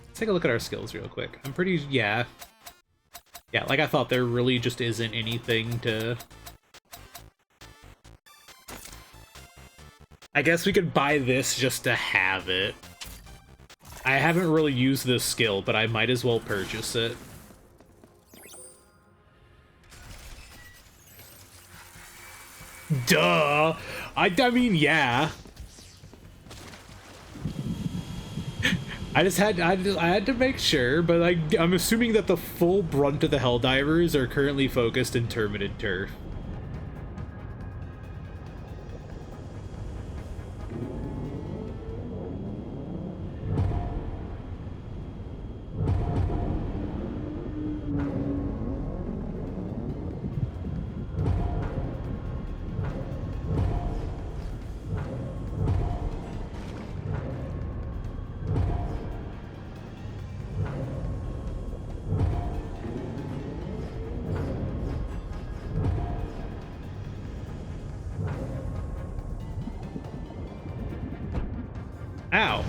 Speaker 5: Let's take a look at our skills real quick. I'm pretty, yeah. Yeah, like I thought, there really just isn't anything to... I guess we could buy this just to have it. I haven't really used this skill, but I might as well purchase it. Duh! I mean, yeah. I had to make sure, but I'm assuming that the full brunt of the Helldivers are currently focused in Terminid Turf. Ow.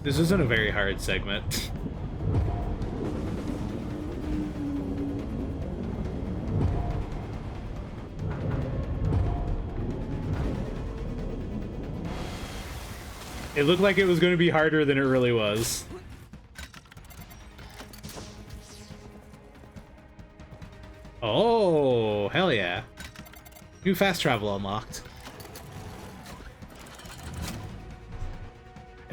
Speaker 5: This isn't a very hard segment. It looked like it was going to be harder than it really was. Oh, hell yeah. New fast travel unlocked.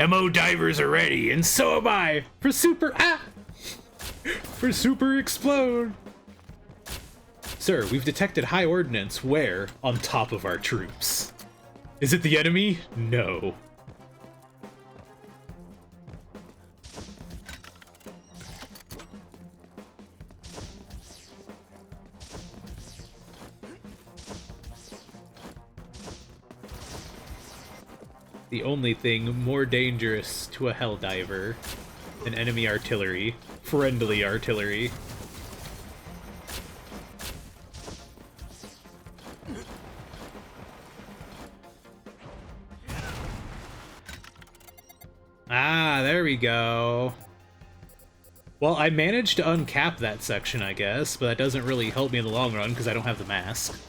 Speaker 5: MO divers are ready, and so am I! For super explode! Sir, we've detected high ordnance where? On top of our troops. Is it the enemy? No. The only thing more dangerous to a Helldiver than enemy artillery. Friendly artillery. Ah, there we go. Well, I managed to uncap that section, I guess, but that doesn't really help me in the long run because I don't have the mask.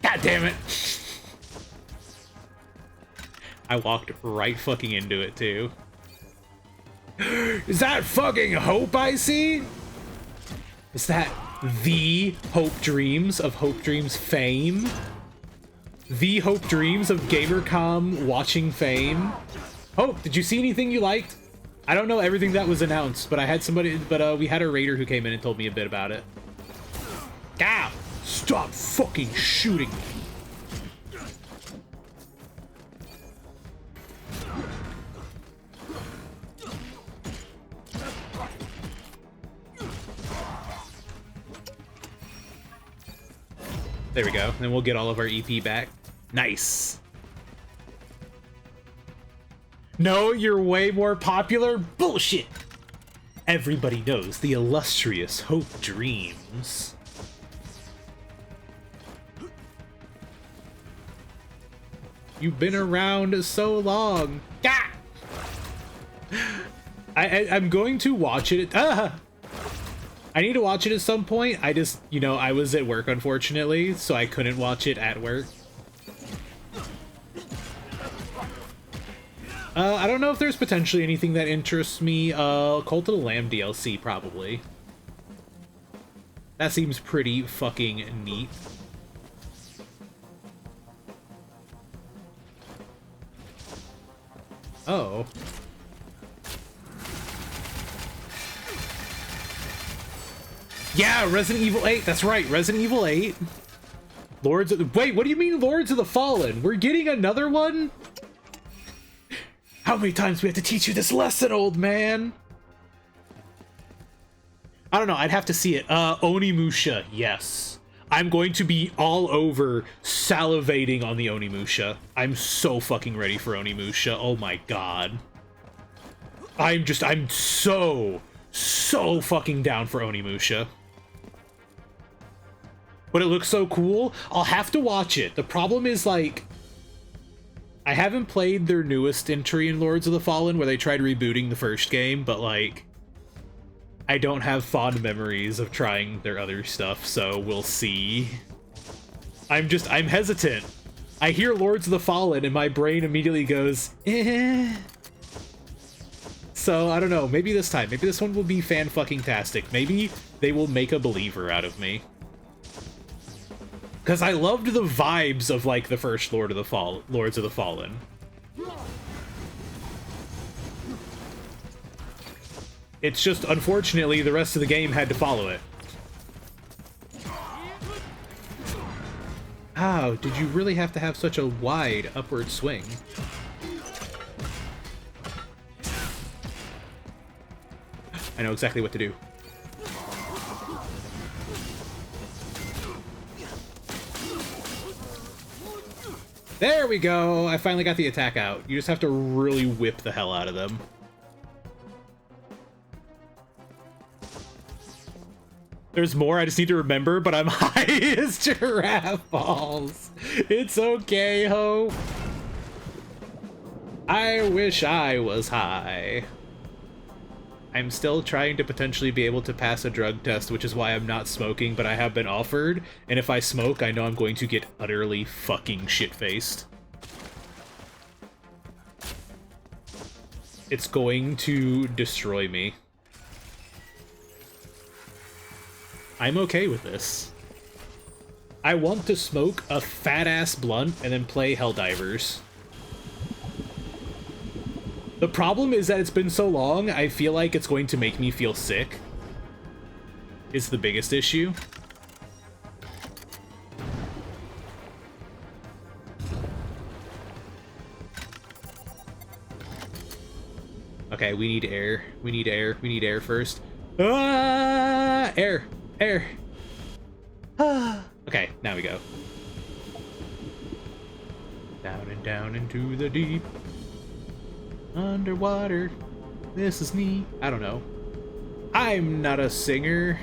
Speaker 5: God damn it! I walked right fucking into it, too. Is that fucking Hope I see? Is that the Hope Dreams of Hope Dreams fame? The Hope Dreams of Gamercom watching fame? Hope, did you see anything you liked? I don't know everything that was announced, but I had somebody, we had a raider who came in and told me a bit about it. Ow! Stop fucking shooting me. There we go. Then we'll get all of our EP back. Nice. No, you're way more popular? Bullshit! Everybody knows the illustrious Hope Dreams. You've been around so long. Ah! I'm going to watch it. I need to watch it at some point. I just, you know, I was at work, unfortunately, so I couldn't watch it at work. I don't know if there's potentially anything that interests me. Cult of the Lamb DLC, probably. That seems pretty fucking neat. Oh. Yeah, Resident Evil 8. That's right, Resident Evil 8. Lords of the... Wait, what do you mean Lords of the Fallen? We're getting another one? How many times do we have to teach you this lesson, old man? I don't know, I'd have to see it. Onimusha, yes. I'm going to be all over salivating on the Onimusha. I'm so fucking ready for Onimusha. Oh my god. I'm so fucking down for Onimusha. But it looks so cool. I'll have to watch it. The problem is, like, I haven't played their newest entry in Lords of the Fallen where they tried rebooting the first game, but, like, I don't have fond memories of trying their other stuff, so we'll see. I'm hesitant. I hear Lords of the Fallen and my brain immediately goes, eh. So, I don't know. Maybe this time. Maybe this one will be fan-fucking-tastic. Maybe they will make a believer out of me. Because I loved the vibes of, like, the first Lords of the Fallen. It's just, unfortunately, the rest of the game had to follow it. How did you really have to have such a wide upward swing? I know exactly what to do. There we go! I finally got the attack out. You just have to really whip the hell out of them. There's more, I just need to remember, but I'm high as giraffe balls. It's okay, Hope. I wish I was high. I'm still trying to potentially be able to pass a drug test, which is why I'm not smoking, but I have been offered, and if I smoke, I know I'm going to get utterly fucking shit-faced. It's going to destroy me. I'm okay with this. I want to smoke a fat-ass blunt and then play Helldivers. The problem is that it's been so long, I feel like it's going to make me feel sick. Is the biggest issue. Okay, we need air. We need air. We need air first. Ah! Air! Air! Ah! Okay, now we go. Down and down into the deep. Underwater. This is me. I don't know. I'm not a singer.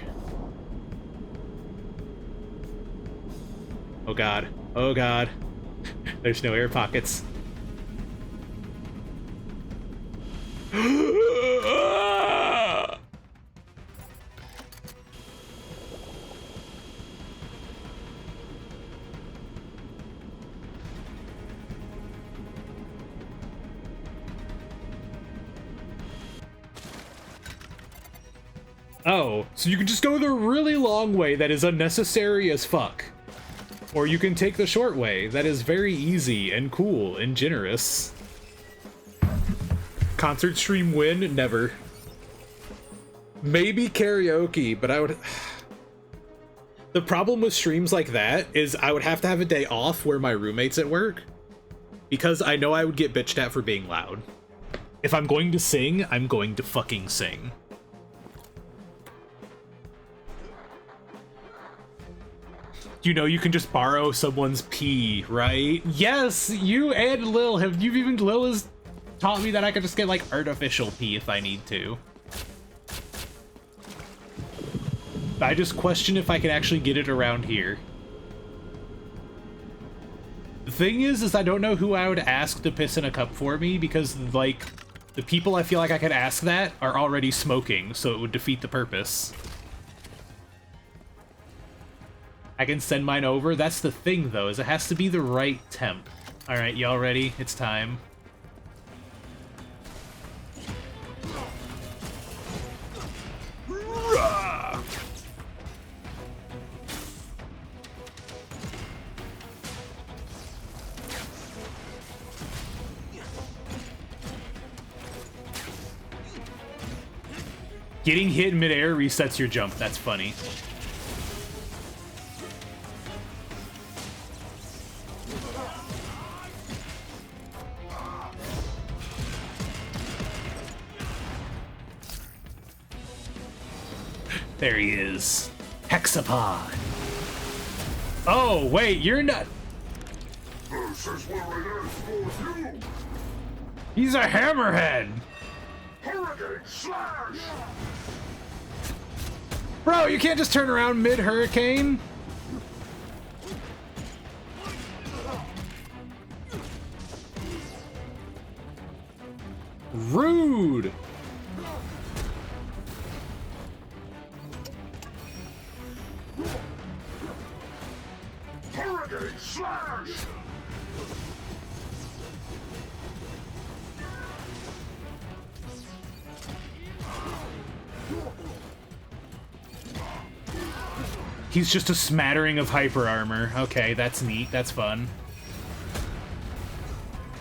Speaker 5: Oh god. Oh god. There's no air pockets. Oh, so you can just go the really long way that is unnecessary as fuck. Or you can take the short way that is very easy and cool and generous. Concert stream win? Never. Maybe karaoke, but I would... The problem with streams like that is I would have to have a day off where my roommate's at work, because I know I would get bitched at for being loud. If I'm going to sing, I'm going to fucking sing. You know, you can just borrow someone's pee, right? Yes, you and Lil have. Lil has taught me that I could just get like artificial pee if I need to. I just question if I can actually get it around here. The thing is I don't know who I would ask to piss in a cup for me, because like the people I feel like I could ask that are already smoking, so it would defeat the purpose. I can send mine over. That's the thing, though, is it has to be the right temp. All right, y'all ready? It's time. Getting hit in midair resets your jump. That's funny. There he is. Hexapod. Oh, wait, you're not...
Speaker 13: This is where it is for you!
Speaker 5: He's a hammerhead!
Speaker 13: Hurricane slash!
Speaker 5: Bro, you can't just turn around mid-hurricane. Rude!
Speaker 13: Hurricane slash!
Speaker 5: He's just a smattering of hyper armor. Okay, that's neat. That's fun.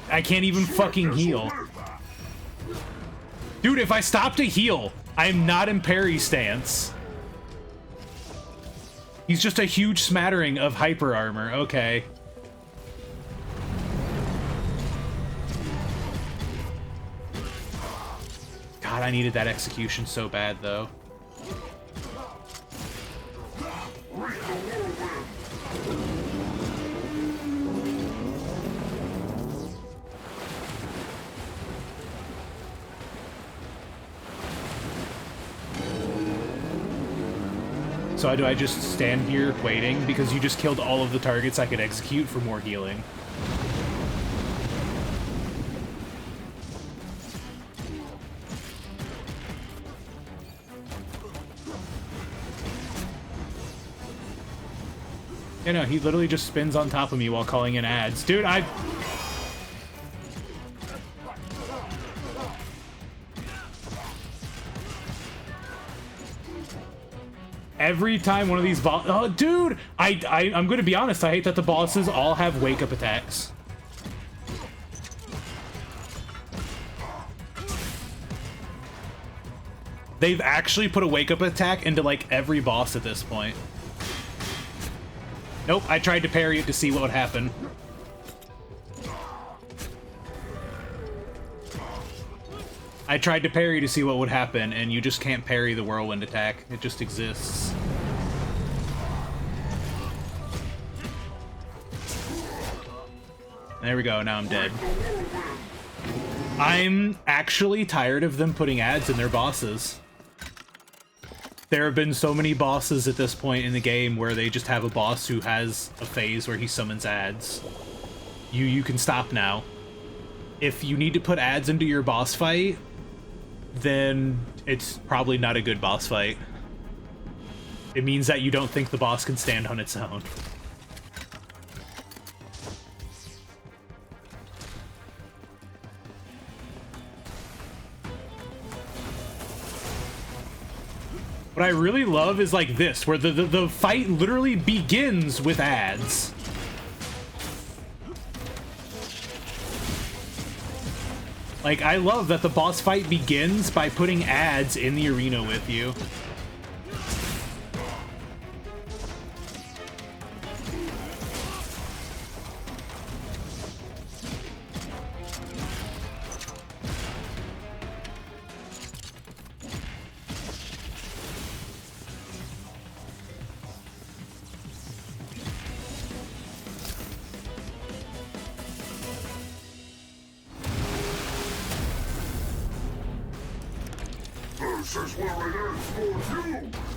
Speaker 5: I can't even fucking heal. Dude, if I stop to heal, I'm not in parry stance. He's just a huge smattering of hyper armor. Okay. God, I needed that execution so bad, though. So do I just stand here waiting? Because you just killed all of the targets I could execute for more healing. You know, he literally just spins on top of me while calling in ads. Dude, every time one of these bosses... Oh, dude! I'm gonna be honest, I hate that the bosses all have wake-up attacks. They've actually put a wake-up attack into, like, every boss at this point. Nope, I tried to parry it to see what would happen. I tried to parry to see what would happen, and you just can't parry the whirlwind attack. It just exists. There we go, now I'm dead. I'm actually tired of them putting ads in their bosses. There have been so many bosses at this point in the game where they just have a boss who has a phase where he summons ads. You can stop now. If you need to put ads into your boss fight, then it's probably not a good boss fight. It means that you don't think the boss can stand on its own. What I really love is like this, where the fight literally begins with ads. Like, I love that the boss fight begins by putting ads in the arena with you.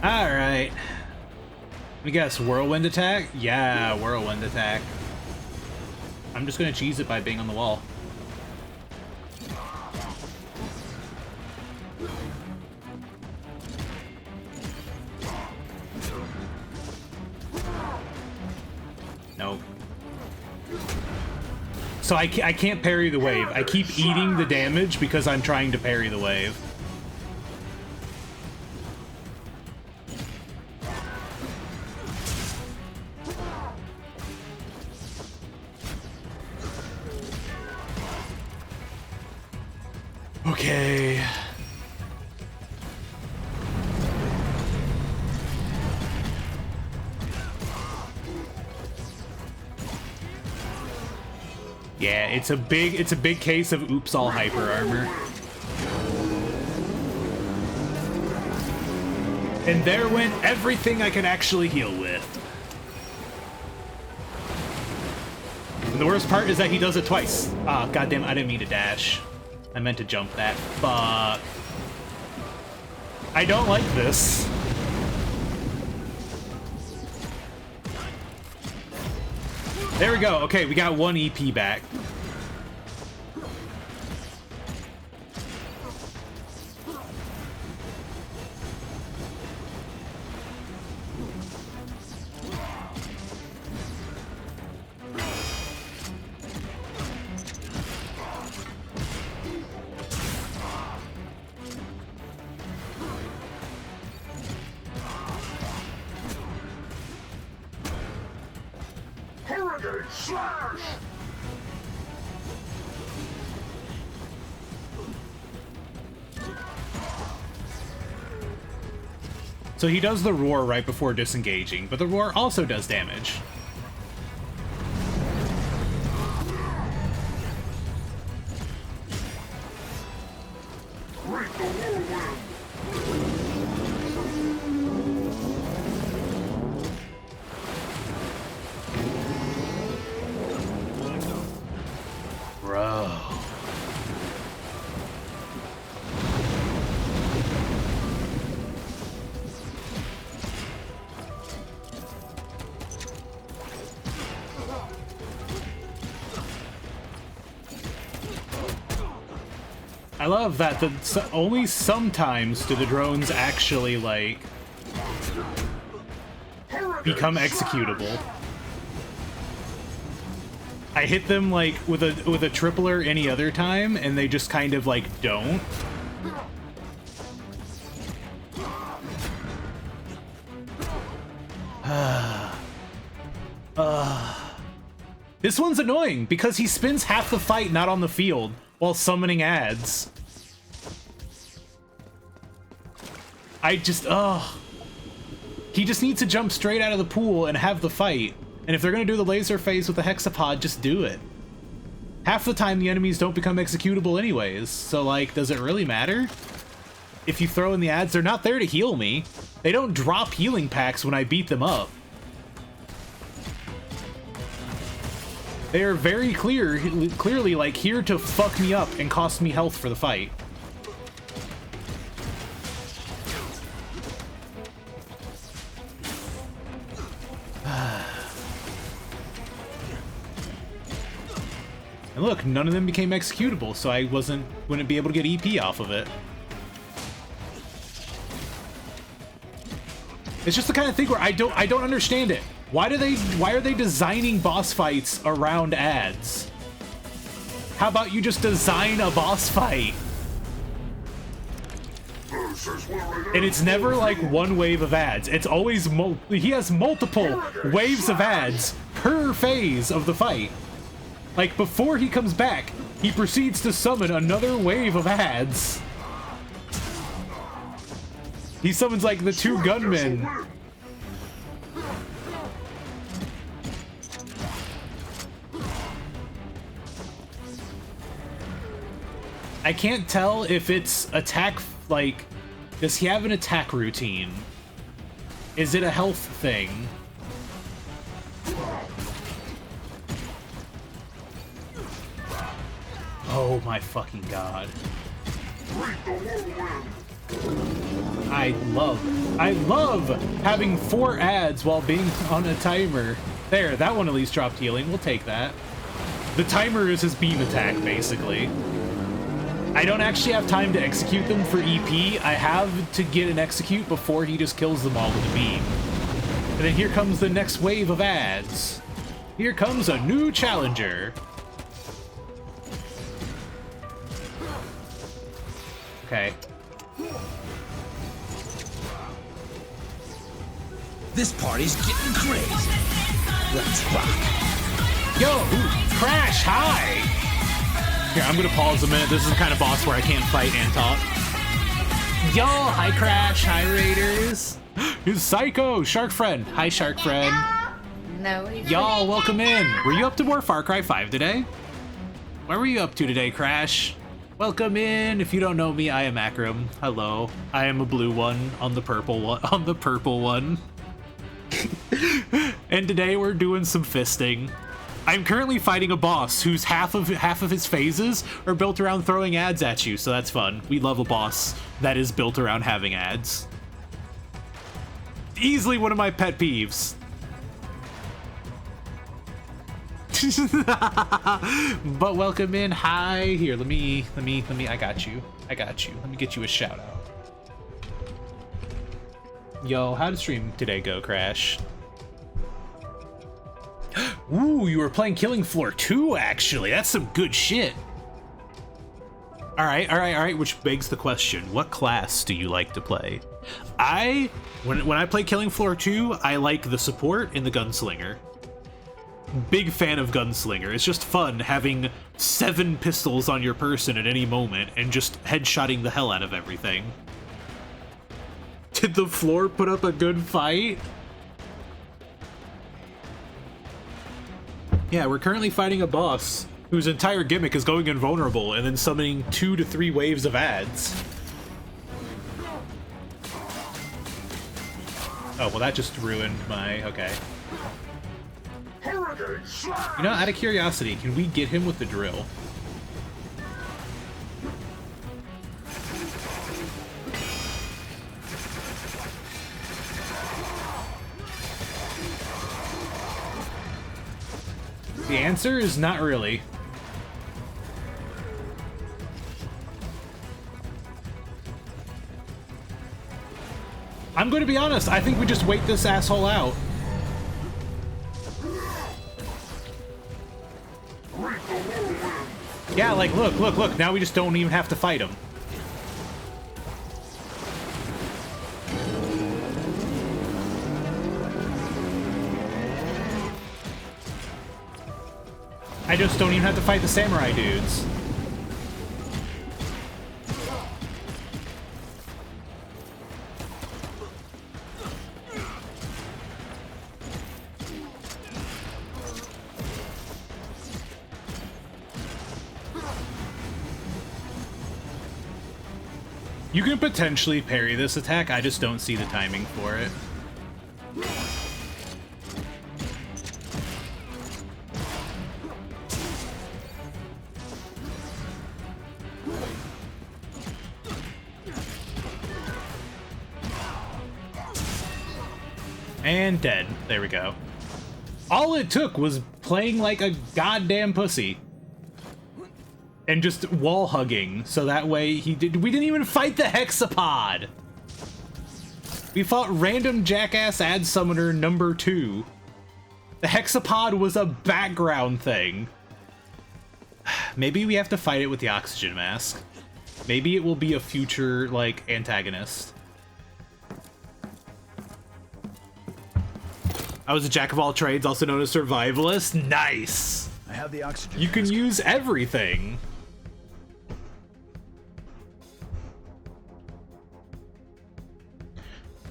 Speaker 5: Alright. We guess whirlwind attack? Yeah, whirlwind attack. I'm just gonna cheese it by being on the wall. Nope. So I can't parry the wave. I keep eating the damage because I'm trying to parry the wave. Okay. Yeah, it's a big case of oops all hyper armor. And there went everything I could actually heal with. And the worst part is that he does it twice. Ah, goddamn, I didn't mean to dash. I meant to jump that. Fuck. I don't like this. There we go. Okay, we got 1 EP back.
Speaker 13: Slash!
Speaker 5: So he does the roar right before disengaging, but the roar also does damage. I love that only sometimes do the drones actually, like, become executable. I hit them, like, with a tripler any other time, and they just kind of, like, don't. This one's annoying, because he spends half the fight not on the field, while summoning ads. He just needs to jump straight out of the pool and have the fight. And if they're gonna do the laser phase with the hexapod, just do it. Half the time the enemies don't become executable anyways, so like, does it really matter? If you throw in the ads, they're not there to heal me. They don't drop healing packs when I beat them up. They are very clearly like here to fuck me up and cost me health for the fight. And look, none of them became executable, so I wouldn't be able to get EP off of it. It's just the kind of thing where I don't understand it. Why are they designing boss fights around ads? How about you just design a boss fight? And it's never like one wave of ads. It's always he has multiple waves of ads per phase of the fight. Like before he comes back, he proceeds to summon another wave of ads. He summons like the 2 gunmen. I can't tell if it's attack, like, does he have an attack routine? Is it a health thing? Oh my fucking god. I love having 4 ads while being on a timer. There, that one at least dropped healing. We'll take that. The timer is his beam attack, basically. I don't actually have time to execute them for EP. I have to get an execute before he just kills them all with a beam. And then here comes the next wave of ads. Here comes a new challenger. Okay.
Speaker 7: This party's getting crazy. Let's rock.
Speaker 5: Yo, Crash, hi! Here, I'm gonna pause a minute. This is the kind of boss where I can't fight and talk. Yo, hi Crash, hi Raiders. He's Psycho, Shark Friend. Hi Shark Friend.
Speaker 12: No.
Speaker 5: Y'all, welcome in. Were you up to more Far Cry 5 today? What were you up to today, Crash? Welcome in. If you don't know me, I am Akram. Hello. I am a blue one on the purple one. And today we're doing some fisting. I'm currently fighting a boss whose half of his phases are built around throwing ads at you, so that's fun. We love a boss that is built around having ads. Easily one of my pet peeves. But welcome in. Hi. Here, let me I got you. Let me get you a shout out. Yo, how did stream today go, Crash? Ooh, you were playing Killing Floor 2, actually. That's some good shit. All right, which begs the question, what class do you like to play? When I play Killing Floor 2, I like the support and the gunslinger. Big fan of gunslinger. It's just fun having 7 pistols on your person at any moment and just headshotting the hell out of everything. Did the floor put up a good fight? Yeah, we're currently fighting a boss whose entire gimmick is going invulnerable and then summoning 2 to 3 waves of ads. Oh, well that just ruined my... okay. You know, out of curiosity, can we get him with the drill? The answer is not really. I'm going to be honest, I think we just wait this asshole out. Yeah, like, look, now we just don't even have to fight him. I just don't even have to fight the samurai dudes. You can potentially parry this attack, I just don't see the timing for it. And dead. There we go. All it took was playing like a goddamn pussy. And just wall hugging, so that way we didn't even fight the hexapod! We fought random jackass ad summoner number 2. The hexapod was a background thing. Maybe we have to fight it with the oxygen mask. Maybe it will be a future, like, antagonist. I was a jack of all trades, also known as survivalist. Nice!
Speaker 6: I have the oxygen.
Speaker 5: You can use everything.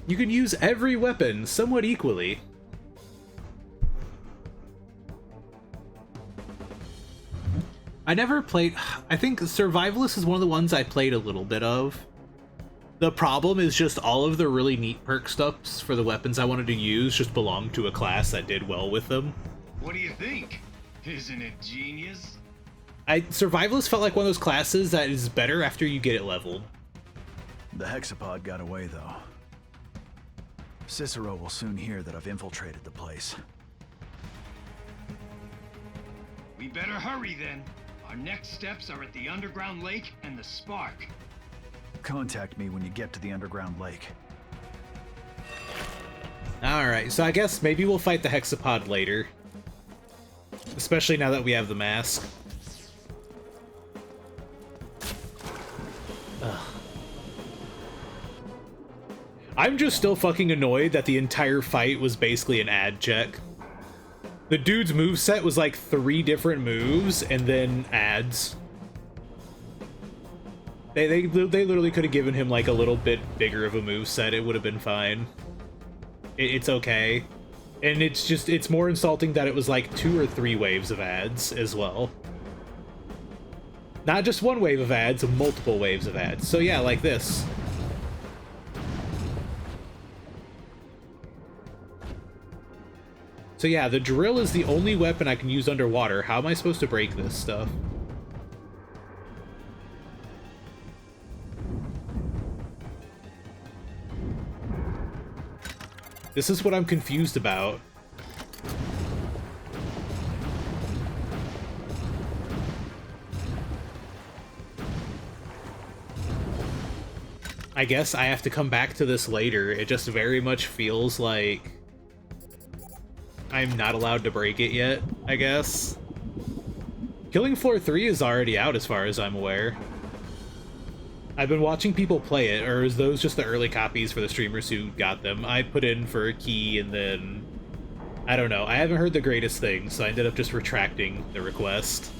Speaker 5: You can use every weapon somewhat equally. I never played... I think Survivalist is one of the ones I played a little bit of. The problem is just all of the really neat perk stuffs for the weapons I wanted to use just belonged to a class that did well with them.
Speaker 3: What do you think? Isn't it genius?
Speaker 5: Survivalist felt like one of those classes that is better after you get it leveled.
Speaker 6: The hexapod got away, though. Cicero will soon hear that I've infiltrated the place.
Speaker 3: We better hurry then. Our next steps are at the underground lake and the spark.
Speaker 6: Contact me when you get to the underground lake.
Speaker 5: Alright, so I guess maybe we'll fight the hexapod later. Especially now that we have the mask. Ugh. I'm just still fucking annoyed that the entire fight was basically an ad check. The dude's moveset was like 3 different moves and then ads. They literally could have given him like a little bit bigger of a moveset. It would have been fine. It's okay. And it's more insulting that it was like 2 or 3 waves of ads as well. Not just 1 wave of ads, multiple waves of ads. So yeah, like this. So yeah, the drill is the only weapon I can use underwater. How am I supposed to break this stuff? This is what I'm confused about. I guess I have to come back to this later. It just very much feels like I'm not allowed to break it yet, I guess. Killing Floor 3 is already out as far as I'm aware. I've been watching people play it, or is those just the early copies for the streamers who got them? I put in for a key and then... I don't know. I haven't heard the greatest things, so I ended up just retracting the request.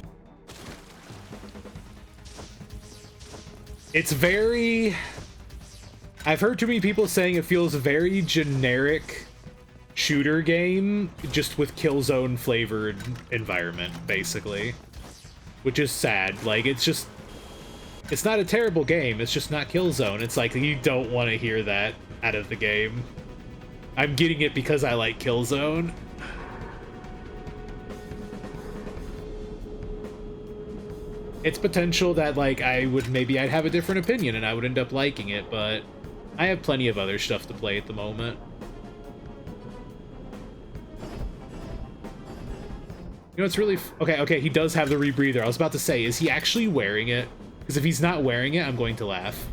Speaker 5: It's very... I've heard too many people saying it feels very generic shooter game, just with Killzone flavored environment, basically. Which is sad. Like, it's just... It's not a terrible game, it's just not Killzone. It's like, you don't want to hear that out of the game. I'm getting it because I like Killzone. It's potential that, like, maybe I'd have a different opinion and I would end up liking it, but I have plenty of other stuff to play at the moment. You know, it's really... Okay, he does have the rebreather. I was about to say, is he actually wearing it? Because if he's not wearing it, I'm going to laugh.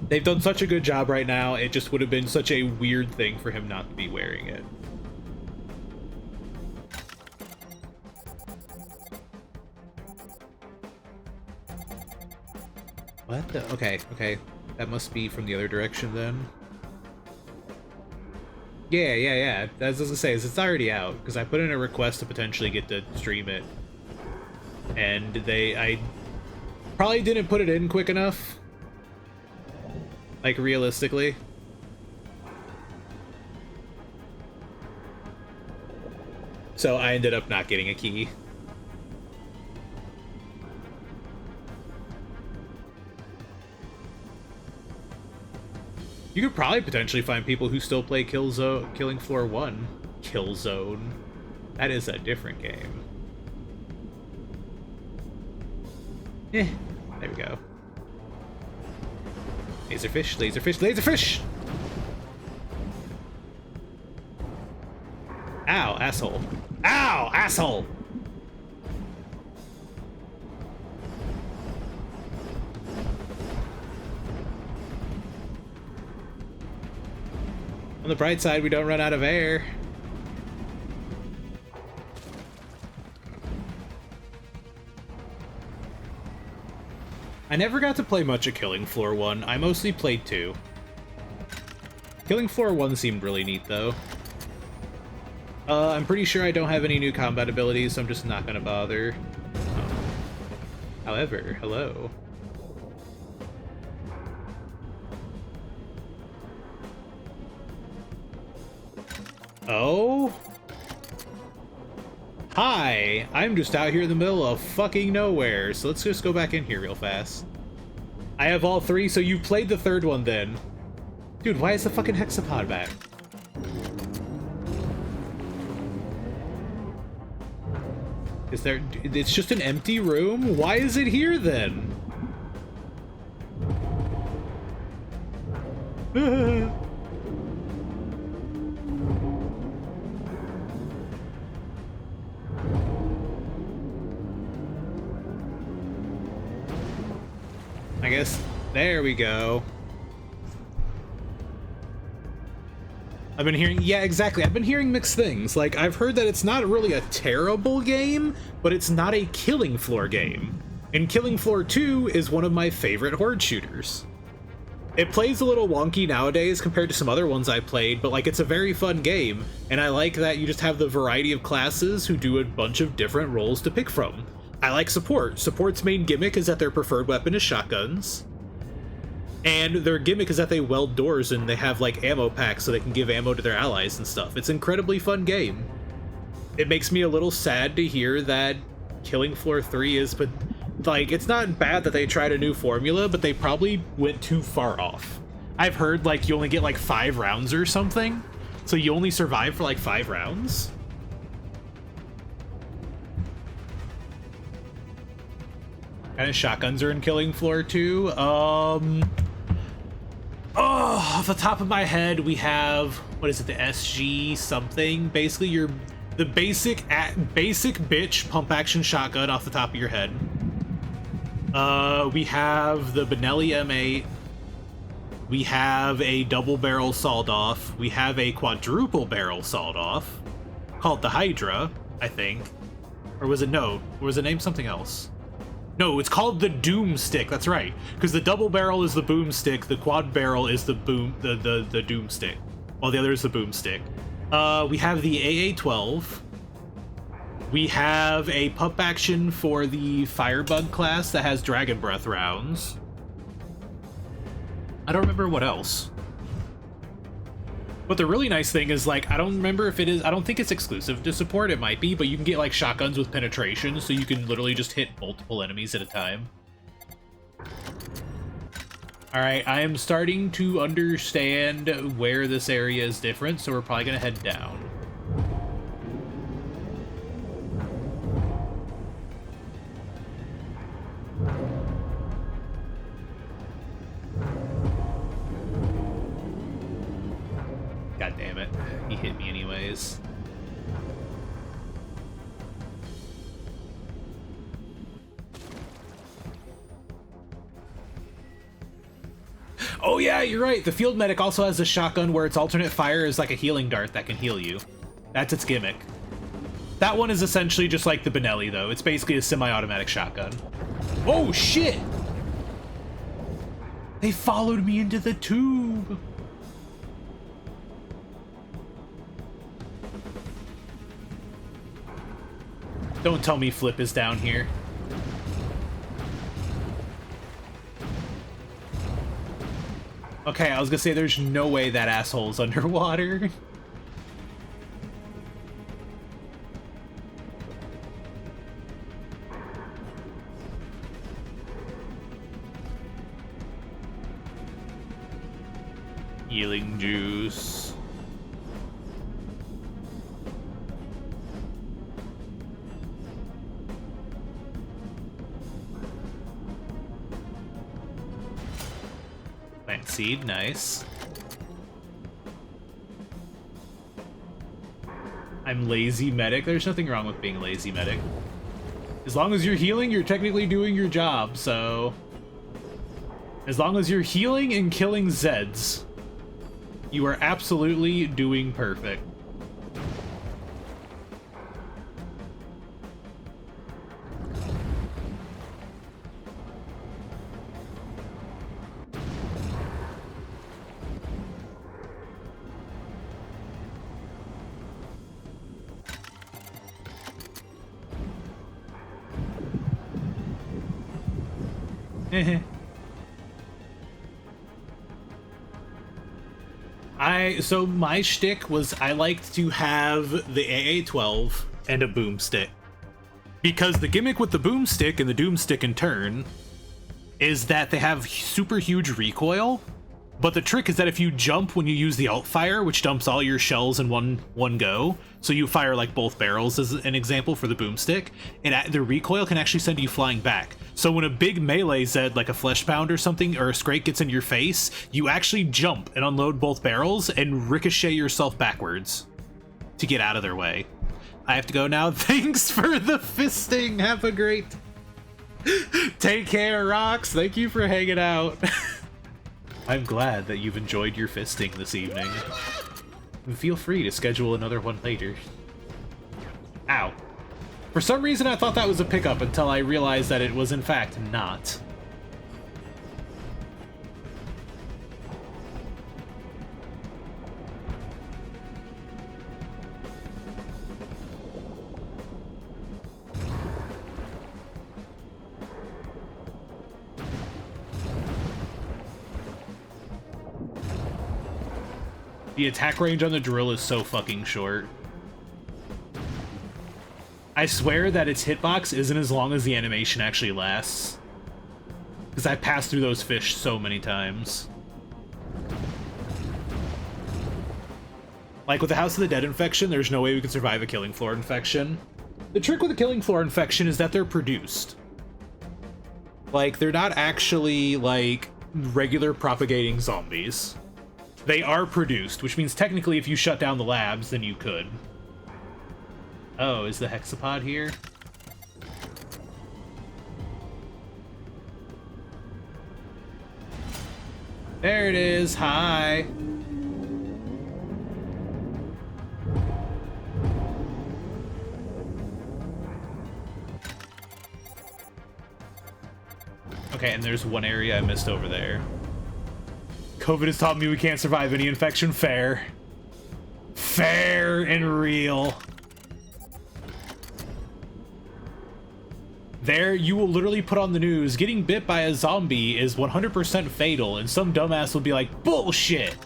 Speaker 5: They've done such a good job right now, it just would have been such a weird thing for him not to be wearing it. What the... Okay. That must be from the other direction then. Yeah. As I was gonna say, it's already out, because I put in a request to potentially get to stream it. And I probably didn't put it in quick enough. Like, realistically. So I ended up not getting a key. You could probably potentially find people who still play Killing Floor 1. Killzone. That is a different game. There we go. Laserfish! Ow, asshole. Ow, asshole! On the bright side, we don't run out of air. I never got to play much of Killing Floor 1. I mostly played 2. Killing Floor 1 seemed really neat, though. I'm pretty sure I don't have any new combat abilities, so I'm just not gonna bother. However, hello. Oh? Hi! I'm just out here in the middle of fucking nowhere, so let's just go back in here real fast. I have all 3, so you played the 3rd one then. Dude, why is the fucking hexapod back? Is there... It's just an empty room? Why is it here then? I guess... There we go. I've been hearing... Yeah, exactly. I've been hearing mixed things. Like, I've heard that it's not really a terrible game, but it's not a Killing Floor game. And Killing Floor 2 is one of my favorite horde shooters. It plays a little wonky nowadays compared to some other ones I played, but like it's a very fun game, and I like that you just have the variety of classes who do a bunch of different roles to pick from. I like support. Support's main gimmick is that their preferred weapon is shotguns. And their gimmick is that they weld doors and they have like ammo packs so they can give ammo to their allies and stuff. It's an incredibly fun game. It makes me a little sad to hear that Killing Floor 3 is, but like, it's not bad that they tried a new formula, but they probably went too far off. I've heard like you only get like 5 rounds or something, so you only survive for like 5 rounds. Kind of shotguns are in Killing Floor 2. Oh, off the top of my head, we have, what is it, the SG something? Basically, the basic bitch pump action shotgun off the top of your head. We have the Benelli M8. We have a double barrel sawed off. We have a quadruple barrel sawed off called the Hydra, I think. Or was it no? Or was it named something else? No, it's called the Doom Stick. That's right, because the double barrel is the boom stick, the quad barrel is the the Doom Stick, while the other is the boom stick. We have the AA-12. We have a pump action for the Firebug class that has Dragon Breath rounds. I don't remember what else. But the really nice thing is, like, I don't remember if it is, I don't think it's exclusive to support, it might be, but you can get, like, shotguns with penetration, so you can literally just hit multiple enemies at a time. Alright, I am starting to understand where this area is different, so we're probably gonna head down. God damn it. He hit me anyways. Oh yeah, you're right. The field medic also has a shotgun where its alternate fire is like a healing dart that can heal you. That's its gimmick. That one is essentially just like the Benelli though. It's basically a semi-automatic shotgun. Oh shit! They followed me into the tube. Don't tell me Flip is down here. Okay, I was gonna say there's no way that asshole's underwater. Healing juice. Plant seed, nice. I'm lazy medic. There's nothing wrong with being lazy medic. As long as you're healing, you're technically doing your job, so... As long as you're healing and killing Zeds, you are absolutely doing perfect. So my shtick was I liked to have the AA-12 and a boomstick. Because the gimmick with the boomstick and the doomstick in turn is that they have super huge recoil, but the trick is that if you jump when you use the alt fire, which dumps all your shells in one go, so you fire like both barrels as an example for the boomstick, the recoil can actually send you flying back. So when a big melee Zed like a flesh pound or something or a scrake gets in your face, you actually jump and unload both barrels and ricochet yourself backwards to get out of their way. I have to go now. Thanks for the fisting. Have a great... Take care, Rox. Thank you for hanging out. I'm glad that you've enjoyed your fisting this evening. Feel free to schedule another one later. Ow. For some reason I thought that was a pickup until I realized that it was in fact not. The attack range on the drill is so fucking short. I swear that its hitbox isn't as long as the animation actually lasts. Because I passed through those fish so many times. Like with the House of the Dead infection, there's no way we could survive a killing floor infection. The trick with a killing floor infection is that they're produced. Like, they're not actually, like, regular propagating zombies. They are produced, which means technically if you shut down the labs, then you could. Oh, is the hexapod here? There it is, hi! Okay, and there's one area I missed over there. COVID has taught me we can't survive any infection. Fair. Fair and real. There, you will literally put on the news, getting bit by a zombie is 100% fatal, and some dumbass will be like, bullshit!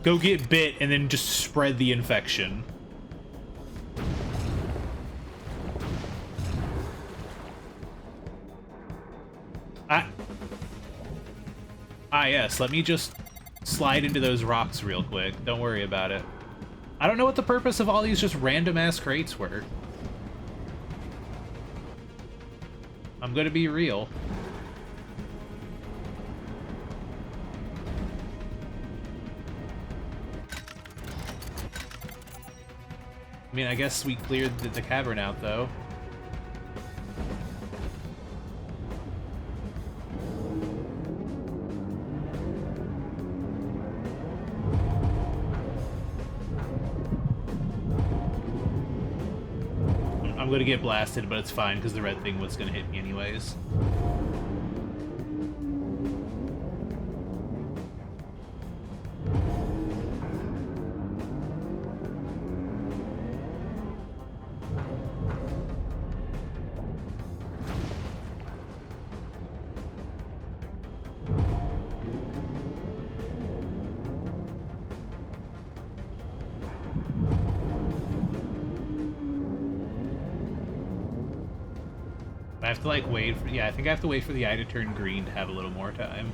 Speaker 5: Go get bit and then just spread the infection. Yes, let me just slide into those rocks real quick. Don't worry about it. I don't know what the purpose of all these just random-ass crates were. I'm gonna be real. I mean, I guess we cleared the cavern out, though. I'm gonna get blasted, but it's fine because the red thing was gonna hit me anyways. I have to like wait for, yeah, I think I have to wait for the eye to turn green to have a little more time.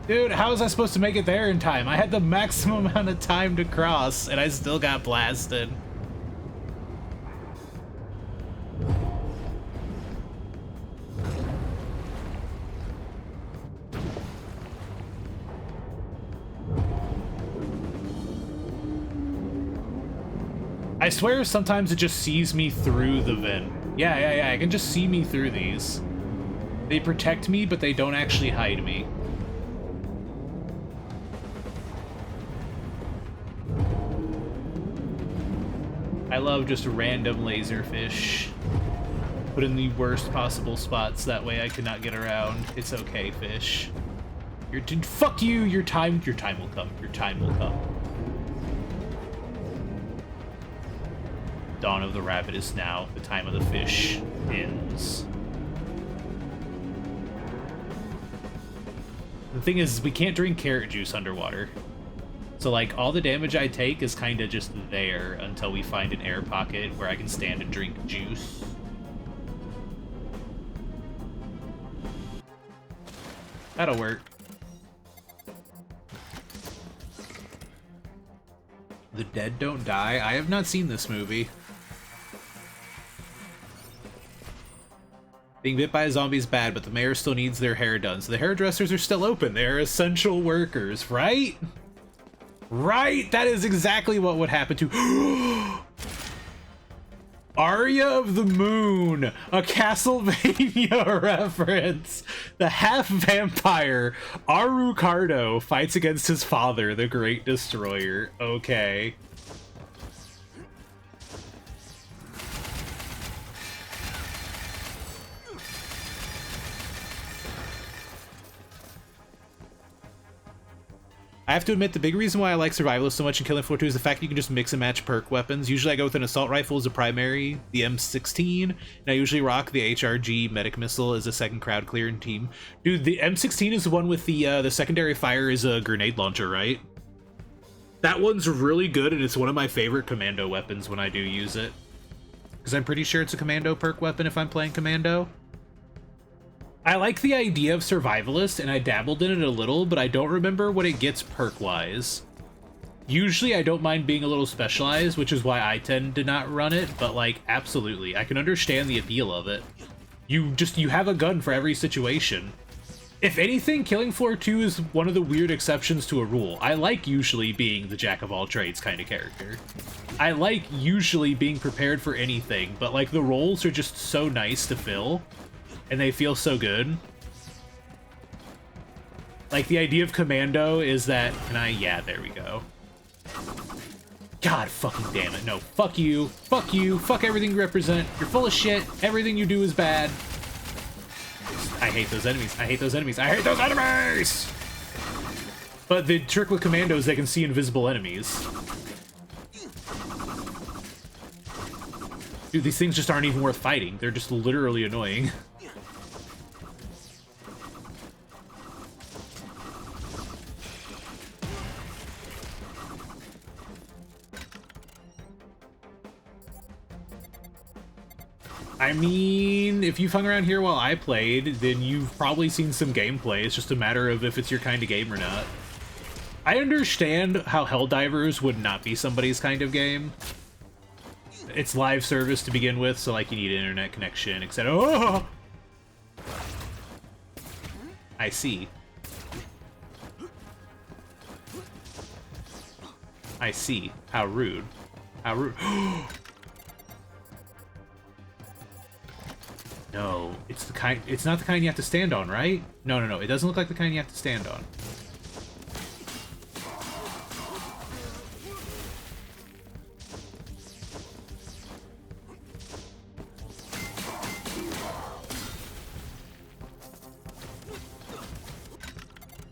Speaker 5: Dude, how was I supposed to make it there in time? I had the maximum amount of time to cross and I still got blasted. I swear sometimes it just sees me through the vent. Yeah, it can just see me through these. They protect me, but they don't actually hide me. I love just random laserfish. put in the worst possible spots, that way I cannot get around. It's okay, fish. Fuck you! Your time will come. Your time will come. Dawn of the rabbit is now. The time of the fish ends. The thing is, we can't drink carrot juice underwater. So, like, all the damage I take is kind of just there until we find an air pocket where I can stand and drink juice. That'll work. The Dead Don't Die? I have not seen this movie. Being bit by a zombie is bad, but the mayor still needs their hair done, so the hairdressers are still open. They're essential workers, right? Right? That is exactly what would happen to... Aria of the Moon, a Castlevania reference. The half-vampire Arucardo fights against his father, the Great Destroyer. Okay. I have to admit, the big reason why I like Survivalist so much in Killing Floor 2 is the fact that you can just mix and match perk weapons. Usually I go with an assault rifle as a primary, the M16, and I usually rock the HRG medic missile as a second crowd clearing team. Dude, the M16 is the one with the secondary fire is a grenade launcher, right? That one's really good, and it's one of my favorite commando weapons when I do use it. Because I'm pretty sure it's a commando perk weapon if I'm playing commando. I like the idea of Survivalist, and I dabbled in it a little, but I don't remember what it gets perk-wise. Usually I don't mind being a little specialized, which is why I tend to not run it, but, like, absolutely. I can understand the appeal of it. You have a gun for every situation. If anything, Killing Floor 2 is one of the weird exceptions to a rule. I like usually being the jack-of-all-trades kind of character. I like usually being prepared for anything, but, like, the roles are just so nice to fill. And they feel so good. Like, the idea of commando is that... Yeah, there we go. God fucking damn it. No, fuck you. Fuck you. Fuck everything you represent. You're full of shit. Everything you do is bad. I hate those enemies. I hate those enemies. I hate those enemies! But the trick with commando is they can see invisible enemies. Dude, these things just aren't even worth fighting. They're just literally annoying. I mean, if you've hung around here while I played, then you've probably seen some gameplay. It's just a matter of if it's your kind of game or not. I understand how Helldivers would not be somebody's kind of game. It's live service to begin with, so like you need an internet connection, etc. Oh! I see. I see. How rude. How rude. No, it's not the kind you have to stand on, right? No, it doesn't look like the kind you have to stand on.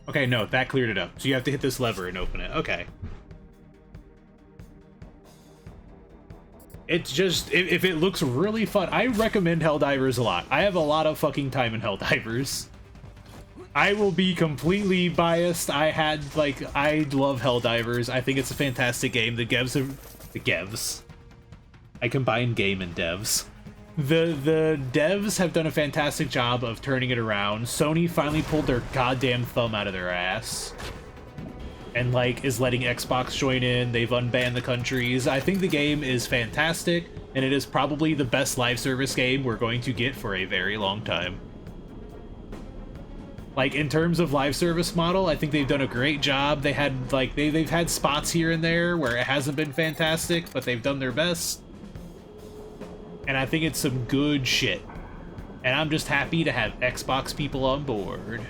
Speaker 5: Okay, no, that cleared it up. So you have to hit this lever and open it. Okay. It's just, if it looks really fun, I recommend Helldivers a lot. I have a lot of fucking time in Helldivers. I will be completely biased. I love Helldivers. I think it's a fantastic game. The devs. I combine game and devs. The devs have done a fantastic job of turning it around. Sony finally pulled their goddamn thumb out of their ass. And, like, is letting Xbox join in. They've unbanned the countries. I think the game is fantastic, and it is probably the best live service game we're going to get for a very long time. Like, in terms of live service model, I think they've done a great job. They had, like, they've had spots here and there where it hasn't been fantastic, but they've done their best. And I think it's some good shit. And I'm just happy to have Xbox people on board.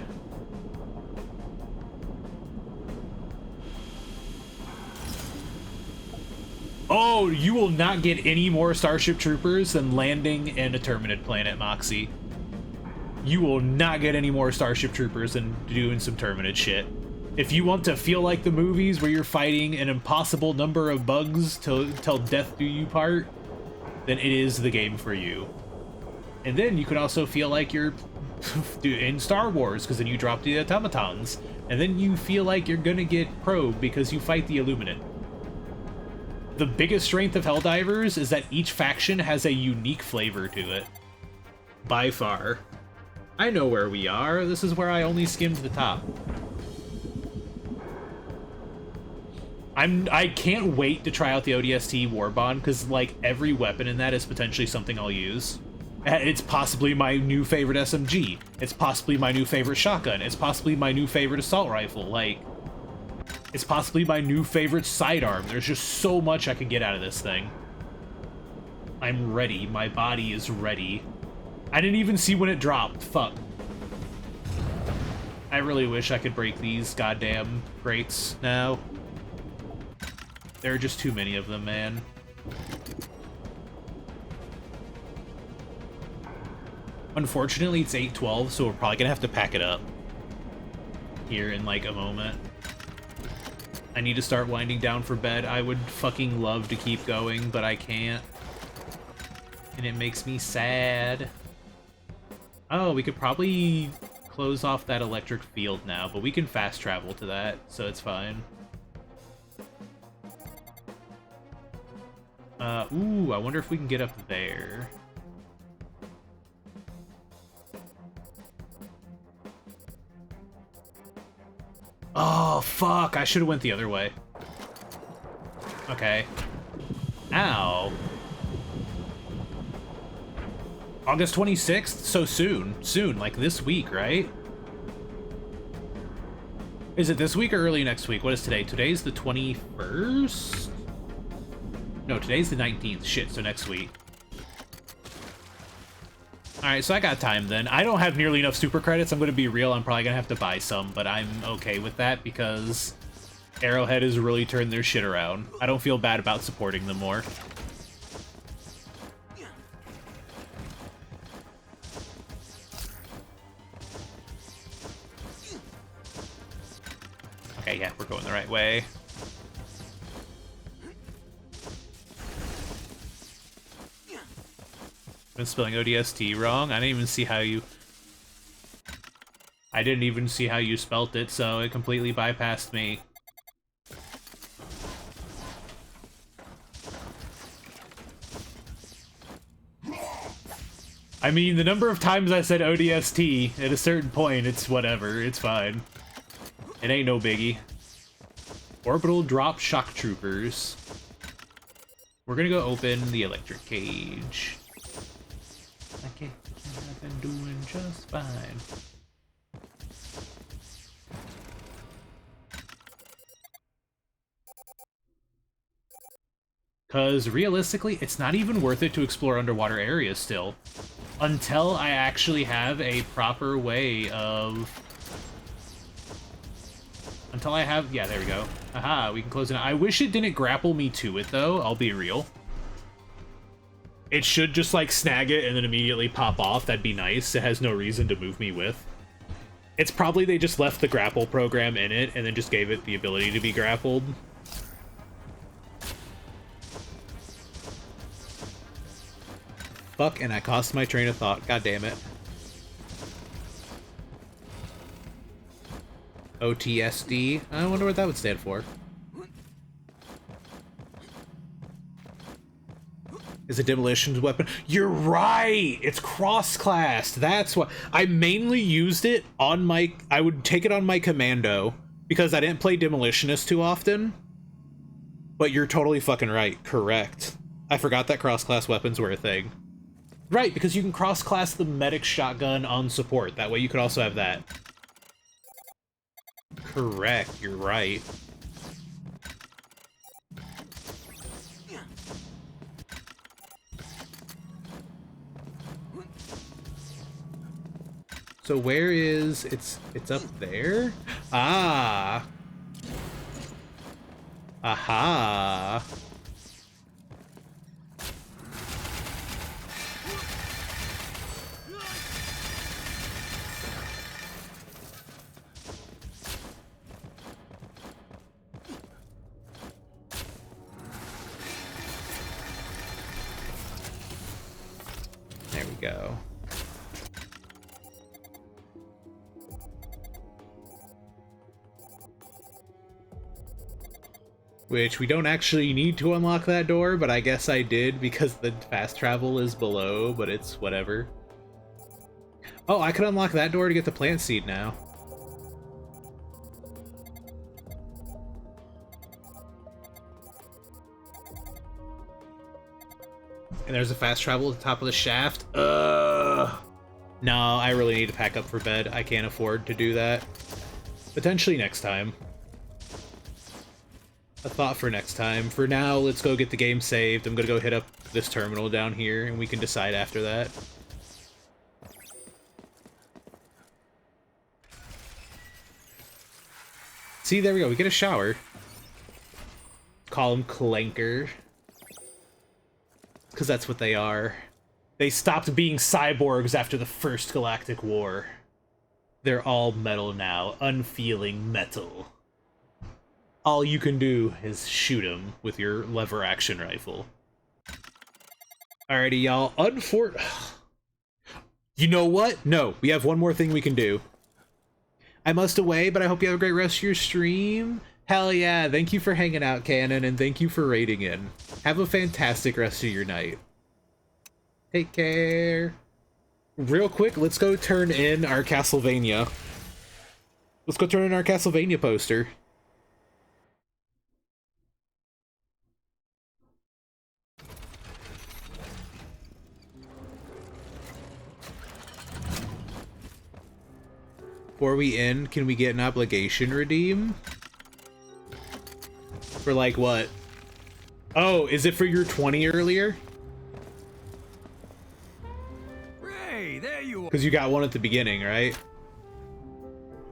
Speaker 5: Oh, you will not get any more Starship Troopers than landing in a Terminid planet, Moxie. You will not get any more Starship Troopers than doing some Terminid shit. If you want to feel like the movies where you're fighting an impossible number of bugs till death do you part, then it is the game for you. And then you can also feel like you're in Star Wars, because then you drop the automatons. And then you feel like you're gonna get probed because you fight the Illuminate. The biggest strength of Helldivers is that each faction has a unique flavor to it. By far. I know where we are. This is where I only skimmed the top. I can't wait to try out the ODST Warbond, because like every weapon in that is potentially something I'll use. It's possibly my new favorite SMG. It's possibly my new favorite shotgun. It's possibly my new favorite assault rifle. Like, it's possibly my new favorite sidearm. There's just so much I can get out of this thing. I'm ready. My body is ready. I didn't even see when it dropped. Fuck. I really wish I could break these goddamn crates now. There are just too many of them, man. Unfortunately, it's 8:12, so we're probably gonna have to pack it up here in like a moment. I need to start winding down for bed. I would fucking love to keep going, but I can't. And it makes me sad. Oh, we could probably close off that electric field now, but we can fast travel to that, so it's fine. Ooh, I wonder if we can get up there. Oh, fuck. I should have went the other way. Okay. Ow. August 26th? So soon. Soon, like this week, right? Is it this week or early next week? What is today? Today's the 21st? No, today's the 19th. Shit, so next week. Alright, so I got time then. I don't have nearly enough super credits. I'm going to be real. I'm probably going to have to buy some, but I'm okay with that because Arrowhead has really turned their shit around. I don't feel bad about supporting them more. Okay, yeah, we're going the right way. Been spelling ODST wrong. I didn't even see how you... I didn't even see how you spelt it, so it completely bypassed me. I mean, the number of times I said ODST, at a certain point, it's whatever. It's fine. It ain't no biggie. Orbital drop shock troopers. We're gonna go open the electric cage. Okay, I've been doing just fine. Because realistically, it's not even worth it to explore underwater areas still. Until I actually have a proper way of... Until I have... Yeah, there we go. Aha, we can close it out. I wish it didn't grapple me to it, though. I'll be real. It should just, like, snag it and then immediately pop off. That'd be nice. It has no reason to move me with. It's probably they just left the grapple program in it and then just gave it the ability to be grappled. Fuck, and I lost my train of thought. God damn it. OTSD? I wonder what that would stand for. Is a demolition weapon? You're right! It's cross-classed. That's what... I mainly used it on my... I would take it on my commando because I didn't play demolitionist too often. But you're totally fucking right. Correct. I forgot that cross-class weapons were a thing. Right, because you can cross-class the medic shotgun on support. That way you could also have that. Correct. You're right. So where is... It's up there? Ah! Aha! go. Which we don't actually need to unlock that door, but I guess I did because the fast travel is below, but it's whatever. Oh, I could unlock that door to get the plant seed now. And there's a fast travel at the top of the shaft. No, I really need to pack up for bed. I can't afford to do that. Potentially next time. A thought for next time. For now, let's go get the game saved. I'm gonna go hit up this terminal down here, and we can decide after that. See, there we go. We get a shower. Call them Clanker. Because that's what they are. They stopped being cyborgs after the First Galactic War. They're all metal now. Unfeeling metal. All you can do is shoot them with your lever action rifle. Alrighty, y'all. You know what? No, we have one more thing we can do. I must away, but I hope you have a great rest of your stream. Hell yeah, thank you for hanging out, Cannon, and thank you for raiding in. Have a fantastic rest of your night. Take care. Real quick, let's go turn in our Castlevania. Let's go turn in our Castlevania poster. Before we end, can we get an obligation redeem? For like what? Oh, is it for your 20 earlier?
Speaker 3: Ray, there you are.
Speaker 5: Because you got one at the beginning, right?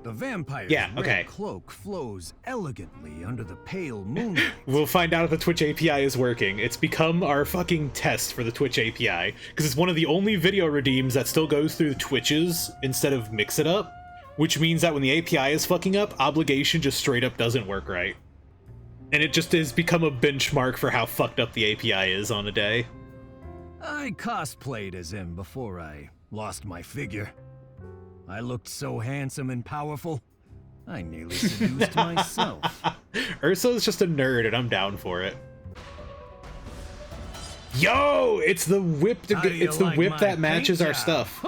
Speaker 3: The vampire's
Speaker 5: red
Speaker 3: cloak flows elegantly under the pale moonlight.
Speaker 5: We'll find out if the Twitch API is working. It's become our fucking test for the Twitch API. Because it's one of the only video redeems that still goes through the Twitches instead of Mix It Up. Which means that when the API is fucking up, obligation just straight up doesn't work right. And it just has become a benchmark for how fucked up the API is on a day.
Speaker 3: I cosplayed as him before I lost my figure. I looked so handsome and powerful, I nearly seduced myself.
Speaker 5: Urso's just a nerd and I'm down for it. Yo! It's the whip that matches our stuff.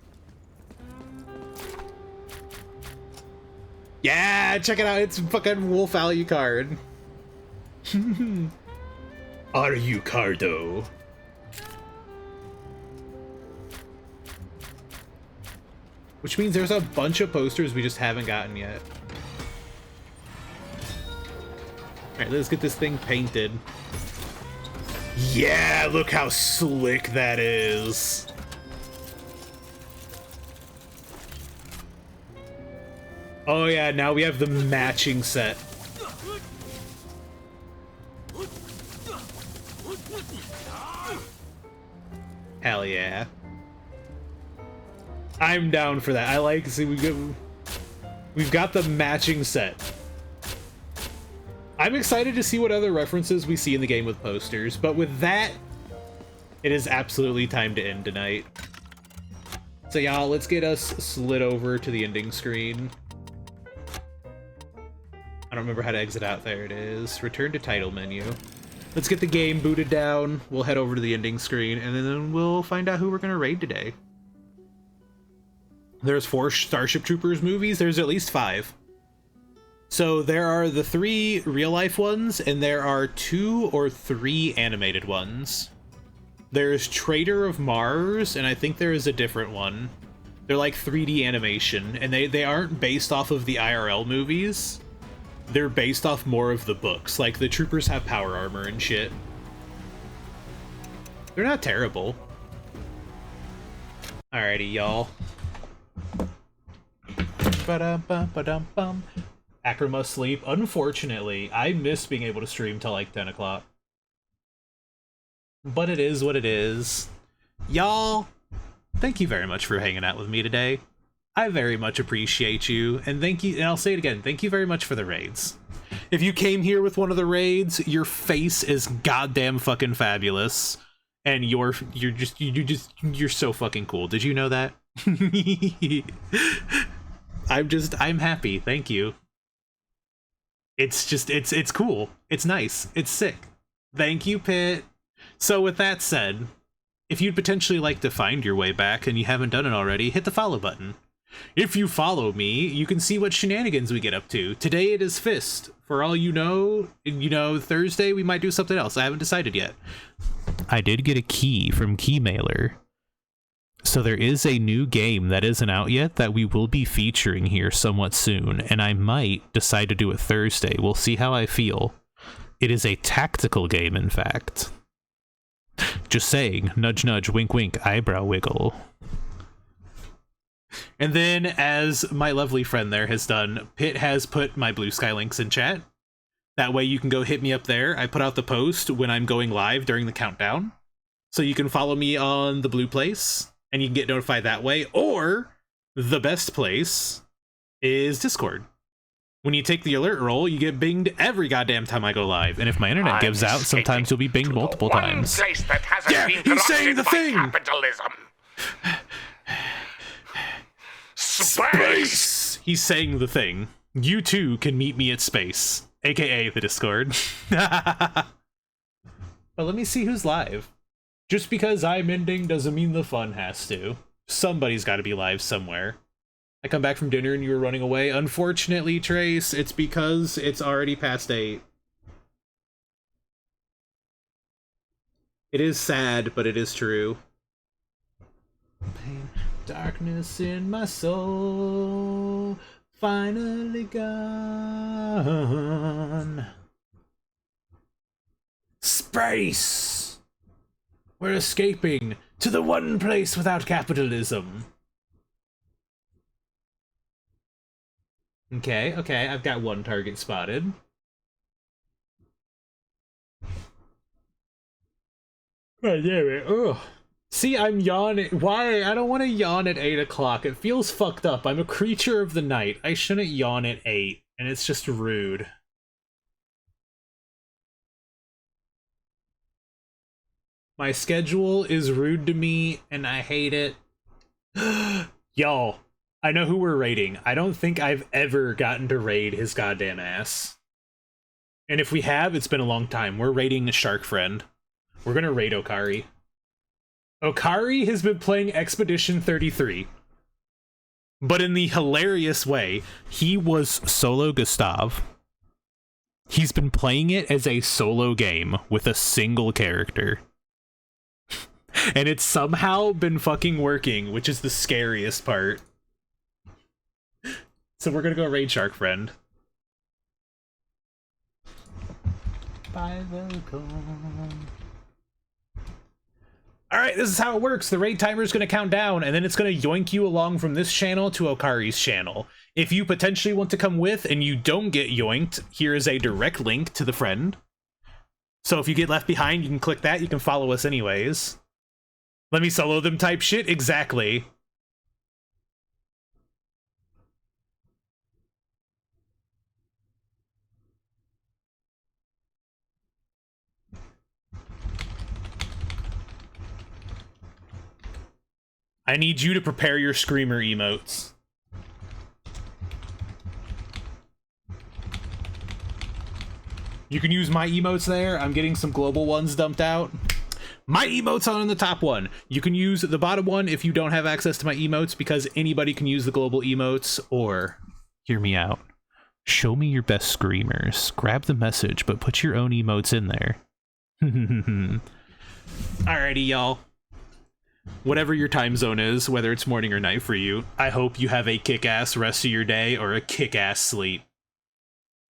Speaker 5: Yeah, check it out. It's fucking Wolf Alucard. Alucardo. Which means there's a bunch of posters we just haven't gotten yet. Alright, let's get this thing painted. Yeah, look how slick that is. Oh yeah, now we have the matching set. Hell yeah. I'm down for that. I like, see, we've got the matching set. I'm excited to see what other references we see in the game with posters, but with that, it is absolutely time to end tonight. So y'all, let's get us slid over to the ending screen. I don't remember how to exit out. There it is. Return to title menu. Let's get the game booted down. We'll head over to the ending screen, and then we'll find out who we're going to raid today. There's 4 Starship Troopers movies. There's at least 5. So there are the 3 real-life ones, and there are 2 or 3 animated ones. There's Traitor of Mars, and I think there is a different one. They're like 3D animation, and they aren't based off of the IRL movies. They're based off more of the books. Like, the troopers have power armor and shit. They're not terrible. Alrighty, y'all. Ba-dum-bum-ba-dum-bum. Akra must sleep. Unfortunately, I miss being able to stream till like 10 o'clock. But it is what it is. Y'all, thank you very much for hanging out with me today. I very much appreciate you, and thank you, and I'll say it again, thank you very much for the raids. If you came here with one of the raids, your face is goddamn fucking fabulous. And you're so fucking cool. Did you know that? I'm happy. Thank you. It's cool. It's nice. It's sick. Thank you, Pit. So with that said, if you'd potentially like to find your way back and you haven't done it already, hit the follow button. If you follow me, you can see what shenanigans we get up to. Today it is F.I.S.T. For all you know, Thursday we might do something else. I haven't decided yet.
Speaker 9: I did get a key from Keymailer. So there is a new game that isn't out yet that we will be featuring here somewhat soon, and I might decide to do it Thursday. We'll see how I feel. It is a tactical game, in fact. Just saying, nudge nudge, wink wink, eyebrow wiggle.
Speaker 5: And then, as my lovely friend there has done, Pitt has put my Blue Sky links in chat. That way you can go hit me up there. I put out the post when I'm going live during the countdown. So you can follow me on the blue place, and you can get notified that way. Or, the best place is Discord. When you take the alert roll, you get binged every goddamn time I go live.
Speaker 9: And if my internet gives out, sometimes you'll be binged multiple times.
Speaker 7: Place that hasn't been
Speaker 5: he's saying the thing!
Speaker 7: Capitalism.
Speaker 5: Space! He's saying the thing. You too can meet me at Space, aka the Discord. But let me see who's live. Just because I'm ending doesn't mean the fun has to. Somebody's got to be live somewhere. I come back from dinner and you were running away. Unfortunately, Trace, it's because it's already past 8. It is sad, but it is true. Pain, darkness in my soul, finally gone. Space! We're escaping to the one place without capitalism. Okay, I've got one target spotted. God damn it, ugh. See, I'm yawning. Why? I don't want to yawn at 8 o'clock. It feels fucked up. I'm a creature of the night. I shouldn't yawn at 8, and it's just rude. My schedule is rude to me, and I hate it. Y'all, I know who we're raiding. I don't think I've ever gotten to raid his goddamn ass. And if we have, it's been a long time. We're raiding Shark Friend. We're gonna raid Okari. Okari has been playing Expedition 33. But in the hilarious way,
Speaker 9: he was solo Gustav. He's been playing it as a solo game with a single character.
Speaker 5: And it's somehow been fucking working, which is the scariest part. So we're gonna go raid Shark Friend. Bye, welcome. Alright, this is how it works. The raid timer is going to count down, and then it's going to yoink you along from this channel to Okari's channel. If you potentially want to come with and you don't get yoinked, here is a direct link to the friend. So if you get left behind, you can click that. You can follow us anyways. Let me solo them type shit? Exactly. I need you to prepare your screamer emotes. You can use my emotes there. I'm getting some global ones dumped out. My emotes on the top one. You can use the bottom one if you don't have access to my emotes, because anybody can use the global emotes. Or,
Speaker 9: hear me out. Show me your best screamers. Grab the message, but put your own emotes in there.
Speaker 5: Alrighty, y'all. Whatever your time zone is, whether it's morning or night for you, I hope you have a kick-ass rest of your day or a kick-ass sleep.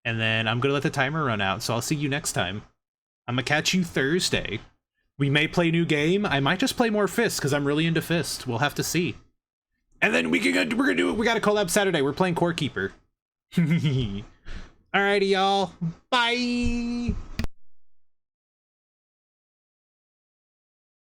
Speaker 5: And then I'm gonna let the timer run out, so I'll see you next time. I'm gonna catch you Thursday. We may play a new game. I might just play more F.I.S.T, because I'm really into F.I.S.T. We'll have to see. And then we got a collab Saturday. We're playing Core Keeper. Alrighty, y'all. Bye!